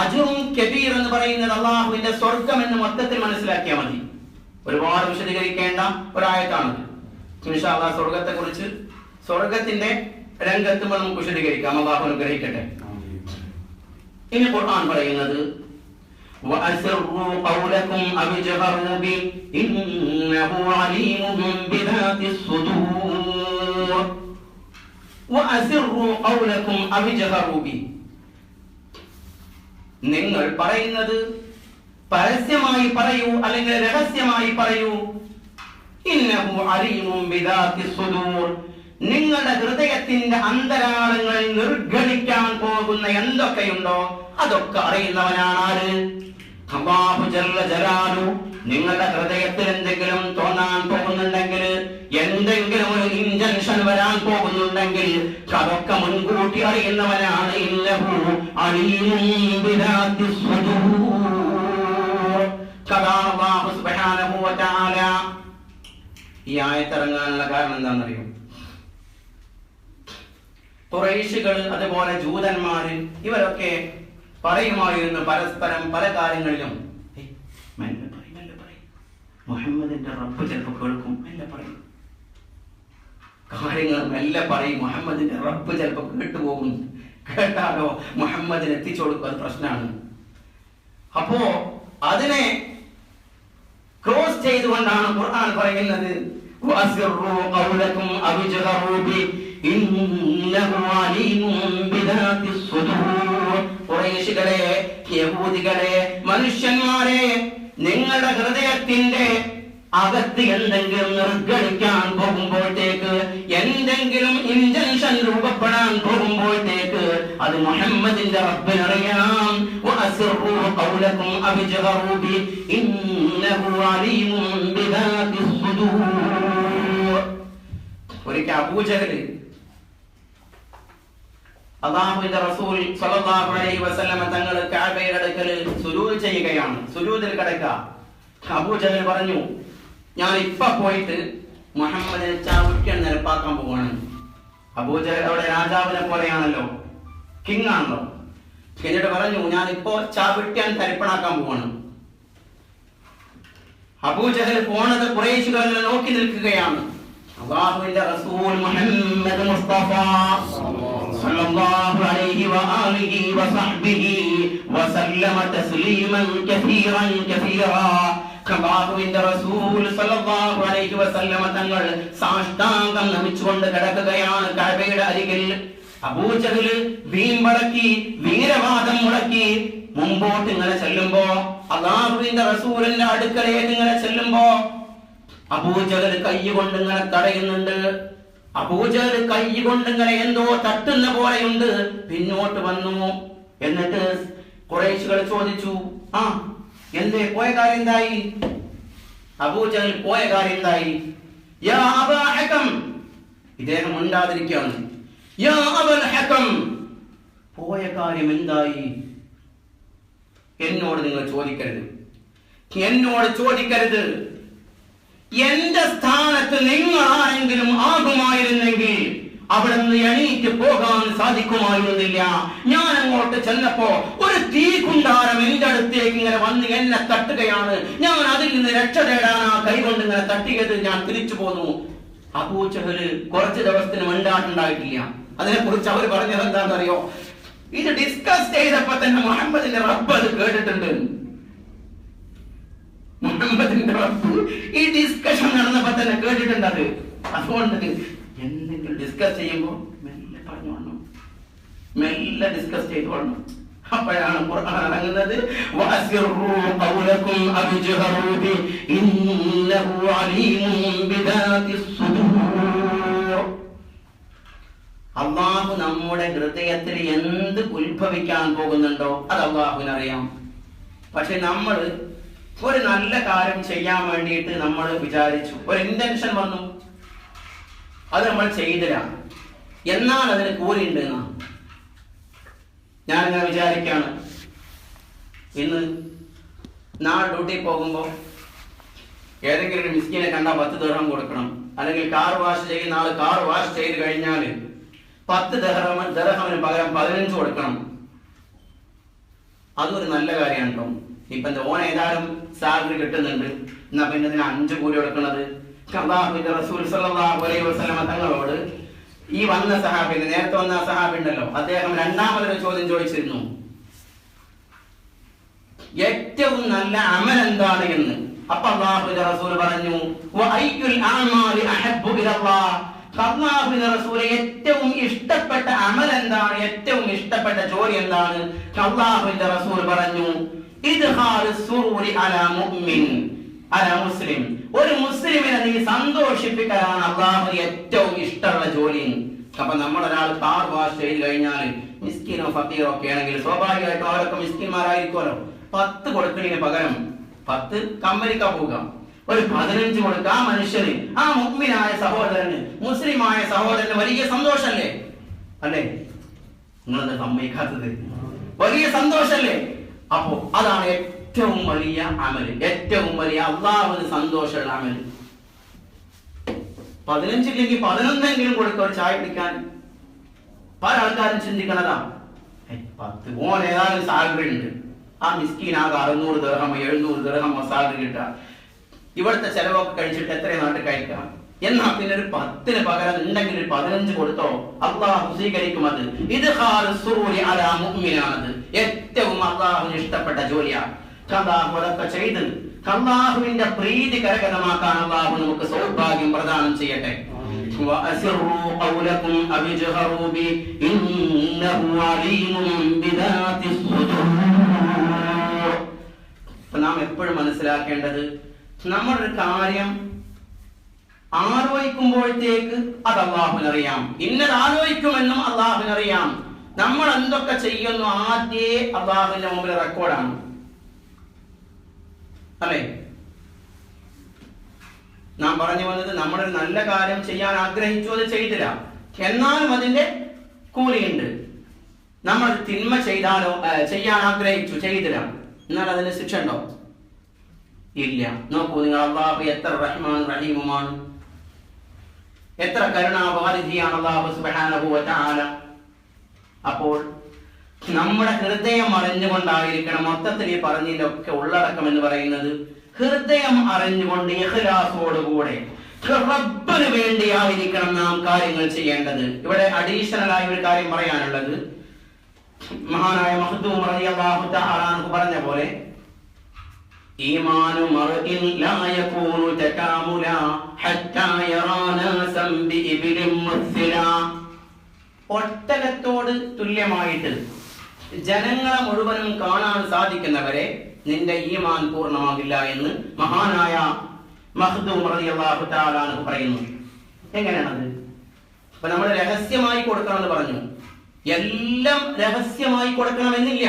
അജ്റുൻ കബീർ എന്ന് പറയുന്നത് അല്ലാഹുവിന്റെ സ്വർഗ്ഗം എന്ന് മൊത്തത്തിൽ മനസ്സിലാക്കിയാൽ മതി. ഒരുപാട് വിശദീകരിക്കേണ്ട ഒരായത്താണ്. ഇൻഷാ അല്ലാഹ് സ്വർഗത്തെ കുറിച്ച്, സ്വർഗത്തിന്റെ രംഗത്തുമ്പോൾ നമുക്ക് വിശദീകരിക്കാം. അല്ലാഹു അനുഗ്രഹിക്കട്ടെ. ഇനി ഖുർആൻ പറയുന്നത് وَأَسِرُّوا قَوْلَكُمْ أَوْ اجْهَرُوا بِهِ إِنَّهُ عَلِيمٌ بِذَاتِ الصُّدُورِ وَأَسِرُّوا قَوْلَكُمْ أَوْ اجْهَرُوا بِهِ നിങ്ങൾ പറയുന്നത് പരസ്യമായി പറയൂ അല്ലെങ്കിൽ രഹസ്യമായി പറയൂ. ഇന്നഹു അലീമും ബിദാത്തി സുദൂർ നിങ്ങളുടെ ഹൃദയത്തിന്റെ അന്തരാളങ്ങൾ നിർഗണിക്കാൻ പോകുന്ന എന്തൊക്കെയുണ്ടോ അതൊക്കെ അറിയുന്നവനാണ് ആര്? അല്ലാഹു ജല്ല ജലാലു. നിങ്ങളുടെ ഹൃദയത്തിൽ എന്തെങ്കിലും തോന്നാൻ പോകുന്നുണ്ടെങ്കിൽ, എന്തെങ്കിലും ഒരു ഇൻജൻഷൻ വരാൻ പോകുന്നുണ്ടെങ്കിൽ അതൊക്കെ മുൻകൂട്ടി അറിയുന്നവനാണ്. ഇന്നഹു അലീമും ബിദാത്തി സുദൂർ. അല്ലാഹു സുബ്ഹാനഹു വ തആല ഈ ആയത്ത് ഇറങ്ങാനുള്ള കാരണം എന്താണെന്നറിയോ? ഖുറൈശികൾ അതുപോലെ ജൂതന്മാര് ഇവരൊക്കെ പറയുമായിരുന്നു പരസ്പരം പല കാര്യങ്ങളിലും, മെല്ലെ പറയും, മുഹമ്മദിന്റെ റബ്ബ് ചിലപ്പോൾ കേൾക്കും, മെല്ലെ പറയും കാര്യങ്ങൾ, മെല്ലെ പറയും, മുഹമ്മദിന്റെ റബ്ബ് ചിലപ്പോൾ കേട്ടുപോകും, കേട്ടാലോ മുഹമ്മദിന് എത്തിച്ചു കൊടുക്കും, അത് പ്രശ്നമാണ്. അപ്പോ അതിനെ ക്രോസ് ചെയ്തുകൊണ്ടാണ് ഖുർആൻ പറയുന്നത് വഅസിറു ഖൗലകും അവിജ്ഹറു ബി ഇന്നഹു അലീമും ബിദാത്തി സുദൂർ. ഖുറൈശികളെ, യഹൂദികളെ, മനുഷ്യന്മാരെ, നിങ്ങളുടെ ഹൃദയത്തിന്റെ അകത്ത് എന്തെങ്കിലും നിർഗണിക്കാൻ പോകുമ്പോഴത്തേക്ക്, എന്തെങ്കിലും ഇന്റൻഷൻ രൂപപ്പെടാൻ പോകുമ്പോഴത്തേക്ക് അത് മുഹമ്മദിന്റെ റബ്ബിനറിയാം. വഅസിറു ഖൗലകും അവിജ്ഹറു ബി ഇന്നഹു അലീമും ബിദാത്തി സുദൂർ. ഒരിക്കൽ അബൂജഹൽ അല്ലാഹുവിന്റെ റസൂൽ സ്വല്ലല്ലാഹു അലൈഹി വസല്ലം തങ്ങൾ കഅബയുടെ അടുക്കൽ സുജൂദ് ചെയ്യുകയാണ്. സുജൂദിൽ കിടക്കുക. അബൂജഹൽ പറഞ്ഞു, ഞാൻ ഇപ്പൊ പോയിട്ട് മുഹമ്മദിനെ ചവിട്ടിയാണ് നിരപ്പാക്കാൻ പോവാണ്. അബൂജഹൽ അവിടെ രാജാവിനെ പോലെയാണല്ലോ, കിങ് ആണല്ലോ. എന്നിട്ട് പറഞ്ഞു, ഞാൻ ഇപ്പോ ചവിട്ടിയാൻ തരിപ്പണാക്കാൻ പോവാണ്. അബൂജഹൽ പോണത് ഖുറൈശികൾ നോക്കി നിൽക്കുകയാണ്. അല്ലാഹുവിന്റെ റസൂൽ മുഹമ്മദ് മുസ്തഫ സല്ലല്ലാഹു അലൈഹി വആലിഹി വസഹ്ബിഹി വസല്ലമ തസ്ലീമൻ കസീറൻ കസീറാ. അല്ലാഹുവിന്റെ റസൂൽ സല്ലല്ലാഹു അലൈഹി വസല്ലമ തങ്ങൾ സാഷ്ടാംഗം നമിച്ചുകൊണ്ട് കിടക്കുകയാണ് കഅബയുടെ അരികിൽ. അബൂജഹൽ വീമ്പടക്കി, വീരവാദം മുടക്കി മുമ്പോട്ട് ഇങ്ങനെ ചെല്ലുമ്പോ, അല്ലാഹുവിന്റെ റസൂലിന്റെ അടുക്കലേക്ക് ഇങ്ങനെ ചെല്ലുമ്പോ അബൂജഹൽ കൈ കൊണ്ട് ഇങ്ങനെ തടയുന്നുണ്ട്. അബൂജഹൽ കൈ കൊണ്ട് ഇങ്ങനെ എന്തോ തട്ടുന്ന പോലെയുണ്ട്. പിന്നോട്ട് വന്നു. എന്നിട്ട് ഖുറൈശികൾ ചോദിച്ചു, ആ എന്തേ, പോയ കാര്യം എന്തായി? അബൂജഹൽ പോയ കാര്യം എന്തായി? യാ അബാ ഹകം, ഇദ്ദേഹം ഉണ്ടാതിരിക്കുകയാണ്. യാ അബൽ ഹകം, പോയ കാര്യം എന്തായി? എന്നോട് നിങ്ങൾ ചോദിക്കരുത്, എന്നോട് ചോദിക്കരുത്. എന്റെ സ്ഥാനത്ത് നിങ്ങൾ ആരെങ്കിലും ആകുമായിരുന്നെങ്കിൽ അവിടെ നിന്ന് എണീറ്റ് പോകാൻ സാധിക്കുമായിരുന്നില്ല. ഞാൻ അങ്ങോട്ട് ചെന്നപ്പോ ഒരു തീകുണ്ടാരം എന്റെ അടുത്തേക്ക് ഇങ്ങനെ വന്ന് എന്നെ തട്ടുകയാണ്. ഞാൻ അതിൽ നിന്ന് രക്ഷ തേടാൻ ആ കൈകൊണ്ട് ഇങ്ങനെ തട്ടിയത്, ഞാൻ തിരിച്ചു പോന്നു. അബൂജഹൽ കുറച്ച് ദിവസത്തിന് മിണ്ടാട്ടുണ്ടായിട്ടില്ല. അതിനെ കുറിച്ച് അവർ പറഞ്ഞത് എന്താണെന്നറിയോ? ഇത് ഡിസ്കസ് ചെയ്തപ്പോ തന്നെ മുഹമ്മദിന്റെ റബ്ബ് അത് കേട്ടിട്ടുണ്ട്. മുഹമ്മദിന്റെ റബ്ബ് ഈ ഡിസ്കഷൻ നടന്നപ്പോ തന്നെ കേട്ടിട്ടുണ്ട് അത്. അതുകൊണ്ട് എന്തെങ്കിലും ഡിസ്കസ് ചെയ്യുമ്പോ മെല്ലെ പറഞ്ഞു വരണം, മെല്ലെ ഡിസ്കസ് ചെയ്തു വരണം. അപ്പോഴാണ് ഖുർആൻ ഇറങ്ങുന്നത് വഅസിറു ഖൗലകും അവിജ്ഹറു ബി ഇന്നഹു അലീമും ബിദാത്തി സുദൂർ. അല്ലാഹു നമ്മുടെ ഹൃദയത്തിൽ എന്ത് ഉത്ഭവിക്കാൻ പോകുന്നുണ്ടോ അത് അല്ലാഹുവിനറിയാം. പക്ഷെ നമ്മൾ ഒരു നല്ല കാര്യം ചെയ്യാൻ വേണ്ടിയിട്ട് നമ്മൾ വിചാരിച്ചു, ഒരു ഇന്റൻഷൻ വന്നു, അത് നമ്മൾ ചെയ്തില്ല, എന്നാൽ അതിന് കൂലിയുണ്ട് എന്നാ ഞാനിങ്ങനെ വിചാരിക്കാണ്. ഇന്ന് നാളെ ഡ്യൂട്ടി പോകുമ്പോ ഏതെങ്കിലും ഒരു മിസ്കിനെ കണ്ടാൽ 10 ദിർഹം കൊടുക്കണം, അല്ലെങ്കിൽ കാർ വാഷ് ചെയ്യുന്ന ആള് കാർ വാഷ് ചെയ്ത് കഴിഞ്ഞാൽ 10 ദിർഹമിന് പകരം 15 കൊടുക്കണം. അതൊരു നല്ല കാര്യമാണ് കേട്ടോ. ഇപ്പൊ എന്താ ഓൻ ഏതായാലും സാലറി കിട്ടുന്നുണ്ട്, എന്നാ പിന്നെ ഇതിന് 5 കൂലി കൊടുക്കുന്നത്? അല്ലാഹുവിന്റെ റസൂൽ സ്വല്ലല്ലാഹു അലൈഹി വസല്ലം തങ്ങളോട് ഈ വന്ന സഹാബി, നേരത്തെ വന്ന സഹാബി ഉണ്ടല്ലോ, അദ്ദേഹം രണ്ടാമതൊരു ചോദ്യം ചോദിച്ചിരുന്നു, ഏറ്റവും നല്ല അമൽ എന്താണ് എന്ന്. അപ്പൊ അല്ലാഹുവിന്റെ റസൂൽ പറഞ്ഞു, വഅയ്യുൽ അഅമാലി അഹബ്ബു ഇലല്ലാഹ്. അല്ലാഹുവിന്റെ റസൂൽ ഏറ്റവും ഇഷ്ടപ്പെട്ട അമൽ എന്താണ്, ഏറ്റവും ഇഷ്ടപ്പെട്ട ജോലി എന്താണ്? അല്ലാഹുവിന്റെ റസൂൽ പറഞ്ഞു, ഇദ്ഖാലുസ് സുറൂരി അലാ മുഅ്മിൻ അലാ മുസ്ലിം. ഒരു മുസ്ലിമിനെ നീ സന്തോഷിപ്പിക്കലാണ് അല്ലാഹുവിന് ഏറ്റവും ഇഷ്ടമുള്ള ജോലി. അപ്പൊ നമ്മൾ ഒരാൾ കാർ വാഷ് ചെയ്ത് കഴിഞ്ഞാൽ മിസ്കീനോ ഫക്കീറോ ഒക്കെ ആണെങ്കിൽ സ്വാഭാവികമായിട്ടും അവരൊക്കെ മിസ്കിന്മാരായിരിക്കുമല്ലോ. 10 കൊടുക്കുന്നതിന് പകരം 10 കമ്പനിക്കാ പോവുക, ഒരു 15 കൊടുക്കുക. ആ മനുഷ്യന്, ആ മുഅ്മിനായ സഹോദരന്, മുസ്ലിമായ സഹോദരന് വലിയ സന്തോഷല്ലേ? അല്ലേ? നിങ്ങളെന്താ സമ്മതിക്കാത്തത്? വലിയ സന്തോഷല്ലേ? അപ്പോ അതാണ് ഏറ്റവും വലിയ അമല്, ഏറ്റവും വലിയ അല്ലാഹുവിന് സന്തോഷമുള്ള അമല്. 15 ഇല്ലെങ്കിൽ 11 കൊടുക്കുക ഒരു ചായ കുടിക്കാൻ. പല ആൾക്കാരും ചിന്തിക്കണതാ, 10 ഓൻ ഏതായാലും സാലറി ഉണ്ട്, ആ മിസ്കീനാകെ 600 ദിർഹം 700 ദിർഹം സാലറി കിട്ടുക, ഇവിടുത്തെ ചെലവൊക്കെ കഴിച്ചിട്ട് എത്രയും നാട്ടിൽ കഴിക്കാം. എന്നാ പിന്നെ ഒരു 10 പകരം ഉണ്ടെങ്കിൽ ഒരു 15 കൊടുത്തോ, അള്ളാഹു സ്വീകരിക്കും. അത് ഇദ്ഖാലുസ് സുറൂരി അലാ മുഅ്മിനാണത്, ഏറ്റവും അള്ളാഹുവിന് ഇഷ്ടപ്പെട്ട ജോലിയാണ്. അതൊക്കെ ചെയ്ത് അള്ളാഹുവിന്റെ പ്രീതി കരഗതമാക്കാൻ അള്ളാഹു നമുക്ക് സൗഭാഗ്യം പ്രദാനം ചെയ്യട്ടെ. നാം എപ്പോഴും മനസ്സിലാക്കേണ്ടത്, നമ്മളൊരു കാര്യം ആലോചിക്കുമ്പോഴത്തേക്ക് അത് അള്ളാഹുവിനറിയാം, ഇന്നത് ആലോചിക്കുമെന്നും അള്ളാഹുവിനറിയാം. നമ്മൾ എന്തൊക്കെ ചെയ്യുന്നു ആദ്യേ അള്ളാഹുവിന്റെ മുമ്പിൽ റെക്കോർഡാണ്, അല്ലെ? നാം പറഞ്ഞു വന്നത്, നമ്മളൊരു നല്ല കാര്യം ചെയ്യാൻ ആഗ്രഹിച്ചു, അത് ചെയ്തില്ല, എന്നാലും അതിന്റെ കൂലിയുണ്ട്. നമ്മൾ തിന്മ ചെയ്താലോ, ചെയ്യാൻ ആഗ്രഹിച്ചു, ചെയ്തില്ല, എന്നാൽ അതിന് ശിക്ഷ ഉണ്ടോ? ഇല്ല. നോക്കൂ നിങ്ങൾ, അല്ലാഹു എത്ര റഹ്മാൻ റഹീമുമാണ്, എത്ര കരുണാവാരിധിയാണ് അല്ലാഹു സുബ്ഹാനഹു വ തആല. അപ്പോൾ നമ്മുടെ ഹൃദയം അറിഞ്ഞുകൊണ്ടായിരിക്കണം. മൊത്തത്തിൽ ഈ പറഞ്ഞതിലൊക്കെ ഉള്ളടക്കം എന്ന് പറയുന്നത് ഹൃദയം അറിഞ്ഞുകൊണ്ട് ഇഖ്ലാസോടുകൂടെ റബ്ബിന് വേണ്ടിയായിരിക്കണം നാം കാര്യങ്ങൾ ചെയ്യേണ്ടത്. ഇവിടെ അഡീഷണൽ ആയ ഒരു കാര്യം പറയാനുള്ളത്, മഹാനായ മഖ്ദൂം റളിയല്ലാഹു തആല അൻഹു പറഞ്ഞ പോലെ, ഈമാനു മർഇൻ ലാ യകൂനു തകാമുല ഹത്താ യറാ നാസൻ ബിഇബ്ലിൻ മുസ്ലില. ഒട്ടകത്തോട് തുല്യമായിട്ട് ജനങ്ങളെ മുഴുവനും കാണാൻ സാധിക്കുന്നവരെ നിന്റെ ഈമാൻ പൂർണ്ണമാകില്ല എന്ന് മഹാനായ മഖ്ദൂം റളിയല്ലാഹു തആല അൻഹു പറയുന്നു. എങ്ങനെയാണത്? അപ്പൊ നമ്മൾ രഹസ്യമായി കൊടുക്കണമെന്ന് പറഞ്ഞു. എല്ലാം രഹസ്യമായി കൊടുക്കണമെന്നില്ല.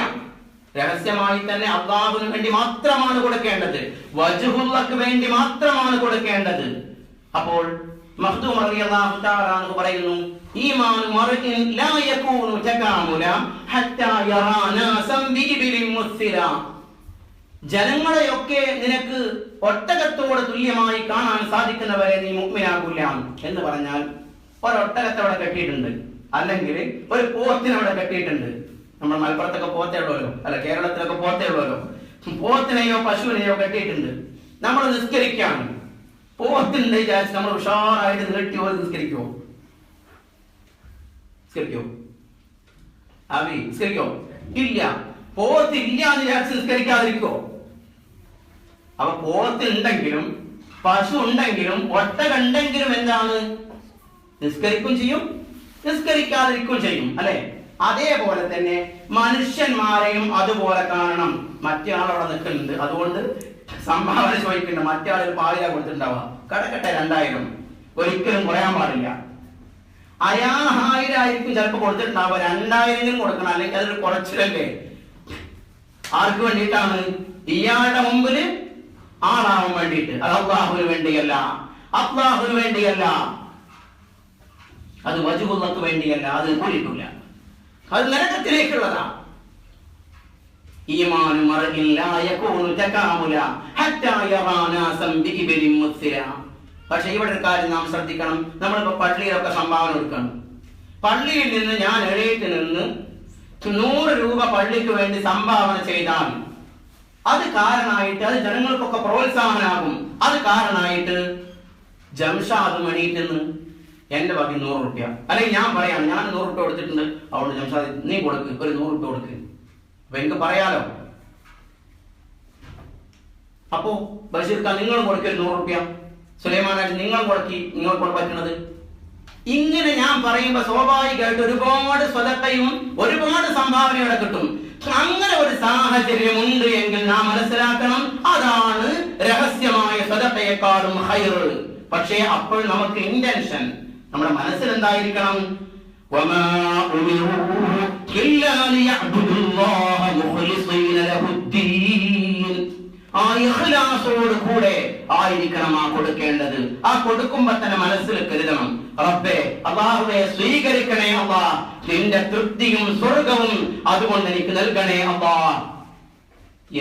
രഹസ്യമായി തന്നെ അല്ലാഹുവിന് വേണ്ടി മാത്രമാണ് കൊടുക്കേണ്ടത്, വജ്ഹുള്ളാഹ്ക്ക് വേണ്ടി മാത്രമാണ് കൊടുക്കേണ്ടത്. അപ്പോൾ മഖ്ദൂം റളിയല്ലാഹു തആല അൻഹു പറയുന്നു, ഈമാനു മർഇൻ ലാ യകൂനു തകാമുല ഹത്താ യറാ നാസൻ ബിഇബ്ലിൻ മുസ്ലില. ജനങ്ങളെയൊക്കെ നിനക്ക് ഒട്ടകത്തോട് തുല്യമായി കാണാൻ സാധിക്കുന്നവരെ നീ മുഅ്മിനാകൂല എന്ന് പറഞ്ഞാൽ, ഒരൊട്ടകത്തെ അവിടെ കെട്ടിയിട്ടുണ്ട്, അല്ലെങ്കിൽ ഒരു പോത്തിനെ അവിടെ കെട്ടിയിട്ടുണ്ട്. നമ്മൾ മലപ്പുറത്തൊക്കെ പോത്തേ ഉള്ളവരോ, അല്ല കേരളത്തിലൊക്കെ പോത്തേ ഉള്ളവരോ, പോത്തിനെയോ പശുവിനെയോ കെട്ടിയിട്ടുണ്ട്. നമ്മൾ നിസ്കരിക്കാണ്, പോത്തിന്റെ വിചാരിച്ച് നമ്മൾ ഉഷാറായിട്ട് നീട്ടി പോലെ നിസ്കരിക്കോ? നിസ്കരിക്കോ? ഇല്ല. പോത്തില്ല എന്ന് വിചാരിച്ച് നിസ്കരിക്കാതിരിക്കോ? അപ്പൊ പോത്തുണ്ടെങ്കിലും പശു ഉണ്ടെങ്കിലും ഒട്ടകുണ്ടെങ്കിലും എന്താണ്? നിസ്കരിക്കും ചെയ്യും, നിസ്കരിക്കാതിരിക്കും ചെയ്യും, അല്ലെ? അതേപോലെ തന്നെ മനുഷ്യന്മാരെയും അതുപോലെ കാണണം. മറ്റേ ആളവിടെ നിൽക്കുന്നുണ്ട്, അതുകൊണ്ട് സംഭാവന ചോദിക്കണ്ട. മറ്റേ ആൾ 1000 കൊടുത്തിട്ടുണ്ടാവുക, കടക്കട്ടെ 2000, ഒരിക്കലും കുറയാൻ പാടില്ല. 1000 ആയിരിക്കും ചിലപ്പോൾ കൊടുത്തിട്ടുണ്ടാവുക, 2000 കൊടുക്കണം, അല്ലെങ്കിൽ അതൊരു കുറച്ചിലല്ലേ? ആർക്ക് വേണ്ടിയിട്ടാണ്? ഇയാളുടെ മുമ്പിൽ ആളാവാൻ വേണ്ടിയിട്ട്. അത് അല്ലാഹുവിന് വേണ്ടിയല്ല, അല്ലാഹുവിന് വേണ്ടിയല്ല, അത് വജ്ഹുള്ളാഹ്ക്ക് വേണ്ടിയല്ല, അത് കൂലിക്കില്ല, അത് നരകത്തിലേക്കുള്ളതാ. ഈമാനു മർഇൻ ലാ യകൂനു തകാമുല ഹത്താ യറാ നാസൻ ബിഇബ്ലിൻ മുസ്ലില. പക്ഷേ ഇവിടെ ഒരു കാര്യം നാം ശ്രദ്ധിക്കണം. നമ്മളിപ്പോ പള്ളിയിലൊക്കെ സംഭാവന കൊടുക്കണം. പള്ളിയിൽ നിന്ന് ഞാൻ എഴുന്നേറ്റ് നിന്ന് 100 രൂപ പള്ളിക്ക് വേണ്ടി സംഭാവന ചെയ്താൽ അത് കാരണമായിട്ട് അത് ജനങ്ങൾക്കൊക്കെ പ്രോത്സാഹനാകും. അത് കാരണമായിട്ട് ജംഷാദ് മണിയിട്ടെന്ന് എന്റെ ബാക്കി 100 റുപ്യ, അല്ലെങ്കിൽ ഞാൻ പറയാം ഞാൻ 100 റുപ്യ കൊടുത്തിട്ടുണ്ട്, അതുകൊണ്ട് ജംഷാദ് നീ കൊടുക്ക്, ഒരു 100 റുപ്യ കൊടുക്ക്. അപ്പൊ എനിക്ക് പറയാലോ. അപ്പോ ബഷീർ ഖാൻ നിങ്ങൾ കൊടുക്കുക 100 റുപ്യ, സുലൈമാനായിട്ട് നിങ്ങൾ കൊടുക്കി, നിങ്ങൾക്ക് കൊണ്ട് പറ്റുന്നത്. ഇങ്ങനെ ഞാൻ പറയുമ്പോ സ്വാഭാവികമായിട്ട് ഒരുപാട് സ്വതക്കയും ഒരുപാട് സംഭാവനയോടെ കിട്ടും. അങ്ങനെ ഒരു സാഹചര്യം ഉണ്ട് എങ്കിൽ നാം മനസ്സിലാക്കണം, അതാണ് രഹസ്യമായ സ്വതക്കയെക്കാളും ഹൈർ. പക്ഷേ അപ്പോൾ നമുക്ക് ഇന്റൻഷൻ, നമ്മുടെ മനസ്സിൽ എന്തായിരിക്കണം? വമാ ഉമിറൂ ഇല്ലാ ലിയഅ്ബുദുല്ലാഹ മുഖ്ലിസീന ലഹുദ്ദീൻ. ആ ഇഖ്ലാസോട് കൂടെ ആയിരിക്കണം ആ കൊടുക്കേണ്ടത്. ആ കൊടുക്കുമ്പോ തന്നെ മനസ്സിൽ കരുതണം, റബ്ബേ അല്ലാഹുവേ സ്വീകരിക്കണേ അല്ലാഹ്, നിന്റെ തൃപ്തിയും സ്വർഗവും അതുകൊണ്ട് എനിക്ക് നൽകണേ അല്ലാഹ്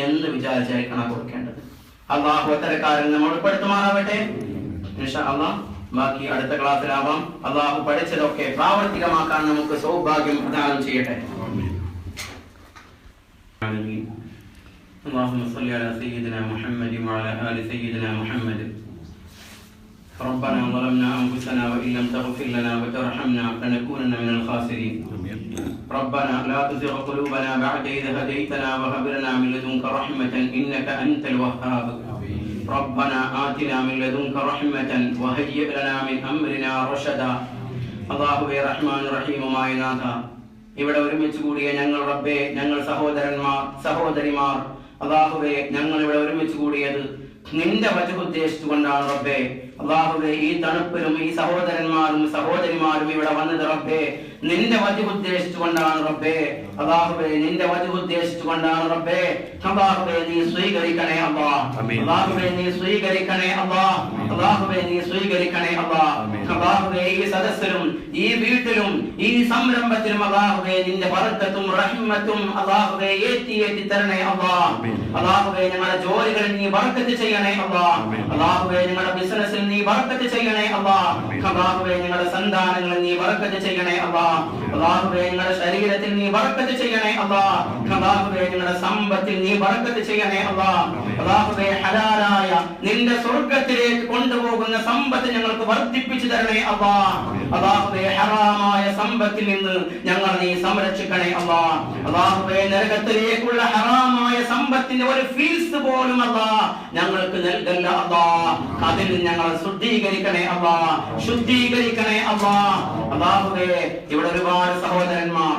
എന്ന് വിചാരിച്ചായിരിക്കണം കൊടുക്കേണ്ടത്. അല്ലാഹു അത്തരക്കാരൻ നമ്മൾ ഉൾപ്പെടുത്തുമാറാവട്ടെ. ഇൻഷാ അല്ലാഹ് ബാക്കി അടുത്ത ക്ലാസ്സിലാവാം. അല്ലാഹു പഠിച്ചതൊക്കെ പ്രാവർത്തികമാക്കാൻ നമുക്ക് സൗഭാഗ്യം പ്രദാനം ചെയ്യട്ടെ. اللهم صل على سيدنا محمد وعلى آل سيدنا محمد. ربنا ظلمنا أنفسنا وإن لم تغفر لنا وترحمنا لنكونن من الخاسرين. ربنا لا تزغ قلوبنا بعد إذ هديتنا وهب لنا من لدنك رحمة إنك أنت الوهاب. ربنا آتنا من لدنك رحمة وهيئ لنا من أمرنا رشدا. الله الرحمن الرحيم മായ നാഥ, ഇവിടെ ഒരുമിച്ച് കൂടിയ ഞങ്ങൾ റബ്ബേ, ഞങ്ങൾ സഹോദരന്മാർ സഹോദരിമാർ, അല്ലാഹുവേ ഞങ്ങൾ ഇവിടെ ഒരുമിച്ച് കൂടിയത് നിന്റെ വജഹ് ഉദ്ദേശിച്ചുകൊണ്ടാണ് റബ്ബേ. അല്ലാഹുവേ ഈ തണുപ്പിലും ഈ സഹോദരന്മാരും സഹോദരിമാരും ഇവിടെ വന്നത് റബ്ബേ നിന്റെ വജഹ് ഉദ്ദേശിച്ചുകൊണ്ടാണ് റബ്ബേ. അല്ലാഹുവേ നിന്റെ വജഹ് ഉദ്ദേശിച്ചുകൊണ്ടാണ് റബ്ബേ. അല്ലാഹുവേ നീ സ്വീകരിക്കണേ അല്ലാഹ്. അല്ലാഹുവേ നീ സ്വീകരിക്കണേ അല്ലാഹ്. അല്ലാഹുവേ നീ സ്വീകരിക്കണേ അല്ലാഹ്. അല്ലാഹുവേ ഈ സദസ്സിലും ഈ വീട്ടിലും ഈ സംരംഭത്തിലും അല്ലാഹുവേ നിന്റെ ബർക്കത്തും റഹ്മത്തും അല്ലാഹുവേ ഏറ്റി തരണേ അല്ലാഹ്. അല്ലാഹുവേ ഞങ്ങളുടെ ജോലികളിൽ നീ ബർക്കത്ത് ചെയ്യണേ അല്ലാഹ്. അല്ലാഹുവേ ഞങ്ങളുടെ ബിസിനസ്സിൽ നീ ബർക്കത്ത് ചെയ്യണേ അല്ലാഹ്. അല്ലാഹുവേ ഞങ്ങളുടെ സന്താനങ്ങളിൽ നീ ബർക്കത്ത് ചെയ്യണേ അല്ലാഹ്. അല്ലാഹുവേ ഞങ്ങളുടെ ശരീരത്തിൽ നീ ബർക്കത്ത് ചെയ്യണേ അല്ലാഹ്. അല്ലാഹുവേ ഞങ്ങളുടെ സമ്പത്തിൽ നീ ബർക്കത്ത് ചെയ്യണേ അല്ലാഹ്. അല്ലാഹുവേ ഹലാലായ നിന്റെ സ്വർഗ്ഗത്തിലേക്ക് കൊണ്ടുപോകുന്ന സമ്പത്ത് ഞങ്ങൾക്ക് വർദ്ധിപ്പിച്ചു തരണേ അല്ലാഹ്. അല്ലാഹുവേ ഹറാമായ സമ്പത്തിൽ നിന്ന് ഞങ്ങൾ നീ സംരക്ഷിക്കണേ അല്ലാഹ്. അല്ലാഹുവേ നരകത്തിലേക്കുള്ള ഹറാമായ സമ്പത്തിന്റെ ഒരു ഫീസ് പോലും അല്ലാഹ് ഞങ്ങൾക്ക് നൽകല്ല അല്ലാഹ്. അതിൽ ഞങ്ങൾ ശുദ്ധീകരിക്കണേ അല്ലാഹ്, ശുദ്ധീകരിക്കണേ അല്ലാഹ്. അല്ലാഹുവേ ഇവിടെ ഒരുപാട് സഹോദരന്മാർ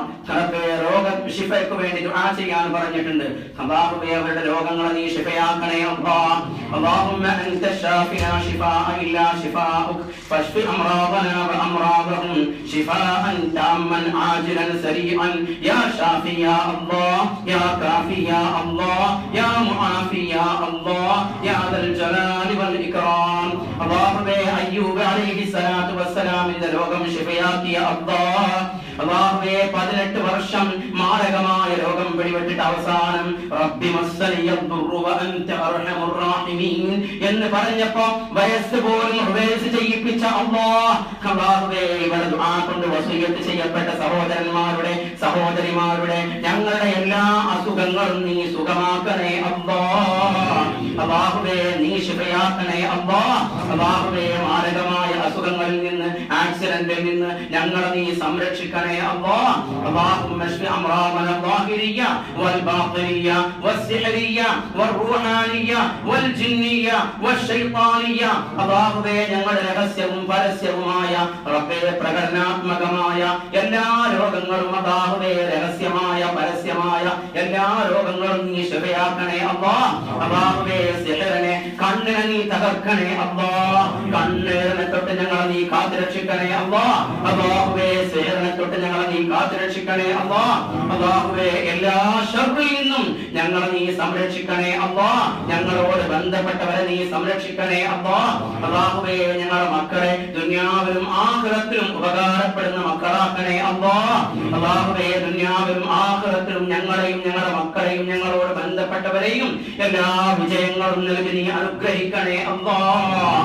ഷിഫയ്ക്ക് വേണ്ടി ദുആ ചെയ്യാൻ പറഞ്ഞിട്ടുണ്ട്. അല്ലാഹുവേ അവരുടെ രോഗങ്ങളെ നീ ഷിഫയാക്കണേ അല്ലാഹ്. اللهم أنت الشافي لا شفاء إلا شفاءك فاشف أمراضنا وأمراضهم شفاء تاما عاجلا سريعا يا شافي يا الله يا كافي يا الله يا معافي يا الله يا ذا الجلال والإكرام. اللهم أيوب عليه الصلاة والسلام إذا രോഗം ഷിഫയാക്കിയ അല്ലാഹ്. അല്ലാഹുവേ 18 വർഷം മാരകമായ രോഗം പിടിപെട്ടിട്ട് അവസാനം റബ്ബി മസ്സനിയദ്ദുറു വഅൻത അർഹമുർ റഹീമീൻ എന്ന് പറഞ്ഞപ്പോ വയസ്സ് പോലും റിവേഴ്സ് ചെയ്യിപ്പിച്ച അല്ലാഹ്. അല്ലാഹുവേ ഇവിടെ ദുആ കൊണ്ട് വസിയത്ത് ചെയ്യപ്പെട്ട സഹോദരന്മാരുടെ സഹോദരിമാരുടെ ഞങ്ങളുടെ എല്ലാ അസുഖങ്ങളും നീ സുഖമാക്കണേ അല്ലാഹ്. അല്ലാഹുവേ നീ ശിഫയാക്കണേ അല്ലാഹ്. അല്ലാഹുവേ മാരകമായ അസുഖങ്ങളിൽ നിന്ന് ആക്സിഡന്റിൽ നിന്ന് ഞങ്ങളെ നീ സംരക്ഷിക്കണേ അല്ലാഹ്. اللهم اشف امراضنا الظاهريه والباطنيه والسحريه والروحانيه والجنيه والشيطانيه. അല്ലാഹുവേ ഞങ്ങളുടെ രഹസ്യവും പരസ്യവുമായ റബ്ബേ പ്രകടനാത്മകമായ എല്ലാ രോഗങ്ങളും അല്ലാഹുവേ രഹസ്യമായ പരസ്യമായ എല്ലാ രോഗങ്ങളും നീ ശിഫയാക്കണേ അല്ലാഹ്. അല്ലാഹുവേ സിഹറിനെ കണ്ണിനെ നീ തകർക്കണേ അല്ലാഹ്. കണ്ണിനെ തൊട്ട് ഞങ്ങളെ നീ കാത്തുരക്ഷിക്കണേ അല്ലാഹ്. അല്ലാഹുവേ സിഹറിനെ തൊട്ട് ഞങ്ങളെ നീ കാത്തുരക്ഷിക്കണേ അല്ലാഹ്. അല്ലാഹുവേ എല്ലാ ശർറിൽ നിന്നും ഞങ്ങളെ നീ സംരക്ഷിക്കണേ അല്ലാഹ്. ഞങ്ങളോട് ബന്ധപ്പെട്ടവരെ നീ സംരക്ഷിക്കണേ അല്ലാഹ്. അല്ലാഹുവേ ഞങ്ങളുടെ മക്കളെ ദുനിയാവിലും ആഖിറത്തിലും ഉപകാരപ്പെടുന്ന മക്കളാക്കണേ അല്ലാഹ്. അല്ലാഹുവേ ദുനിയാവിലും ആഖിറത്തിലും ഞങ്ങളെയും ഞങ്ങളുടെ മക്കളെയും ഞങ്ങളോട് ബന്ധപ്പെട്ടവരെയും എല്ലാ വിജയങ്ങളും നൽകി നീ അനുഗ്രഹിക്കണേ അല്ലാഹ്.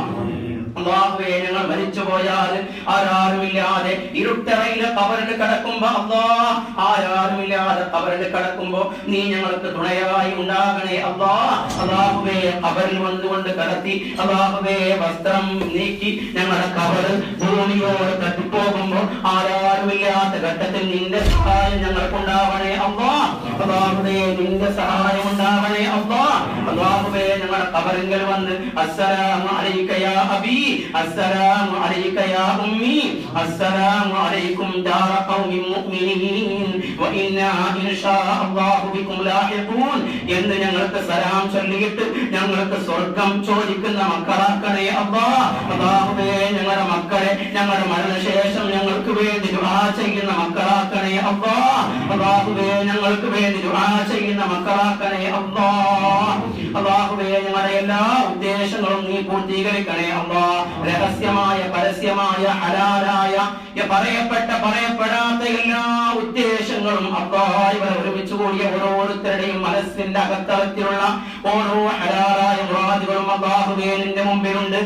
അല്ലാഹുവേ ഞങ്ങൾ മരിച്ചു പോയാൽ ആരാരുമില്ലാതെ ഇരുട്ടറയിലെ ഖബറിൽ കിടക്കുമ്പോ അല്ലാഹ് ആരാരുമില്ലാതെ ഖബറിൽ കിടക്കുമ്പോ നീ ഞങ്ങൾക്ക് തുണയായി ഉണ്ടാകണേ അല്ലാഹ്. അല്ലാഹുവേ ഖബറിൽ വന്നുകൊണ്ട് കിടത്തി അല്ലാഹുവേ വസ്ത്രം നീക്കി ഞങ്ങളുടെ ഖബർ ഭൂമിയോട് തട്ടിപ്പോകുമ്പോ ആരാരുമില്ലാത്ത ഘട്ടത്തിൽ നിന്റെ സഹായം ഞങ്ങൾക്കുണ്ടാവണേ അല്ലാഹ്. അല്ലാഹുവേ നിന്റെ സഹായം ഉണ്ടാവണേ അല്ലാഹ്. അല്ലാഹുവേ ഞങ്ങളുടെ ഖബറിൽ വന്ന് അസ്സലാമു അലൈക യാ അബീ അസ്സലാമു അലൈക യാ ഉമ്മി അസ്സലാമു അലൈക്കും ദാറ ഖൗമിൻ മുഅ്മിനീൻ വ ഇന്നാ ഇൻഷാ അല്ലാഹു ബികും ലാഹിഖൂൻ എന്ന് ഞങ്ങൾക്ക് സലാം ചൊല്ലിയിട്ട് ഞങ്ങൾക്ക് സ്വർഗ്ഗം ചോദിക്കുന്ന മക്കളാക്കണേ അല്ലാഹ്. അല്ലാഹുവേ ഞങ്ങളുടെ മക്കളെ ഞങ്ങളുടെ മരണശേഷം ഞങ്ങൾക്ക് വേണ്ടി ദുആ ചെയ്യുന്ന മക്കളാക്കണേ അല്ലാഹ്. അല്ലാഹുവേ ഞങ്ങൾക്ക് വേണ്ടി ദുആ ചെയ്യുന്ന മക്കളാക്കണേ അല്ലാഹ്. അല്ലാഹുവേ ഞങ്ങളുടെ എല്ലാ ഉദ്ദേശങ്ങളും നീ പൂർത്തീകരിക്കണേ അല്ലാഹ്. രഹസ്യമായ പരസ്യമായ ഹലാലായ പറയപ്പെട്ട പറയപ്പെടാത്ത എല്ലാ ഉദ്ദേശങ്ങളും അല്ലാഹ് ഇവരെ ഒരുമിച്ച് കൂടിയ ഓരോരുത്തരുടെയും മനസ്സിന്റെ അകത്തളത്തിലുള്ള ഓരോ ഹലാലായ മുറാദുകളും അല്ലാഹുവേ നിന്റെ മുമ്പിലുണ്ട്.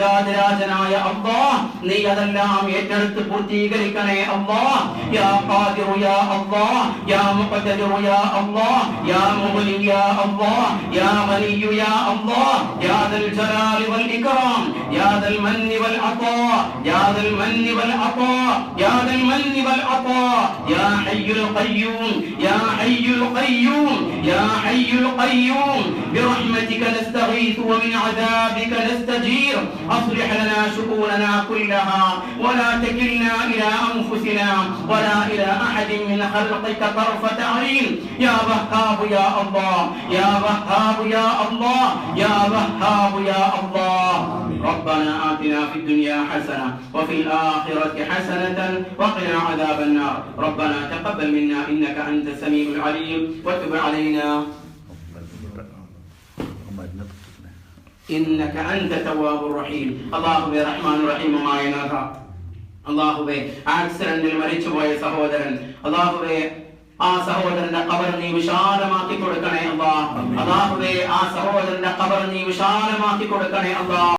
രാജാതിരാജനായ അല്ലാഹ് നീ അതെല്ലാം ഏറ്റെടുത്ത് പൂർത്തീകരിക്കണേ അല്ലാഹ്. യാ ഖാദിറു യാ അല്ലാഹ് യാ മുഖ്തദിറു യാ അല്ലാഹ് യാ മുഗ്നി യാ അല്ലാഹ് യാ വലിയു യാ അല്ലാഹ് യാ ദൽ ജലാലി വൽ ഇക്റാം യാ ദൽ മന്നി വൽ അതാ യാ ദൽ മന്നി വൽ അതാ യാ ദൽ മന്നി വൽ അതാ യാ ഹയ്യുൽ ഖയ്യൂം യാ ഹയ്യുൽ ഖയ്യൂം യാ ഹയ്യുൽ ഖയ്യൂം برحمتك نستغيث ومن عذابك نستجير أصلح لنا شؤوننا كلها ولا تكلنا إلى أنفسنا ولا إلى أحد من خلقك طرفة عين يا وهاب يا الله يا وهاب يا الله يا وهاب يا الله. ربنا آتنا في الدنيا حسنة وفي الآخرة حسنة وقنا عذاب النار. ربنا تقبل منا إنك أنت السميع العليم وتب علينا إنك أنت تواب الرحيم. അല്ലാഹുവേ റഹ്മാൻ റഹീമായ നാഥ, അല്ലാഹുവേ ആക്സിഡന്റിൽ മരിച്ചുപോയ സഹോദരൻ അല്ലാഹുവേ ആ സഹോദരന്റെ ഖബർ നീ വിശാലമാക്കി കൊടുക്കണേ അല്ലാഹ്. അല്ലാഹുവേ ആ സഹോദരന്റെ ഖബർ നീ വിശാലമാക്കി കൊടുക്കണേ അല്ലാഹ്.